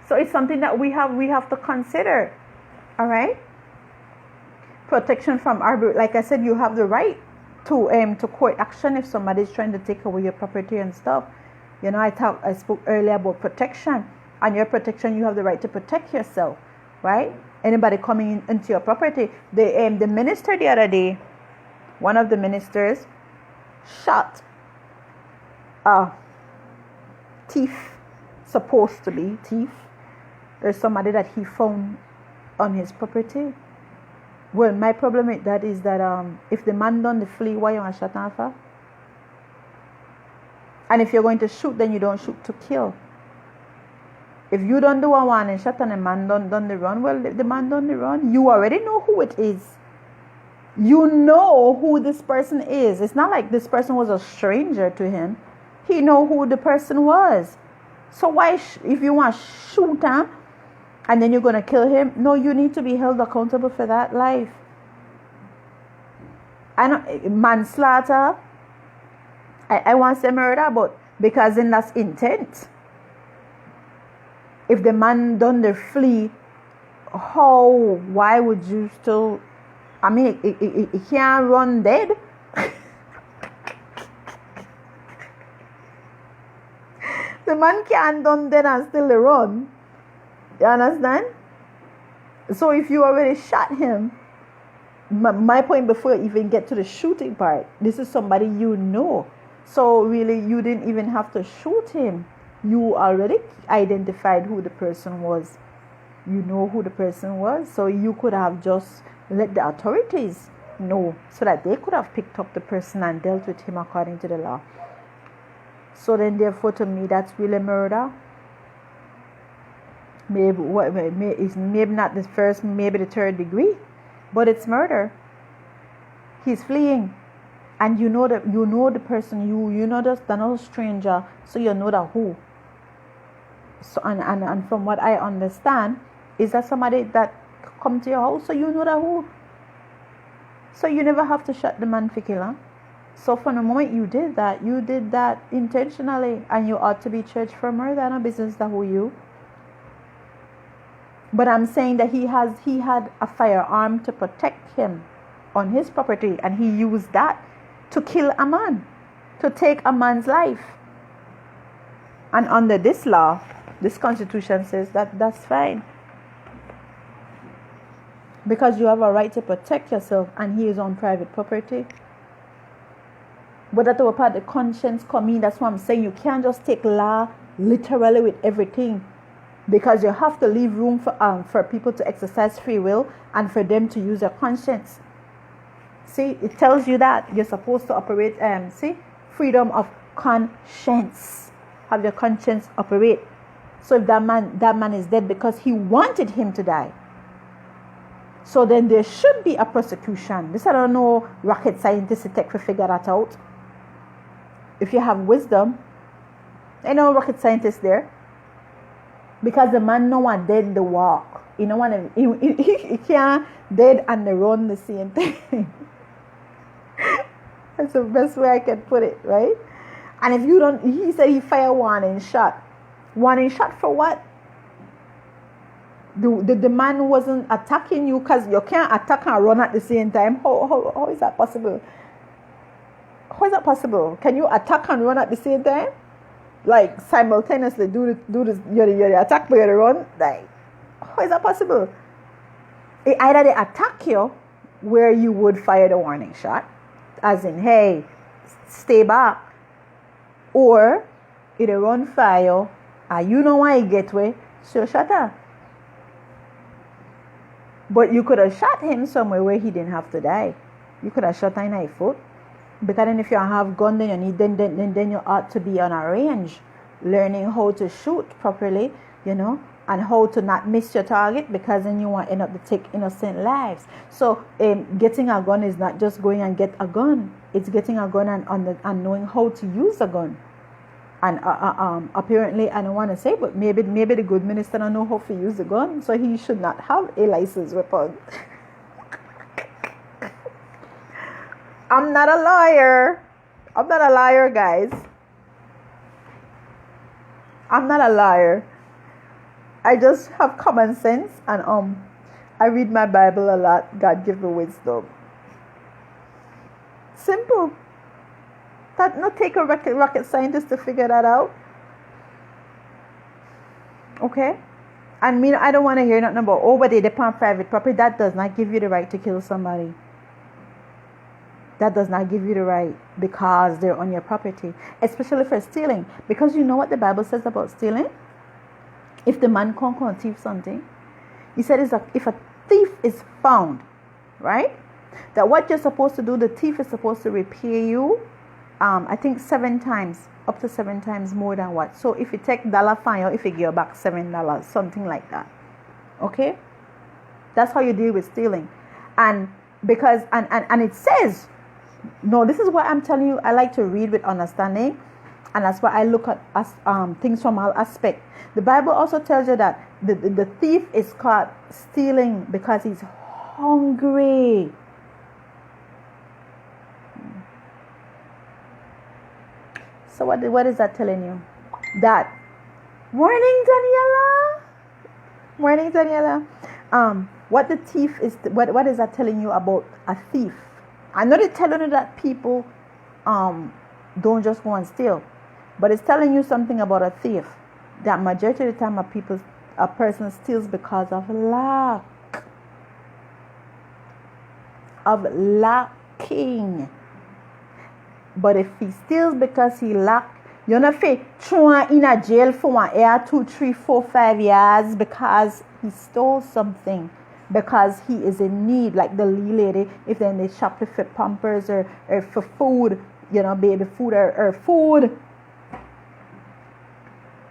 So it's something that we have to consider. All right? Protection from arbitrary. Like I said, you have the right to court action if somebody's trying to take away your property and stuff. I spoke earlier about protection. And your protection, you have the right to protect yourself, right? Anybody coming into your property. The minister the other day, one of the ministers shot a thief, supposed to be thief, There's somebody that he found on his property. Well, my problem with that is that if the man done the flee, why you want to shut off her? And if you're going to shoot, then you don't shoot to kill. If you don't do a warning shot and the man done the run, well, the man done the run. You already know who it is. You know who this person is. It's not like this person was a stranger to him. He know who the person was. So why, if you want to shoot him and then you're going to kill him, no, you need to be held accountable for that life. And manslaughter, I want to say murder, but because then that's intent. If the man done the flee, why would you still, I mean, it can't run dead. The man can't done dead and still run. You understand? So if you already shot him, my point before you even get to the shooting part, this is somebody you know. So really, you didn't even have to shoot him. You already identified who the person was. You know who the person was. So you could have just let the authorities know so that they could have picked up the person and dealt with him according to the law. So then therefore to me that's really murder. Maybe not the first, maybe the third degree, but it's murder. He's fleeing. And you know the person, you know that's no stranger, so you know that who. So and from what I understand, is that somebody that come to your house, so you know that who. So you never have to shut the man for killer. So from the moment you did that intentionally, and you ought to be charged for murder. No business that who you. But I'm saying that he had a firearm to protect him on his property, and he used that to kill a man, to take a man's life. And under this law, this constitution says that that's fine. Because you have a right to protect yourself, and he is on private property. But that was part of the conscience coming. That's what I'm saying. You can't just take law literally with everything. Because you have to leave room for people to exercise free will and for them to use their conscience. See, it tells you that you're supposed to operate, freedom of conscience. Have your conscience operate. So if that man is dead because he wanted him to die, so then there should be a prosecution. This I don't know rocket scientists take to figure that out. If you have wisdom, I know rocket scientists there. Because the man no one dead the walk. You know what I mean? He can't dead and the run the same thing. That's the best way I can put it, right? And if you don't, he said he fired warning shot. Warning shot for what? The man wasn't attacking you, because you can't attack and run at the same time. How is that possible? How is that possible? Can you attack and run at the same time? Like simultaneously do this, you attack but you run? Like, how is that possible? Either they attack you where you would fire the warning shot, as in, hey, stay back, or it run fire and you know why you get away, so shut up. But you could have shot him somewhere where he didn't have to die. You could have shot him in a foot. Because then if you have gun, then you need then you ought to be on a range, learning how to shoot properly, and how to not miss your target, because then you won't end up to take innocent lives. So getting a gun is not just going and get a gun. It's getting a gun and knowing how to use a gun. And apparently, I don't want to say, but maybe the good minister don't know how to use the gun, so he should not have a licensed weapon. I'm not a liar. I'm not a liar, guys. I'm not a liar. I just have common sense, and I read my Bible a lot. God give me wisdom. Simple. That not take a rocket scientist to figure that out. Okay? And I don't want to hear nothing about, but they depend on private property. That does not give you the right to kill somebody. That does not give you the right, because they're on your property, especially for stealing. Because you know what the Bible says about stealing? if the man can't thief something, he said if a thief is found, right, that what you're supposed to do, the thief is supposed to repay you, I think 7 times, up to 7 times more than what. So if you take dollar fine, if you give back $7, something like that. Okay, that's how you deal with stealing. And because and it says, no, this is what I'm telling you. I like to read with understanding, and that's why I look at things from all aspects. The Bible also tells you that the thief is caught stealing because he's hungry. So what is that telling you? That morning, Daniela. Morning, Daniela. What the thief is, what is that telling you about a thief? I know they're telling you that people don't just go and steal, but it's telling you something about a thief. That majority of the time a person steals because of lack. Of lacking. But if he steals because he lack, you're not thrown in a jail for 1 year, 2, 3, 4, 5 years because he stole something. Because he is in need, like the lady, if they're in the shop for Pampers or for food, baby food or food.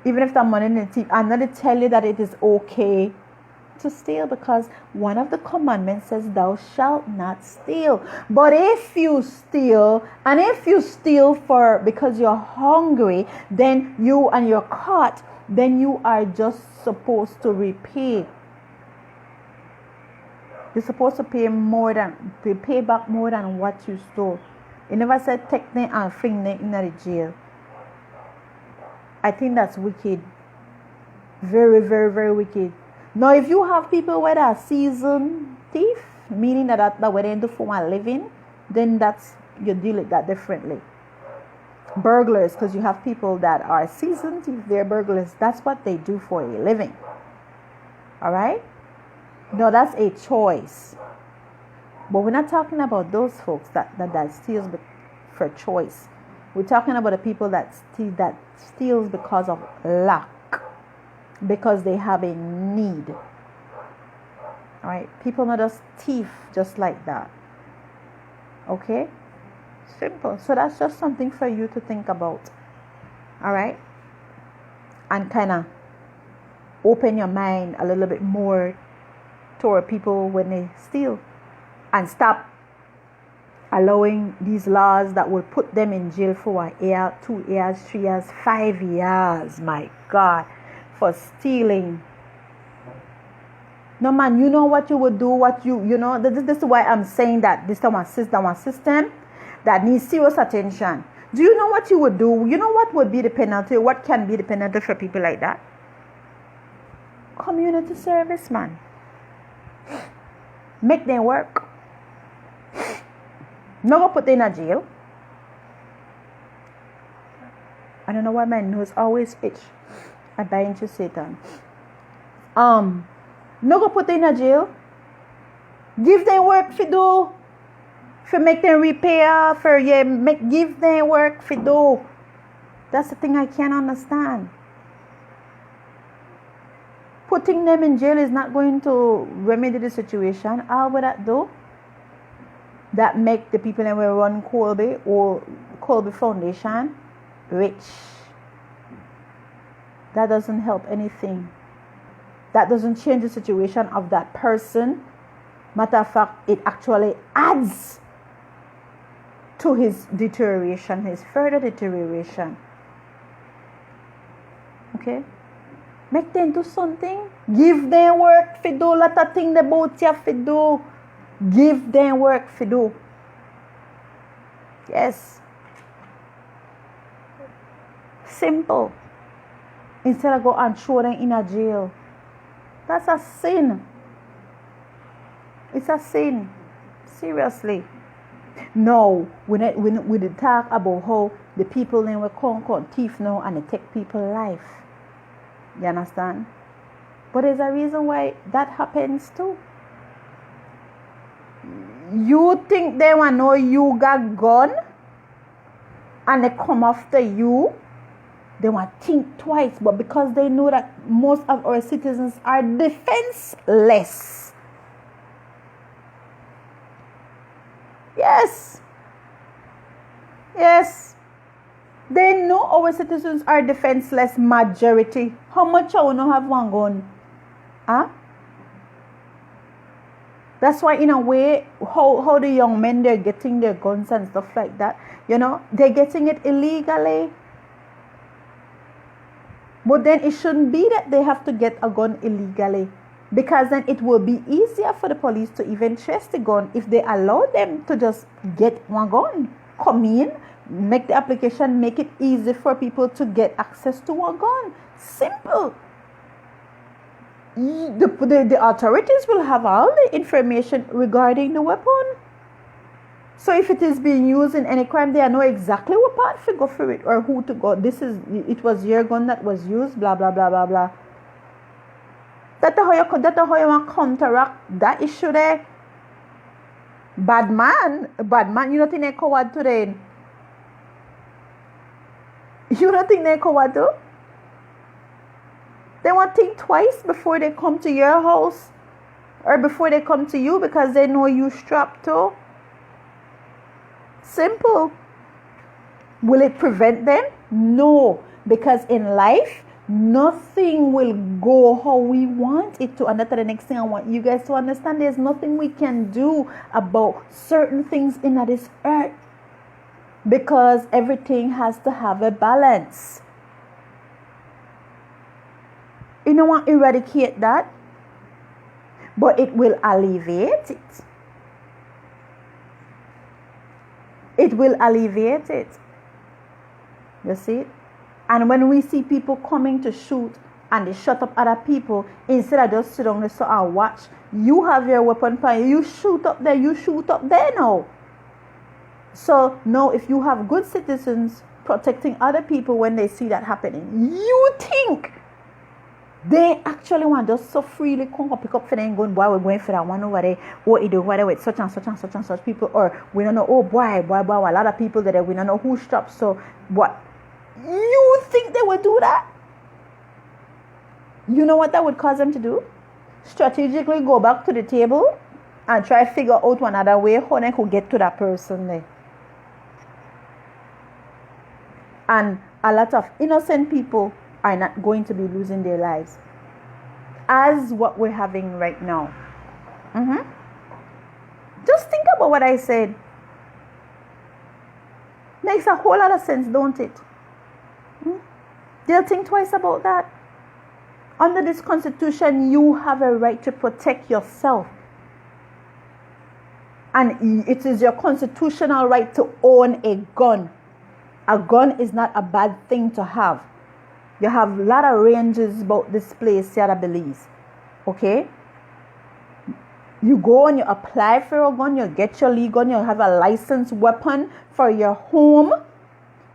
Even if the money in the thief, I'm not to tell you that it is okay to steal, because one of the commandments says thou shalt not steal. But if you steal, and if you steal because you're hungry, then you're caught, then you are just supposed to repay. You're supposed to pay back more than what you stole. It never said take them and fling them in the jail. I think that's wicked. Very, very, very wicked. Now, if you have people who are seasoned thief, meaning that what they do for a living, then you deal with that differently. Burglars, because you have people that are seasoned thief, they're burglars. That's what they do for a living. All right? No, that's a choice. But we're not talking about those folks that steals for choice. We're talking about the people that steals because of lack, because they have a need. All right, people not just thief just like that. Okay, simple. So that's just something for you to think about. All right, and kind of open your mind a little bit more toward people when they steal, and stop allowing these laws that will put them in jail for 1 year, 2 years, 3 years, 5 years, my God, for stealing. No, man, you know what you would do, this is why I'm saying that this one system that needs serious attention. Do you know what you would do? You know what would be the penalty? What can be the penalty for people like that? Community service, man. Make them work. Not go put them in a jail. I don't know why my nose always itch. I buy into Satan. Not go put them in a jail. Give them work for do. For make them repair. Give them work for do. That's the thing I can't understand. Putting them in jail is not going to remedy the situation. All would that do? That make the people that will run Colby or Colby Foundation rich. That doesn't help anything. That doesn't change the situation of that person. Matter of fact, it actually adds to his deterioration, his further deterioration. Okay? Make them do something. Give them work for do. Lot of things about you for do. Give them work for do. Yes. Simple. Instead of go and throw them in a jail. That's a sin. It's a sin. Seriously. No, we talk about how the people then will come thief now and they take people's life. You understand? But there's a reason why that happens too. You think they want to know you got gun and they come after you They want to think twice, but because they know that most of our citizens are defenseless. Yes. They know our citizens are defenseless majority. How much I wanna have one gun? Huh? That's why in a way, how the young men, they're getting their guns and stuff like that. They're getting it illegally. But then it shouldn't be that they have to get a gun illegally. Because then it will be easier for the police to even trace the gun if they allow them to just get one gun. Come in, make the application, make it easy for people to get access to one gun. Simple. The authorities will have all the information regarding the weapon. So if it is being used in any crime, they know exactly what part to go for it or who to go. It was your gun that was used, blah, blah, blah, blah, blah. That's how you want to counteract that issue there. Bad man, you don't think they're coward today? You don't think they're coward too? They want to think twice before they come to your house or before they come to you because they know you strapped too. Simple. Will it prevent them? No, because in life, nothing will go how we want it to. And that's the next thing I want you guys to understand. There's nothing we can do about certain things in this earth because everything has to have a balance. You don't want to eradicate that, but it will alleviate it. It will alleviate it. You see? And when we see people coming to shoot and they shut up other people, instead of just sit down and watch, you have your weapon point, you shoot up there now. So now if you have good citizens protecting other people when they see that happening, you think they actually want just so freely come up, pick up for them going, boy, we're going for that one over there, or you do whatever with such and such and such and such people, or we don't know, oh boy, a lot of people there, we don't know who stopped, so what? You think they would do that? You know what that would cause them to do? Strategically go back to the table and try to figure out one other way how they could get to that person there. And a lot of innocent people are not going to be losing their lives as what we're having right now. Just think about what I said. Makes a whole lot of sense, don't it? They'll think twice about that. Under this constitution, you have a right to protect yourself. And it is your constitutional right to own a gun. A gun is not a bad thing to have. You have a lot of ranges about this place here at Belize. Okay? You go and you apply for a gun, you get your legal gun, you have a licensed weapon for your home.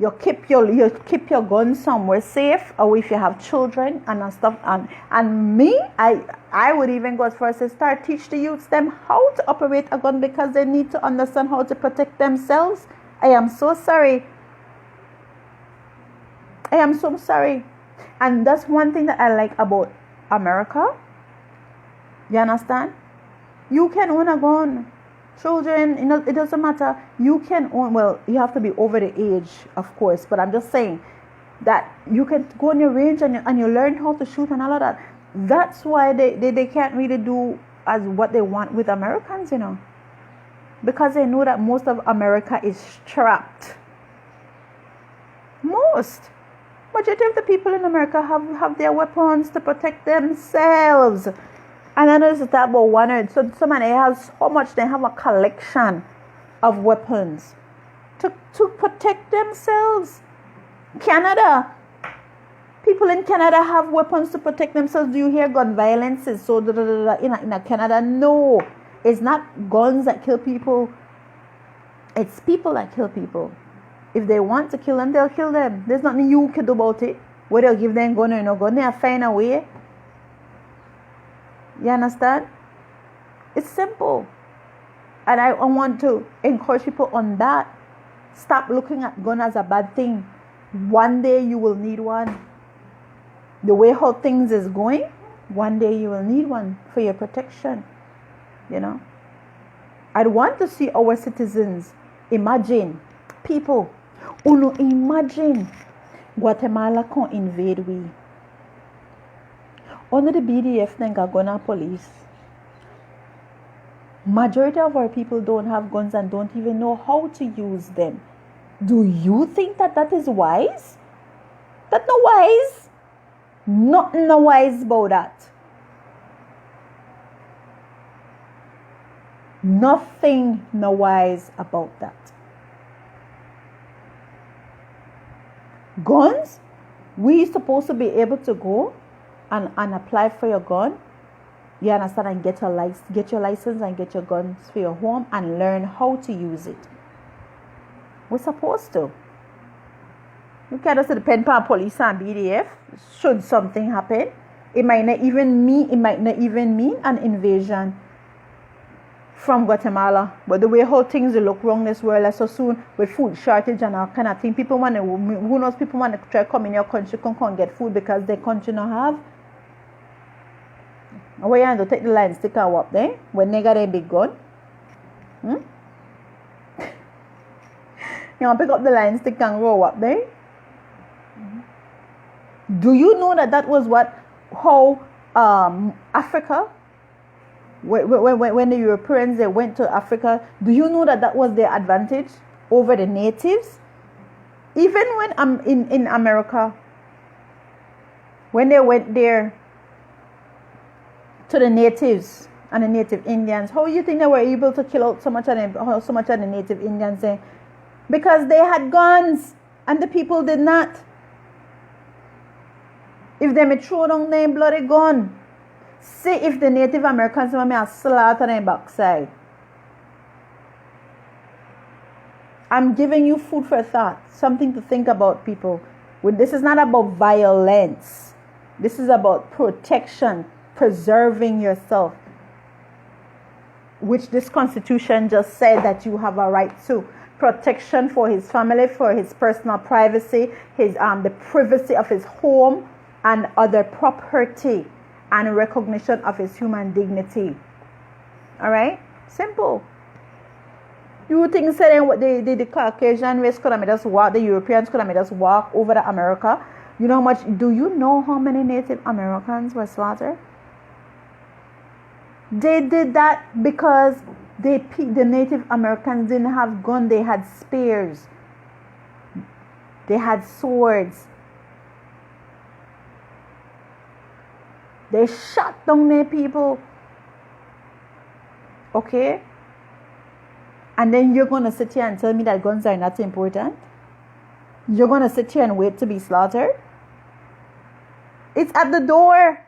You keep your gun somewhere safe, or if you have children and stuff. And me, I would even go as far as to start teach the youths them how to operate a gun because they need to understand how to protect themselves. I am so sorry. And that's one thing that I like about America. You understand? You can own a gun. Children, it doesn't matter. You can own, well, you have to be over the age, of course. But I'm just saying that you can go on your range and you learn how to shoot and all of that. That's why they can't really do as what they want with Americans, because they know that most of America is strapped. Majority of the people in America have their weapons to protect themselves. And I noticed that about one or so somebody has so much, they have a collection of weapons to protect themselves. People in Canada have weapons to protect themselves. Do you hear gun violence is so in Canada? No, it's not guns that kill people. It's people that kill people. If they want to kill them, they'll kill them. There's nothing you can do about it. Whether you give them gun or no gun, they'll find a way. You understand? It's simple. And I want to encourage people on that. Stop looking at gun as a bad thing. One day you will need one. The way how things is going, one day you will need one for your protection. You know, I'd want to see our citizens imagine, people, imagine Guatemala can invade we. Under the BDF then Gagona police. Majority of our people don't have guns and don't even know how to use them. Do you think that is wise? That's not wise. Nothing no wise about that. Nothing no wise about that. Guns, we supposed to be able to go and apply for your gun. You understand? And get your license and get your guns for your home and learn how to use it. We're supposed to. You can't just depend on police and BDF. Should something happen, it might not even mean an invasion from Guatemala. But the way how things look wrong this world, so soon with food shortage and all kind of thing, people want to, who knows, people want to try to come in your country, can't get food because their country don't have. Where you have to take the line stick and walk there when they got a big gun? You want to pick up the line stick and roll up there? Do you know that was how Africa, when the Europeans they went to Africa, do you know that was their advantage over the natives? Even when I'm in America, when they went there to the natives and the native Indians, how do you think they were able to kill out so much of the native Indians there? Because they had guns and the people did not. If they may throw down their bloody gun, see if the Native Americans may slaughter their backside. I'm giving you food for thought, something to think about, people. This is not about violence. This is about protection, preserving yourself, which this Constitution just said that you have a right to. Protection for his family, for his personal privacy, the privacy of his home and other property, and recognition of his human dignity. All right? Simple. You think saying what the Caucasian race could have just walk, the Europeans could have just walk over to America? You know how much? Do you know how many Native Americans were slaughtered? They did that because the Native Americans didn't have guns. They had spears. They had swords. They shot down their people. Okay? And then you're going to sit here and tell me that guns are not important? You're going to sit here and wait to be slaughtered? It's at the door.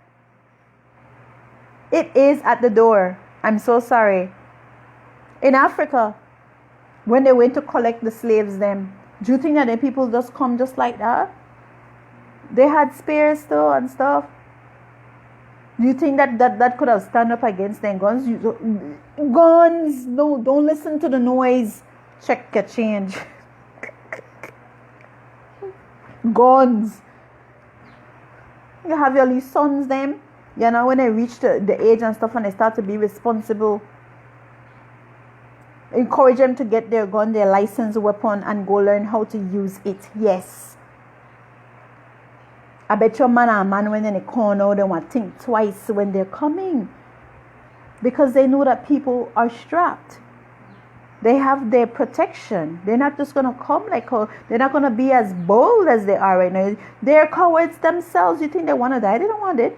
It is at the door. I'm so sorry. In Africa, when they went to collect the slaves, do you think that the people just come just like that? They had spears still and stuff. Do you think that could have stand up against their guns? Guns! No, don't listen to the noise. Check your change. Guns. You have your little sons, them. You know, when they reach the age and stuff and they start to be responsible, encourage them to get their gun, their licensed weapon, and go learn how to use it. Yes. I bet your man when they come out, they want to think twice when they're coming. Because they know that people are strapped. They have their protection. They're not just going to come they're not going to be as bold as they are right now. They're cowards themselves. You think they want to die? They don't want it.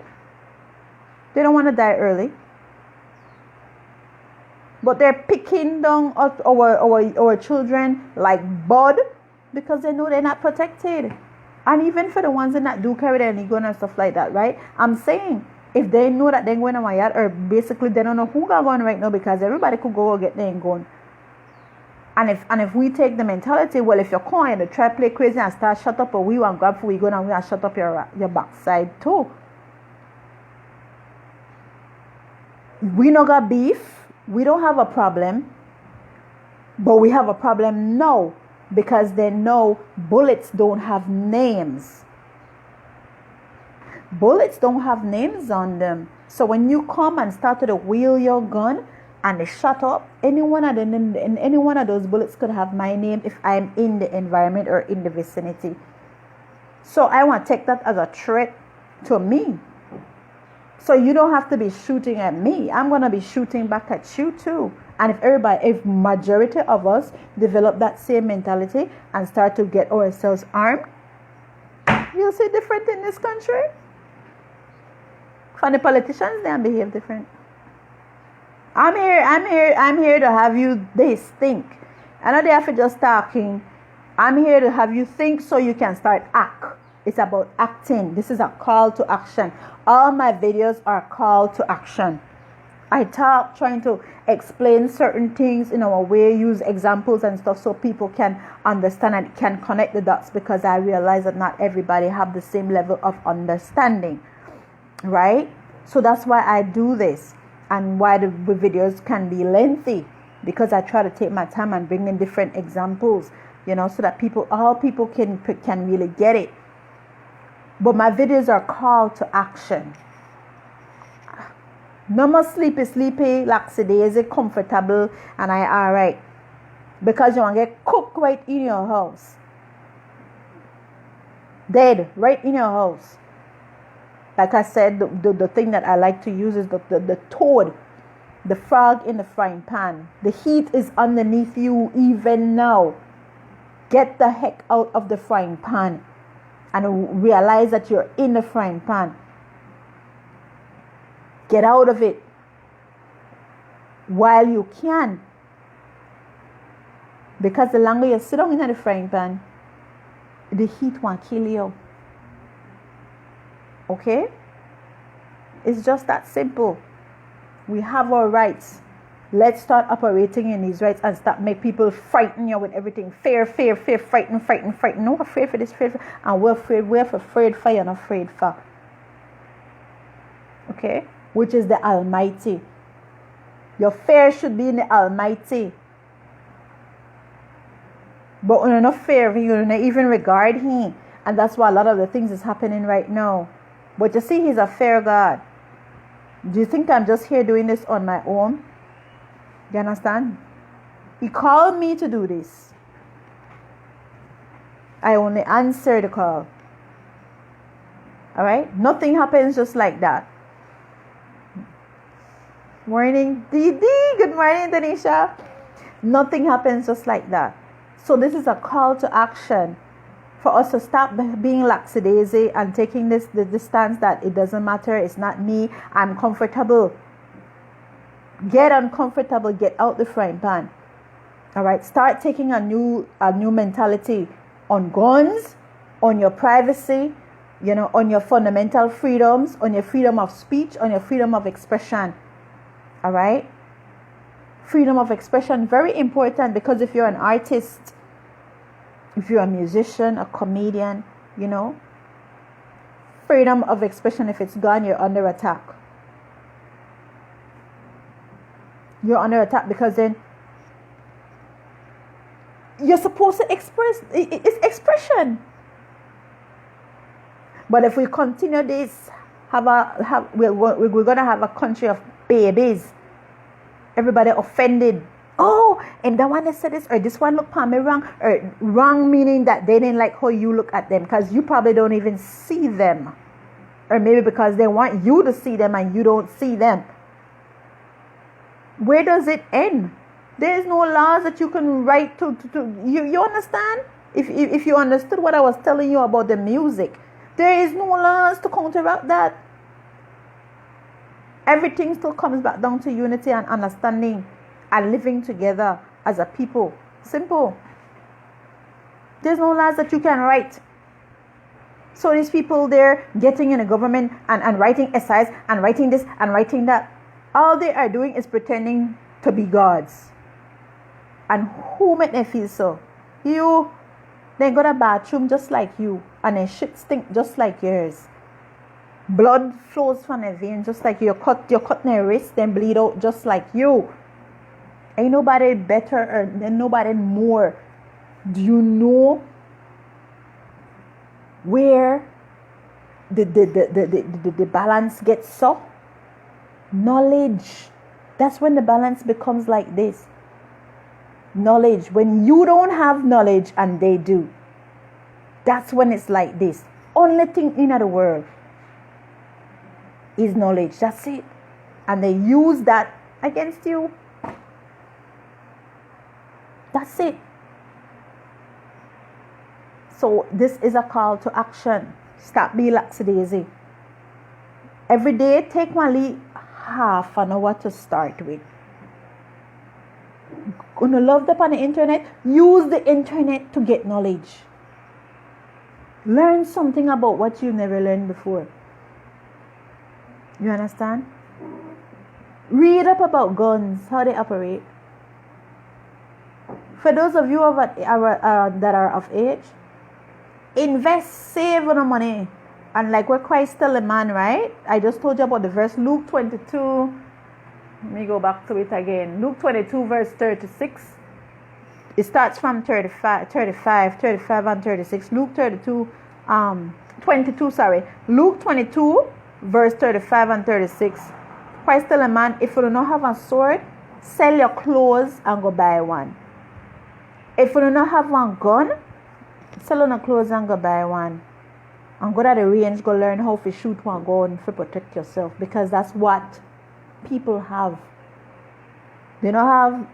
They don't want to die early. But they're picking down our children like bud because they know they're not protected. And even for the ones that do carry their gun and stuff like that, right? I'm saying, if they know that they're going to my yard, or basically they don't know who got gun right now because everybody could go get their gun. And if we take the mentality, well, if you're calling, they try to play crazy and start shut up, or we want to grab for we gun and we want to shut up your backside too. We no got beef. We don't have a problem. But we have a problem now because they know bullets don't have names. Bullets don't have names on them. So when you come and start to wheel your gun and they shut up, any one of those bullets could have my name if I'm in the environment or in the vicinity. So I want to take that as a threat to me. So you don't have to be shooting at me. I'm going to be shooting back at you too. And if majority of us develop that same mentality and start to get ourselves armed, you'll see different in this country. For the politicians, they behave different. I'm here to have you think. I know they have to just talking. I'm here to have you think so you can start act. It's about acting. This is a call to action. All my videos are call to action. I talk trying to explain certain things in our way, use examples and stuff so people can understand and can connect the dots, because I realize that not everybody have the same level of understanding, right? So that's why I do this, and why the videos can be lengthy, because I try to take my time and bring in different examples, so that all people can really get it. But my videos are call to action. No more sleepy, lackadaisy, comfortable, and I alright. Because you want to get cooked right in your house. Dead right in your house. Like I said, the thing that I like to use is the toad, the frog in the frying pan. The heat is underneath you even now. Get the heck out of the frying pan and realize that you're in the frying pan. Get out of it while you can. Because the longer you sit down in the frying pan, the heat won't kill you. Okay? It's just that simple. We have our rights. Let's start operating in these rights and stop make people frighten you with everything. Fear, frighten. No, afraid for this, afraid for, and we're afraid for, you're not afraid for. Okay? Which is the Almighty. Your fear should be in the Almighty. But when you're not fear, you don't even regard Him. And that's why a lot of the things is happening right now. But you see, He's a fair God. Do you think I'm just here doing this on my own? You understand? He called me to do this. I only answer the call. Alright? Nothing happens just like that. Morning, Didi. Good morning, Tanisha. Nothing happens just like that. So this is a call to action for us to stop being lackadaisy and taking the stance that it doesn't matter. It's not me. I'm comfortable. Get uncomfortable. Get out the frying pan. All right. Start taking a new mentality on guns, on your privacy, on your fundamental freedoms, on your freedom of speech, on your freedom of expression. All right. Freedom of expression, very important, because if you're an artist, if you're a musician, a comedian, freedom of expression, if it's gone, you're under attack. You're under attack because then you're supposed to express. It's expression. But if we continue this, we're gonna have a country of babies. Everybody offended. Oh, and that one that said this, or this one looked at me wrong, or wrong meaning that they didn't like how you look at them, because you probably don't even see them, or maybe because they want you to see them and you don't see them. Where does it end? There is no laws that you can write to you understand? If you understood what I was telling you about the music, there is no laws to counteract that. Everything still comes back down to unity and understanding and living together as a people. Simple. There's no laws that you can write. So these people, they're getting in the government and writing essays and writing this and writing that. All they are doing is pretending to be gods. And who made them feel so? You. They got a bathroom just like you, and their shit stink just like yours. Blood flows from their veins just like you. You're cut their wrist, then bleed out just like you. Ain't nobody better or nobody more Do you know where the balance gets so? Knowledge. That's when the balance becomes like this. Knowledge. When you don't have knowledge and they do, that's when it's like this. Only thing in the world is knowledge. That's it. And they use that against you. That's it. So this is a call to action. Stop being lackadaisy. Every day, take only half an hour to start with. Gonna love up on the internet? Use the internet to get knowledge. Learn something about what you never learned before. You understand? Read up about guns, how they operate. For those of you that are of age, invest, save on the money. And like what Christ tell the man, right? I just told you about the verse, Luke 22. Let me go back to it again. Luke 22 verse 36. It starts from 35 and 36. Luke 22, 22, sorry. Luke 22 verse 35 and 36. Christ tell a man, if you do not have a sword, sell your clothes and go buy one. If you do not have one gun, sell on your clothes and go buy one. And go to the range, go learn how to shoot one gun to protect yourself. Because that's what people have. They don't have,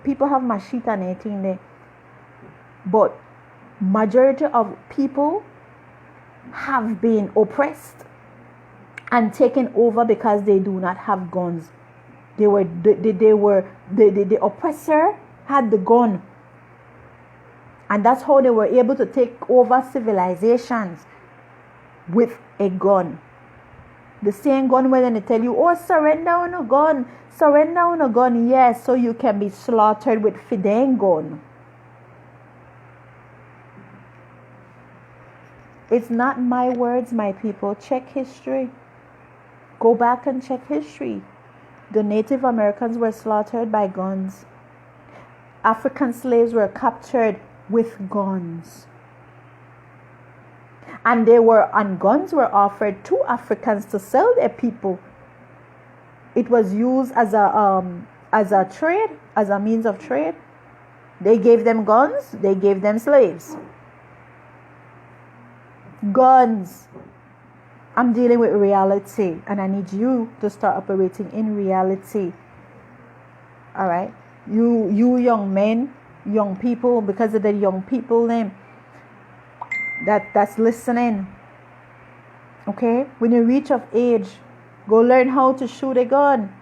people have machete and anything there. But majority of people have been oppressed and taken over because they do not have guns. The oppressor had the gun. And that's how they were able to take over civilizations, with a gun. The same gun where they tell you, oh, surrender on a gun. Surrender on a gun, yes, so you can be slaughtered with fideng gun. It's not my words, my people. Check history. Go back and check history. The Native Americans were slaughtered by guns. African slaves were captured with guns. And guns were offered to Africans to sell their people. It was used as a trade, as a means of trade. They gave them guns, they gave them slaves. Guns. I'm dealing with reality, and I need you to start operating in reality. All right? You young men, young people, because of the young people name that's listening. Okay? When you reach of age, go learn how to shoot a gun.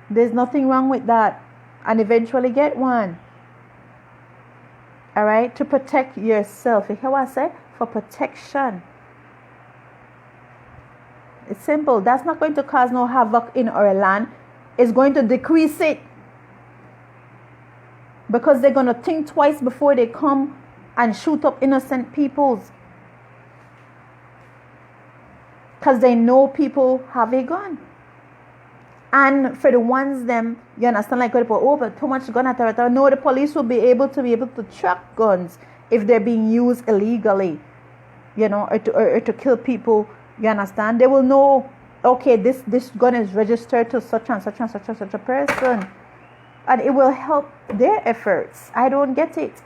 There's nothing wrong with that. And eventually get one. Alright? To protect yourself. You hear what I say? For protection. It's simple. That's not going to cause no havoc in our land. It's going to decrease it. Because they're going to think twice before they come and shoot up innocent peoples. Because they know people have a gun. And for the ones them, you understand, like, oh, but too much gun at the no, the police will be able to track guns if they're being used illegally, or to kill people. You understand? They will know, okay, this gun is registered to such and such and such and such a person. And it will help their efforts. I don't get it.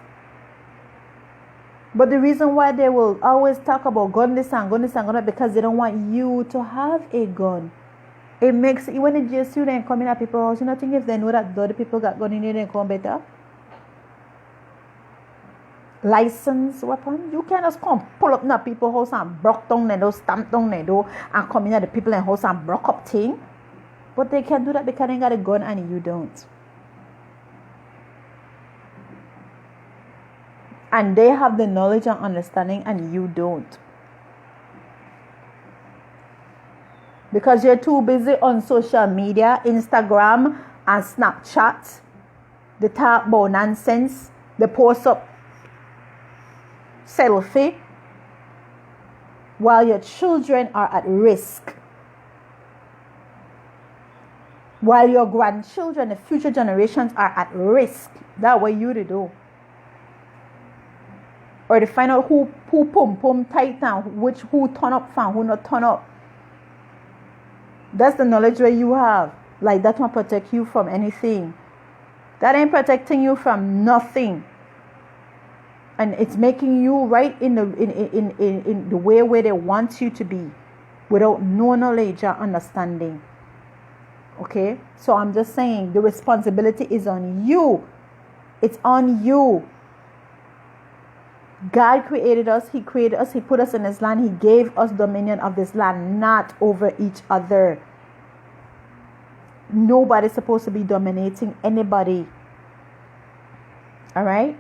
But the reason why they will always talk about gun this and gun this and gun that, because they don't want you to have a gun. It makes, when the GSU then come in at people's house, you know, think if they know that the other people got gun in here, they come better. Licensed weapon, you can just come pull up in people's house and broke down their door, stamp down their door, and come in at the people in house and broke up thing. But they can do that because they got a gun and you don't. And they have the knowledge and understanding and you don't. Because you're too busy on social media, Instagram and Snapchat. They talk about nonsense. They post up selfie. While your children are at risk. While your grandchildren, the future generations, are at risk. That's what you to do. Or to find out who pum tight and who turn up fan, who not turn up. That's the knowledge where you have. Like that will protect you from anything. That ain't protecting you from nothing. And it's making you right in the way where they want you to be, without no knowledge or understanding. Okay? So I'm just saying the responsibility is on you. It's on you. God created us. He created us. He put us in this land. He gave us dominion of this land, not over each other. Nobody's supposed to be dominating anybody. All right?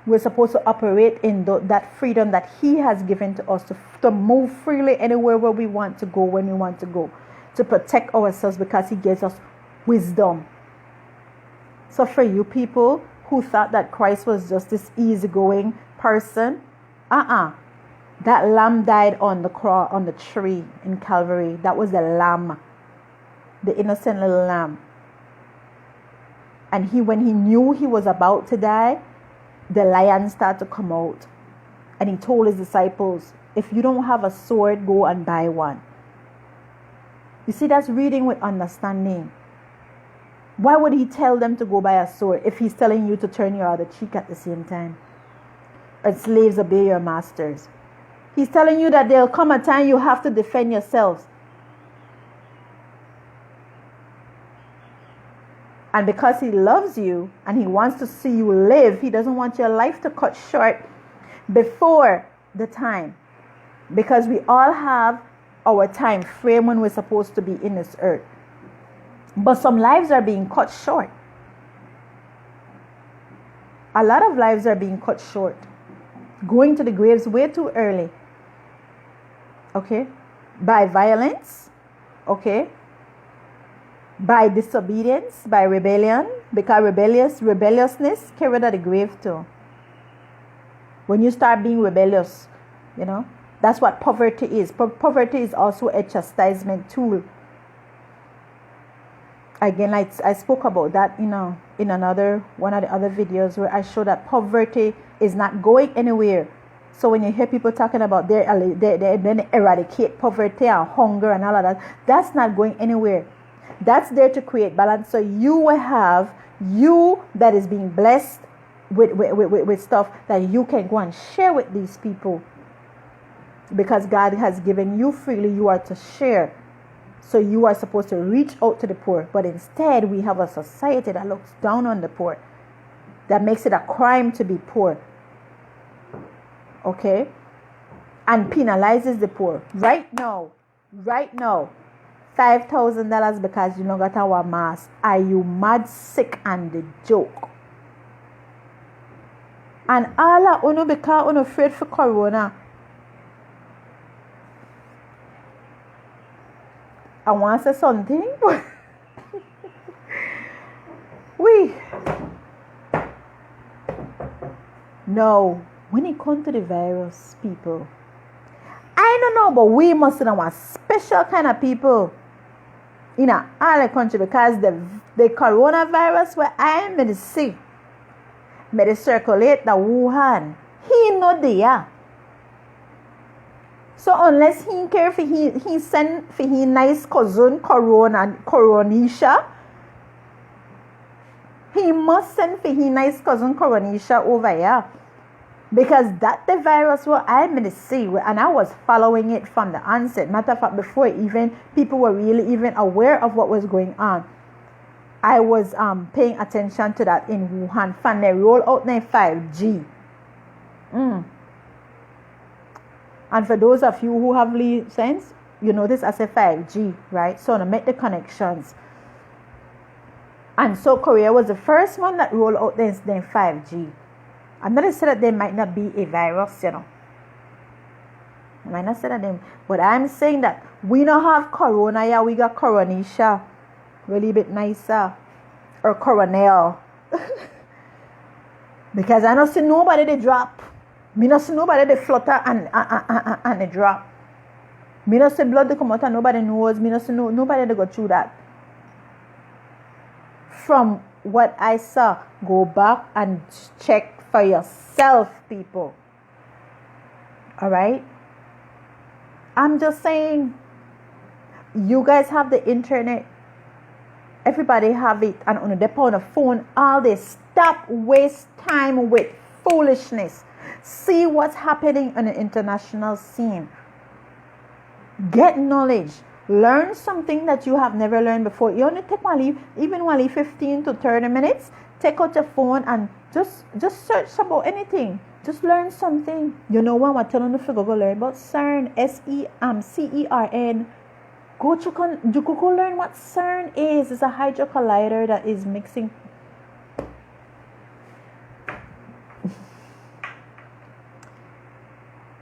We're supposed to operate in that freedom that He has given to us to move freely anywhere where we want to go, when we want to go, to protect ourselves, because He gives us wisdom. So for you people who thought that Christ was just this easygoing person, that lamb died on the cross, on the tree in Calvary. That was the lamb, the innocent little lamb. And when he knew he was about to die, the lion started to come out. And He told His disciples, if you don't have a sword, go and buy one. You see, that's reading with understanding. Why would He tell them to go buy a sword if He's telling you to turn your other cheek at the same time? And slaves, obey your masters. He's telling you that there'll come a time you have to defend yourselves. And because He loves you and He wants to see you live, He doesn't want your life to cut short before the time. Because we all have our time frame when we're supposed to be in this earth. But some lives are being cut short. A lot of lives are being cut short. Going to the graves way too early. Okay? By violence. Okay? By disobedience. By rebellion. Because rebelliousness carried to the grave too. When you start being rebellious, that's what poverty is. Poverty is also a chastisement tool. Again, I spoke about that in one of the other videos, where I show that poverty is not going anywhere. So when you hear people talking about they eradicate poverty and hunger and all of that, that's not going anywhere. That's there to create balance. So you will have you that is being blessed with stuff that you can go and share with these people. Because God has given you freely, you are to share. So you are supposed to reach out to the poor. But instead, we have a society that looks down on the poor. That makes it a crime to be poor. Okay? And penalizes the poor. Right now, $5,000 because you don't got our mask. Are you mad, sick, and the joke? And all of you because you're afraid for corona. I want to say something. No, when it comes to the virus, people, I don't know, but we must know a special kind of people in all the country, because the coronavirus where I am in the sea, may circulate the Wuhan. He not there. So unless he care for he send for his nice cousin Coronisha, he must send for his nice cousin Coronisha over here. Because that the virus what I'm in the sea, and I was following it from the onset. Matter of fact, before even people were really even aware of what was going on, I was paying attention to that in Wuhan. Fan they roll out their 5G. And for those of you who have sense, you know this as a 5G, right? So to make the connections. And so Korea was the first one that rolled out their 5G. I'm not saying that there might not be a virus, I might not say that but I'm saying that we don't have corona, yeah, we got Coronisha. Really bit nicer. Or Coronel. Because I don't see nobody they drop. Me not see nobody they flutter and they drop. Me not see blood they come out and nobody knows. Me not see nobody they go through that. From what I saw, go back and check for yourself, people. All right? I'm just saying, you guys have the internet. Everybody have it, and on the phone all this. Stop waste time with foolishness. See what's happening on the international scene. Get knowledge. Learn something that you have never learned before. You only take only 15 to 30 minutes. Take out your phone and just search about anything. Just learn something. You know what I'm telling you to go learn about CERN, CERN. Go learn what CERN is. It's a hydro collider that is mixing.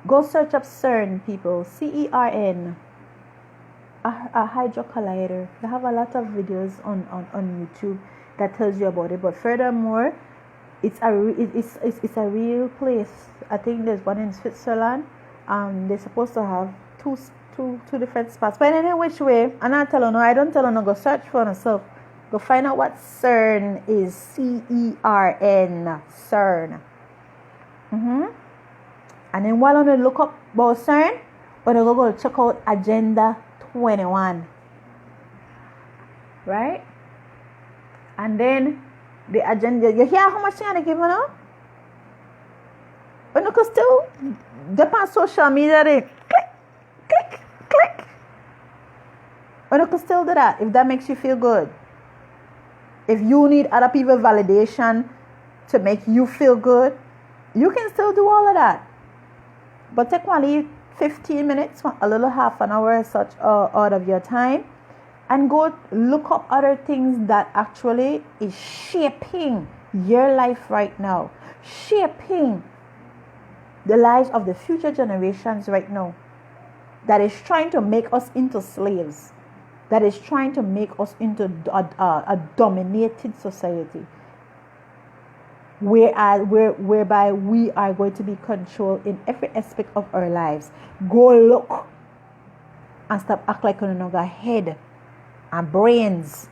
Go search up CERN, people. CERN. A hydro collider. They have a lot of videos on YouTube that tells you about it. But furthermore, it's a real place. I think there's one in Switzerland. They're supposed to have two different spots. But in any which way, and I don't tell you, go search for yourself. Go find out what CERN is. CERN. CERN. And then while you look up about CERN, we're going to go check out Agenda 21. Right? And then the agenda, you hear how much thing they give now? But you can still dip on social media, they click. But you can still do that if that makes you feel good. If you need other people's validation to make you feel good, you can still do all of that. But take only 15 minutes, a little half an hour such out of your time, and go look up other things that actually is shaping your life right now, shaping the lives of the future generations right now, that is trying to make us into slaves, that is trying to make us into a dominated society, whereby we are going to be controlled in every aspect of our lives. Go look and stop act like you got head and brains.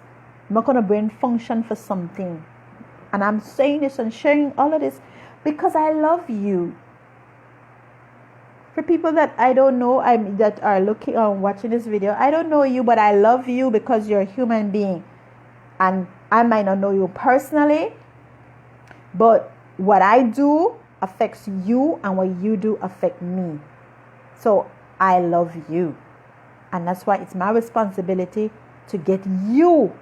I'm not gonna brain function for something. And I'm saying this and sharing all of this because I love you. For people that I don't know, that are looking on watching this video, I don't know you, but I love you because you're a human being. And I might not know you personally, but what I do affects you, and what you do affects me. So I love you. And that's why it's my responsibility to get you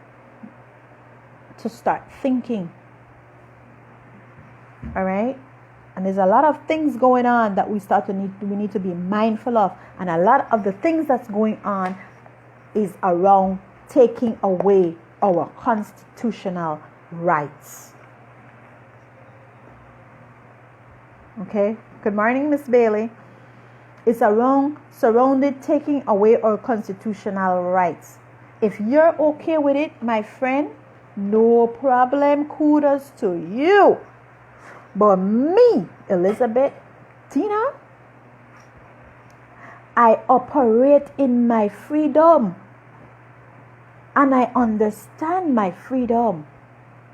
to start thinking. All right? And there's a lot of things going on that we need to be mindful of. And a lot of the things that's going on is around taking away our constitutional rights. Okay? Good morning, Miss Bailey. It's surrounded taking away our constitutional rights. If you're okay with it, my friend, no problem. Kudos to you. But me, Elizabeth, Tina, I operate in my freedom. And I understand my freedom.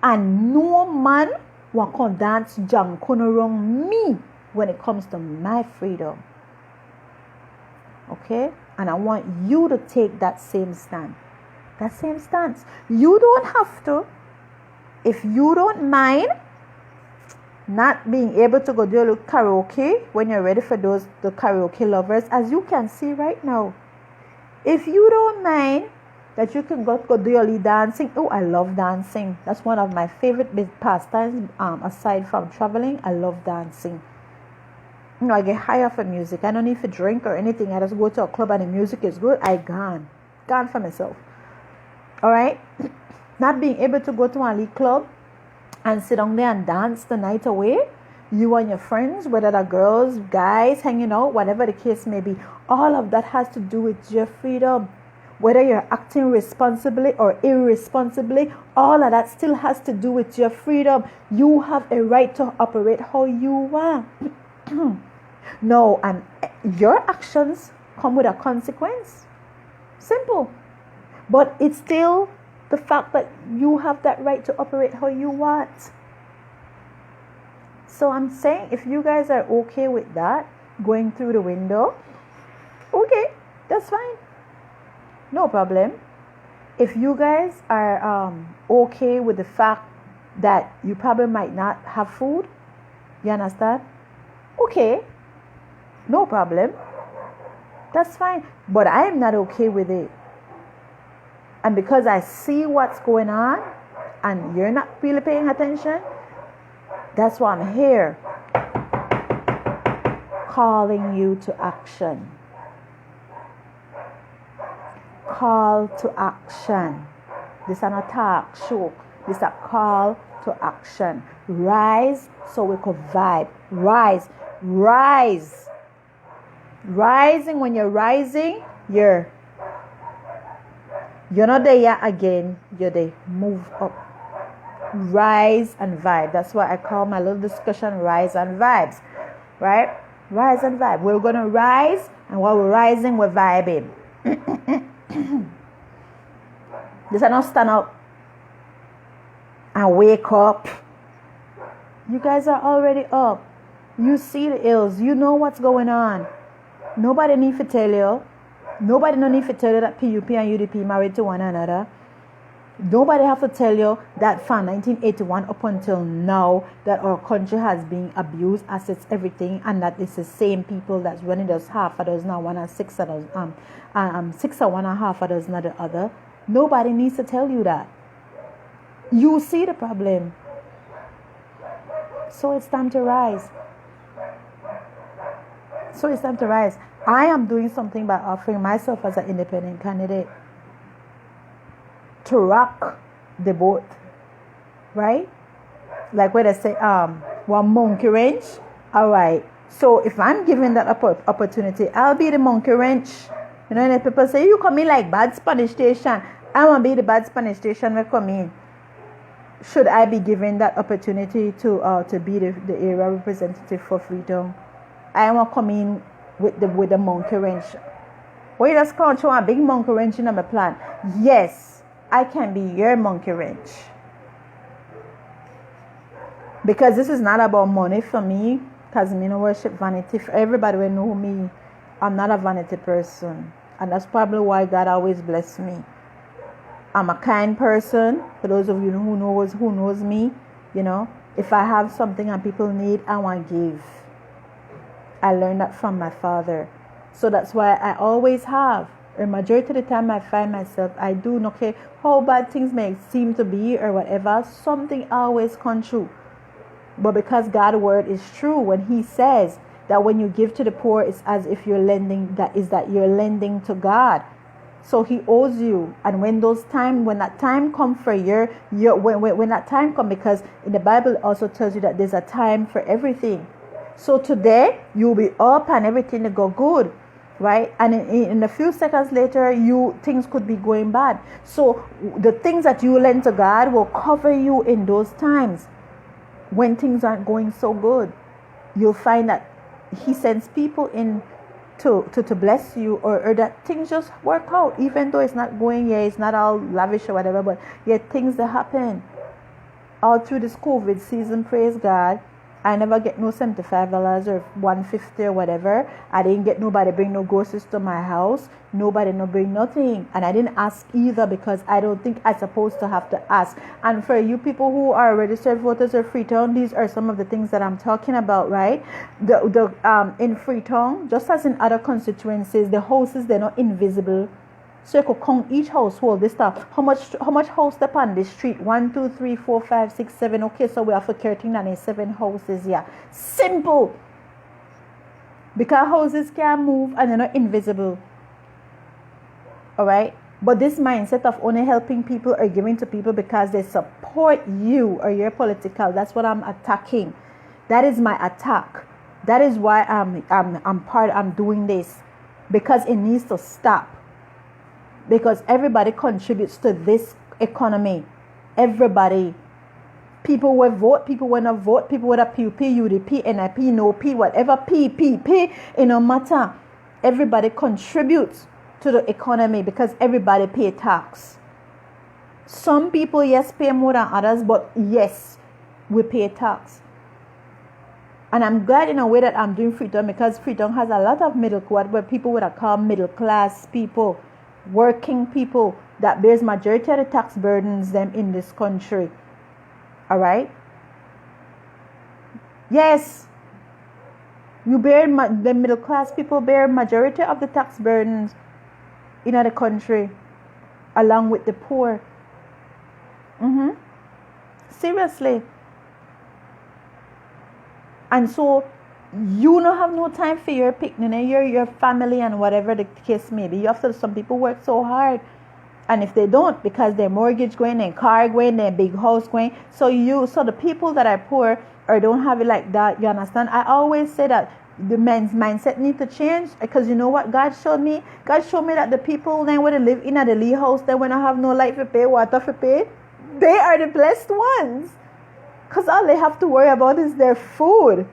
And no man will come dance jankun around me when it comes to my freedom. Okay? And I want you to take that same stand. That same stance. You don't have to. If you don't mind not being able to go do a little karaoke when you're ready for the karaoke lovers, as you can see right now. If you don't mind that you can go do your little dancing. Oh, I love dancing. That's one of my favorite pastimes. Aside from traveling, I love dancing. You know, I get high off of music. I don't need to drink or anything. I just go to a club and the music is good. I gone for myself. All right? Not being able to go to a little club and sit down there and dance the night away. You and your friends, whether they're girls, guys, hanging out, whatever the case may be. All of that has to do with your freedom. Whether you're acting responsibly or irresponsibly, all of that still has to do with your freedom. You have a right to operate how you want. No, and your actions come with a consequence. Simple. But it's still the fact that you have that right to operate how you want. So I'm saying, if you guys are okay with that, going through the window, okay, that's fine. No problem. If you guys are okay with the fact that you probably might not have food, you understand? Okay, no problem. That's fine. But I am not okay with it. And because I see what's going on and you're not really paying attention, that's why I'm here, calling you to action. Call to action. This is an attack show. This is a call to action. Rise so we could vibe. Rise. Rising, when you're rising, you're not there yet again. You're there. Move up. Rise and vibe. That's why I call my little discussion Rise and Vibes. Right? Rise and vibe. We're going to rise, and while we're rising, we're vibing. This is not stand up and wake up. You guys are already up. You see the ills. You know what's going on. Nobody need to tell you. Nobody no need to tell you that PUP and UDP married to one another. Nobody have to tell you that from 1981 up until now that our country has been abused, assets, everything, and that it's the same people that's running those half of those now, 1 and 6 of those 6 or 1 and half of those not the other. Nobody needs to tell you that. You see the problem. So it's time to rise. I am doing something by offering myself as an independent candidate to rock the boat, right? Like where they say, one monkey wrench. All right. So if I'm given that opportunity, I'll be the monkey wrench. You know, and people say, you come in like bad Spanish station. I want to be the bad Spanish station when come in. Should I be given that opportunity to be the area representative for Freetown? I want to come in with the monkey wrench. Well, you just can't show a big monkey wrench in my plan. Yes, I can be your monkey wrench. Because this is not about money for me. Because me no worship vanity. For everybody will know me, I'm not a vanity person. And that's probably why God always bless me. I'm a kind person. For those of you who knows me, you know, if I have something and people need, I want to give. I learned that from my father. So that's why I always have. A majority of the time I find myself, I do not care how bad things may seem to be or whatever, something always comes true. But because God's word is true, when he says that when you give to the poor, it's as if you're lending, that you're lending to God. So he owes you. And when that time comes for when that time comes, because in the Bible it also tells you that there's a time for everything. So today you'll be up and everything will go good, right? And in a few seconds later, things could be going bad. So the things that you lend to God will cover you in those times when things aren't going so good. You'll find that he sends people in to bless you, or that things just work out, even though it's not going, it's not all lavish or whatever, but yet things that happen all through this COVID season. Praise God, I never get no $75 or $150 or whatever. I didn't get nobody bring no groceries to my house. Nobody no bring nothing. And I didn't ask either, because I don't think I'm supposed to have to ask. And for you people who are registered voters of Freetown, these are some of the things that I'm talking about, right? In Freetown, just as in other constituencies, the houses, they're not invisible. So you could count each household, this stuff. How much house step on this street? 1, 2, 3, 4, 5, 6, 7. Okay, so we have for 13 and 7 houses here. Simple. Because houses can move and they're not invisible. Alright? But this mindset of only helping people or giving to people because they support you or you're political, that's what I'm attacking. That is my attack. That is why I'm doing this. Because it needs to stop. Because everybody contributes to this economy. Everybody. People will vote, people will not vote, people will have PUP, UDP, NIP, no P, whatever, PPP, it no matter. Everybody contributes to the economy because everybody pay tax. Some people, yes, pay more than others, but yes, we pay tax. And I'm glad in a way that I'm doing Freetown, because Freetown has a lot of what people would have called middle class people, working people that bears majority of the tax burdens them in this country. All right. Yes, you bear the middle class people bear majority of the tax burdens in the country, along with the poor. Seriously. And so you don't have no time for your picnic, your family, and whatever the case may be. Some people work so hard, and if they don't, because their mortgage going, their car going, their big house going, so the people that are poor or don't have it like that, you understand? I always say that the men's mindset need to change, because you know what God showed me? God showed me that the people then when they live in the Lee house, they when I have no light for pay, water for pay, they are the blessed ones, because all they have to worry about is their food.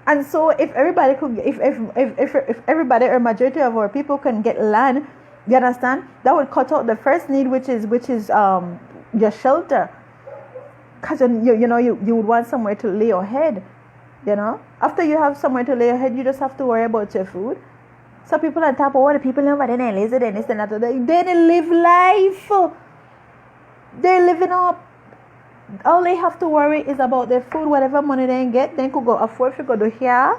And so if everybody could, if everybody or majority of our people can get land, you understand, that would cut out the first need, which is your shelter. Because you would want somewhere to lay your head. After you have somewhere to lay your head, you just have to worry about your food. Some people on top of the people over there, they're lazy, they're this and that. They didn't live life. They're living up. All they have to worry is about their food. Whatever money they get, they could go afford to go do hair.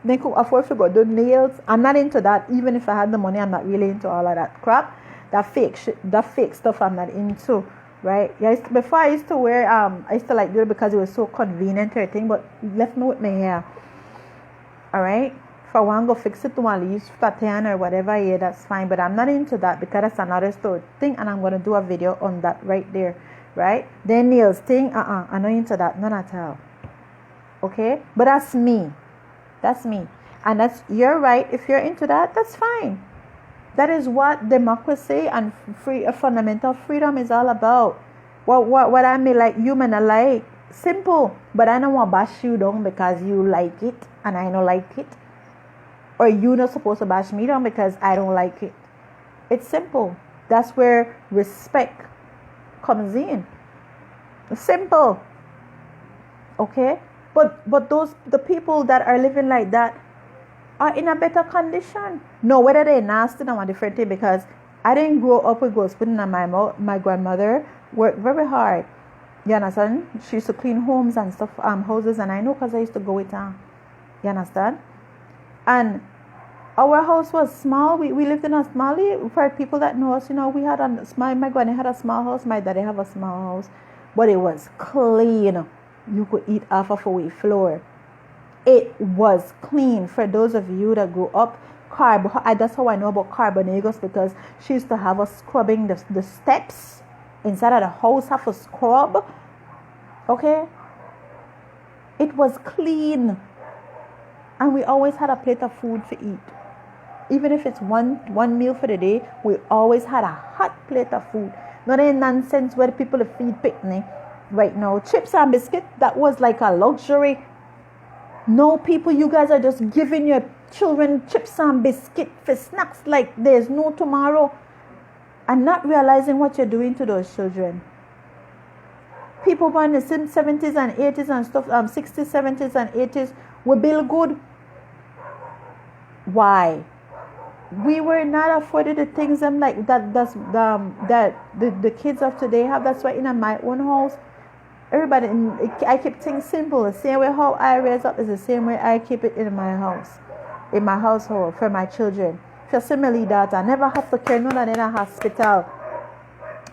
They could afford to go do nails. I'm not into that. Even if I had the money, I'm not really into all of that crap. That fake shit, that fake stuff I'm not into. Right? Yeah, before I used to wear, I used to like do it because it was so convenient or everything, but it left me with my hair. Alright? If I want to go fix it to my leaves, flatten or whatever, yeah, that's fine. But I'm not into that, because that's another thing, and I'm going to do a video on that right there. Right? Then nails thing, I'm not into that, none at all. Okay? But that's me. That's me. And you're right. If you're into that, that's fine. That is what democracy and fundamental freedom is all about. What I may like, you may not like. Simple. But I don't want to bash you down because you like it and I don't like it. Or you're not supposed to bash me down because I don't like it. It's simple. That's where respect comes in. Simple. Okay? But the people that are living like that are in a better condition. No, whether they're nasty or a different thing, because I didn't grow up with gold spoon in my mouth. My grandmother worked very hard. You understand? She used to clean homes and stuff, houses, and I know because I used to go with her. You understand? And our house was small. We lived in a small, for people that know us, we had my granny had a small house, my daddy have a small house, but it was clean. You could eat off of a wet floor. It was clean. For those of you that grew up, that's how I know about Carbonagos, because she used to have us scrubbing the steps inside of the house, have a scrub. Okay? It was clean. And we always had a plate of food to eat. Even if it's one meal for the day, we always had a hot plate of food. Not any nonsense where people feed picnic right now. Chips and biscuit, that was like a luxury. No, people, you guys are just giving your children chips and biscuit for snacks like there's no tomorrow, and not realizing what you're doing to those children. People born in the 70s and 80s and stuff, 60s, 70s and 80s will build good. Why? We were not afforded the things like that. That the kids of today have. That's why in my own house, everybody, I keep things simple. The same way how I raise up is the same way I keep it in my house, in my household for my children. For similarly that I never have to carry none in a hospital.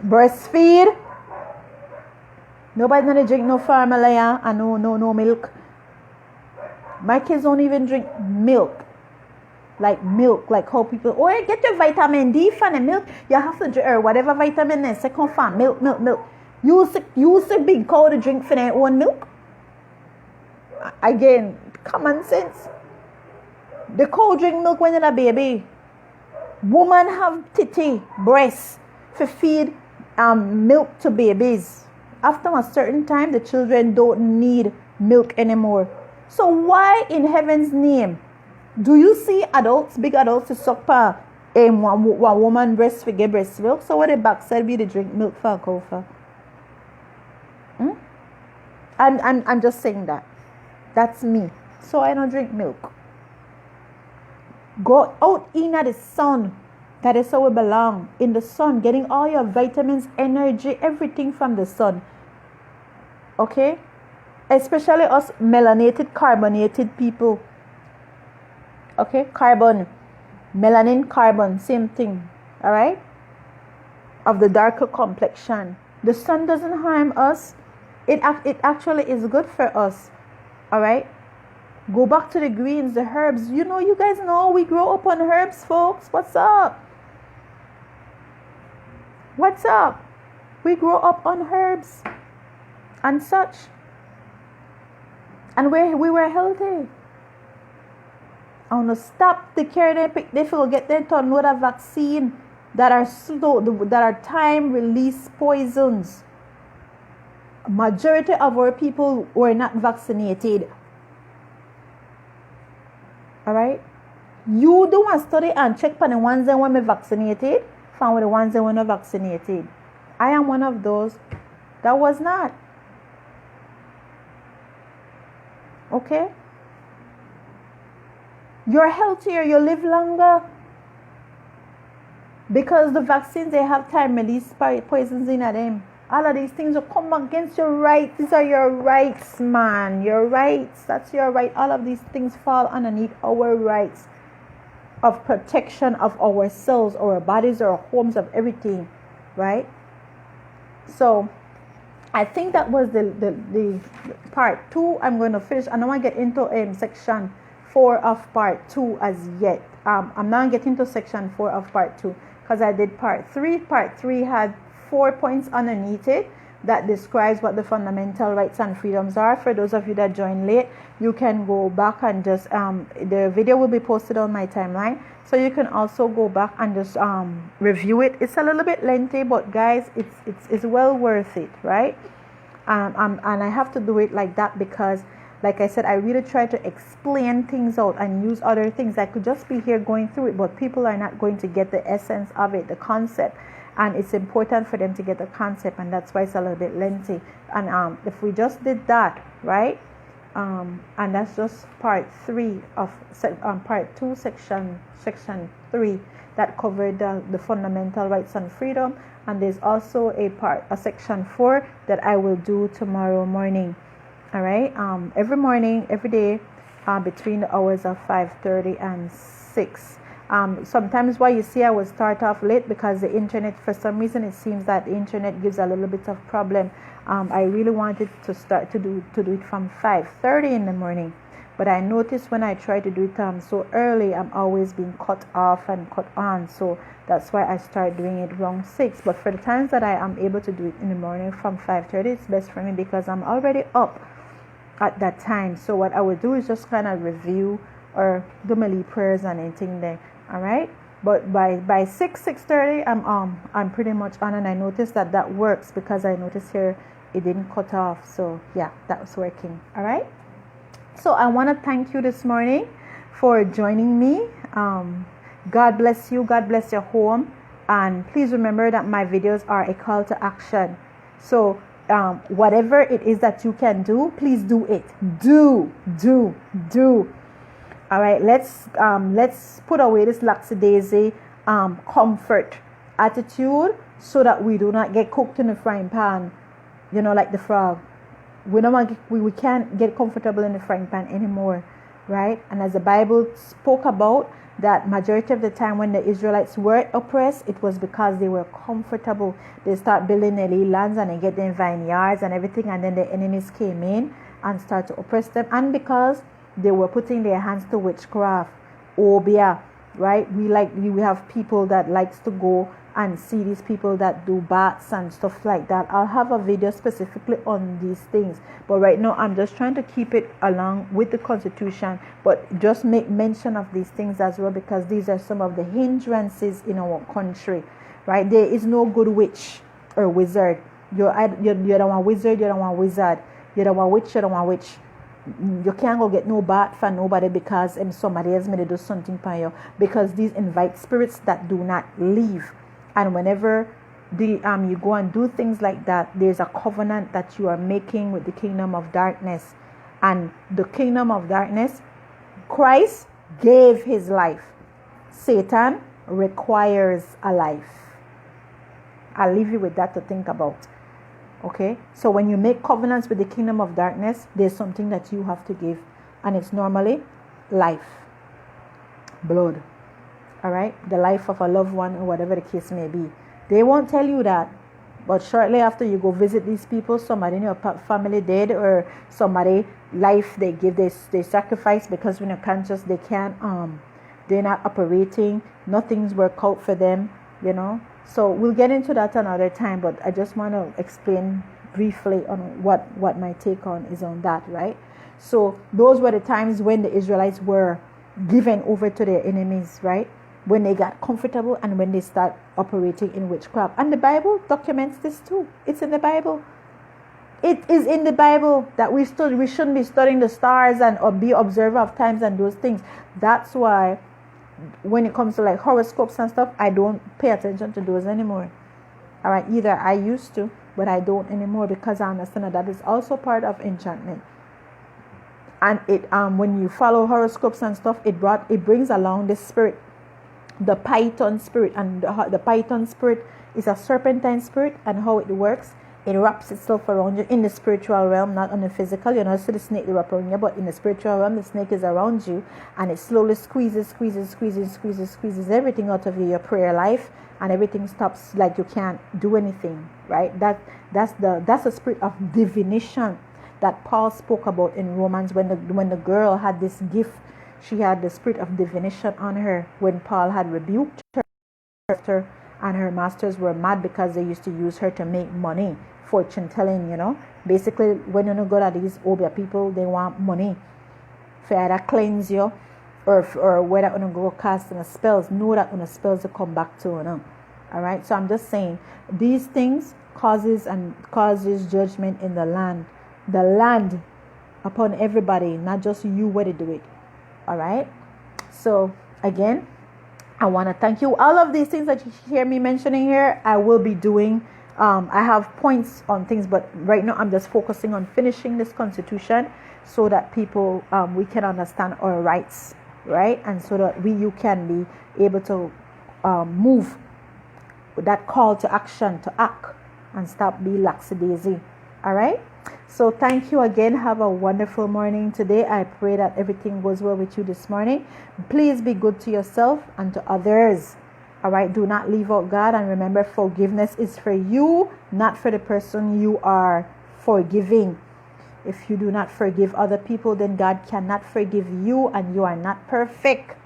Breastfeed. Nobody gonna drink no formula and no milk. My kids don't even drink milk. Like how people, get your vitamin D from the milk. You have to drink, or whatever vitamin is, second form, milk. Use a big cow to drink for their own milk. Again, common sense. The cow drink milk when they're a baby. Women have titty, breasts, to feed milk to babies. After a certain time, the children don't need milk anymore. So why in heaven's name do you see adults, big adults, to suck one woman breast for get breast milk? So what the backside be to drink milk for a cow for? I'm just saying that. That's me. So I don't drink milk. Go out in the sun. That is where we belong. In the sun, getting all your vitamins, energy, everything from the sun. Okay? Especially us melanated, carbonated people. Okay? Carbon. Melanin, carbon. Same thing. Alright? Of the darker complexion. The sun doesn't harm us. It actually is good for us. Alright? Go back to the greens, the herbs. You guys know we grow up on herbs, folks. What's up? What's up? We grow up on herbs and such. And we were healthy. I want to stop the care they feel get them to load of vaccine that are slow, that are time release poisons. Majority of our people were not vaccinated. Alright? You do a study and check for the ones that were vaccinated, found the ones that were not vaccinated. I am one of those that was not. Okay? You're healthier, you live longer. Because the vaccines, they have time release poisons in them. All of these things will come against your rights. These are your rights, man. Your rights. That's your right. All of these things fall underneath our rights of protection of ourselves, our bodies, our homes, of everything. Right? So, I think that was the part 2. I'm going to finish. I don't want to get into section 4 of part 2 as yet. I'm not getting to section 4 of part 2 because I did part 3. Part 3 had 4 points underneath it that describes what the fundamental rights and freedoms are. For those of you that joined late, you can go back and just the video will be posted on my timeline, so you can also go back and just review it. It's a little bit lengthy, but guys, it's well worth it, right? And I have to do it like that because, like I said, I really try to explain things out and use other things. I could just be here going through it, but people are not going to get the essence of it, the concept. And it's important for them to get the concept, and that's why it's a little bit lengthy. And if we just did that, right? And that's just part 3 of part 2, section 3 that covered the fundamental rights and freedom. And there's also a section 4 that I will do tomorrow morning. All right. Every morning, every day, between the hours of 5:30 and 6. Sometimes why you see I will start off late because the internet, for some reason, it seems that the internet gives a little bit of problem. I really wanted to start to do it from 5:30 in the morning, but I noticed when I try to do it so early, I'm always being cut off and cut on. So that's why I start doing it around 6. But for the times that I am able to do it in the morning from 5:30, it's best for me because I'm already up at that time. So what I would do is just kind of review or do my prayers and anything there. All right, but by 6:30 I'm pretty much on, and I noticed that works because I noticed here it didn't cut off. So yeah, that was working. All right, so I want to thank you this morning for joining me. God bless you. God bless your home, and please remember that my videos are a call to action. So whatever it is that you can do, please do it. Do. All right, let's put away this lackadaisy comfort attitude so that we do not get cooked in the frying pan, like the frog. We can't get comfortable in the frying pan anymore, right? And as the Bible spoke about, that majority of the time when the Israelites were oppressed, it was because they were comfortable. They start building their lands and they get their vineyards and everything, and then the enemies came in and start to oppress them, and because they were putting their hands to witchcraft, obia, right? We have people that likes to go and see these people that do bats and stuff like that. I'll have a video specifically on these things, but right now I'm just trying to keep it along with the Constitution, but just make mention of these things as well, because these are some of the hindrances in our country, right? There is no good witch or wizard. You don't want wizard, you don't want wizard. You don't want witch, you don't want witch. You can't go get no bat for nobody because somebody else may do something for you, because these invite spirits that do not leave. And whenever you go and do things like that, there's a covenant that you are making with the kingdom of darkness, And the kingdom of darkness, Christ gave his life. Satan requires a life. I'll leave you with that to think about. Okay? So when you make covenants with the kingdom of darkness, there's something that you have to give. And it's normally life. Blood. Alright? The life of a loved one or whatever the case may be. They won't tell you that. But shortly after you go visit these people, somebody in your family dead, or somebody life they sacrifice because when you're conscious they can't they're not operating, nothing's work out for them, you know. So we'll get into that another time, but I just want to explain briefly on what my take on is on that, right? So those were the times when the Israelites were given over to their enemies, right? When they got comfortable and when they start operating in witchcraft. And the Bible documents this too. It's in the Bible. It is in the Bible that we shouldn't be studying the stars and or be observer of times and those things. That's why when it comes to like horoscopes and stuff, I don't pay attention to those anymore. All right, either I used to, but I don't anymore, because I understand that is also part of enchantment. And it when you follow horoscopes and stuff, it brings along the spirit. The python spirit, and the python spirit is a serpentine spirit, and how it works, it wraps itself around you in the spiritual realm, not on the physical. You know, so the snake will wrap around you, but in the spiritual realm, the snake is around you, and it slowly squeezes everything out of you, your prayer life, and everything stops, like you can't do anything, right? That's the spirit of divination that Paul spoke about in Romans when the girl had this gift. She had the spirit of divination on her when Paul had rebuked her, and her masters were mad because they used to use her to make money, fortune telling, you know. Basically, when you go to these Obia people, they want money for either cleanse you or whether you go cast in spells. Know that when the spells will come back to you know. All right. So I'm just saying these things causes judgment in the land upon everybody, not just you where to do it. All right. So again, I want to thank you. All of these things that you hear me mentioning here, I will be doing. I have points on things, but right now I'm just focusing on finishing this constitution so that people we can understand our rights, right? And so that you can be able to move with that call to action, to act, and stop being lackadaisy. All right. So thank you again. Have a wonderful morning today. I pray that everything goes well with you this morning. Please be good to yourself and to others. All right. Do not leave out God. And remember, forgiveness is for you, not for the person you are forgiving. If you do not forgive other people, then God cannot forgive you, and you are not perfect.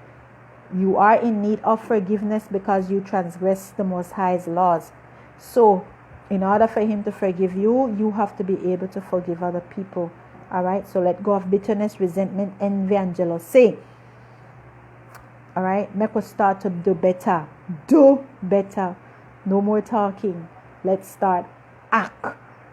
You are in need of forgiveness because you transgress the Most High's laws. So in order for him to forgive you, you have to be able to forgive other people. All right. So let go of bitterness, resentment, envy, and jealousy. All right. Make us start to do better. Do better. No more talking. Let's start act.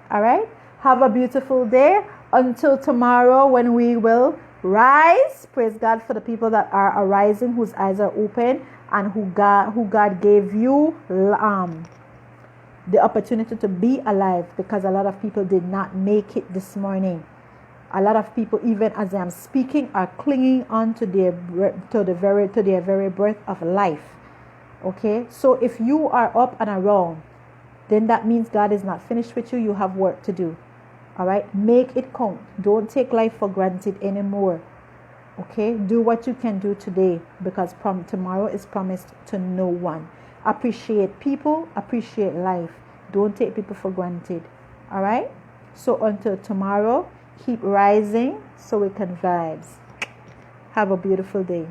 All right. Have a beautiful day. Until tomorrow, when we will rise. Praise God for the people that are arising, whose eyes are open, and who God gave you the opportunity to be alive, because a lot of people did not make it this morning. A lot of people, even as I am speaking, are clinging on to their very breath of life. Okay, so if you are up and around, then that means God is not finished with you. You have work to do. All right, make it count. Don't take life for granted anymore. Okay, do what you can do today, because tomorrow is promised to no one. Appreciate people, appreciate life. Don't take people for granted. All right. So until tomorrow, keep rising so we can vibes. Have a beautiful day.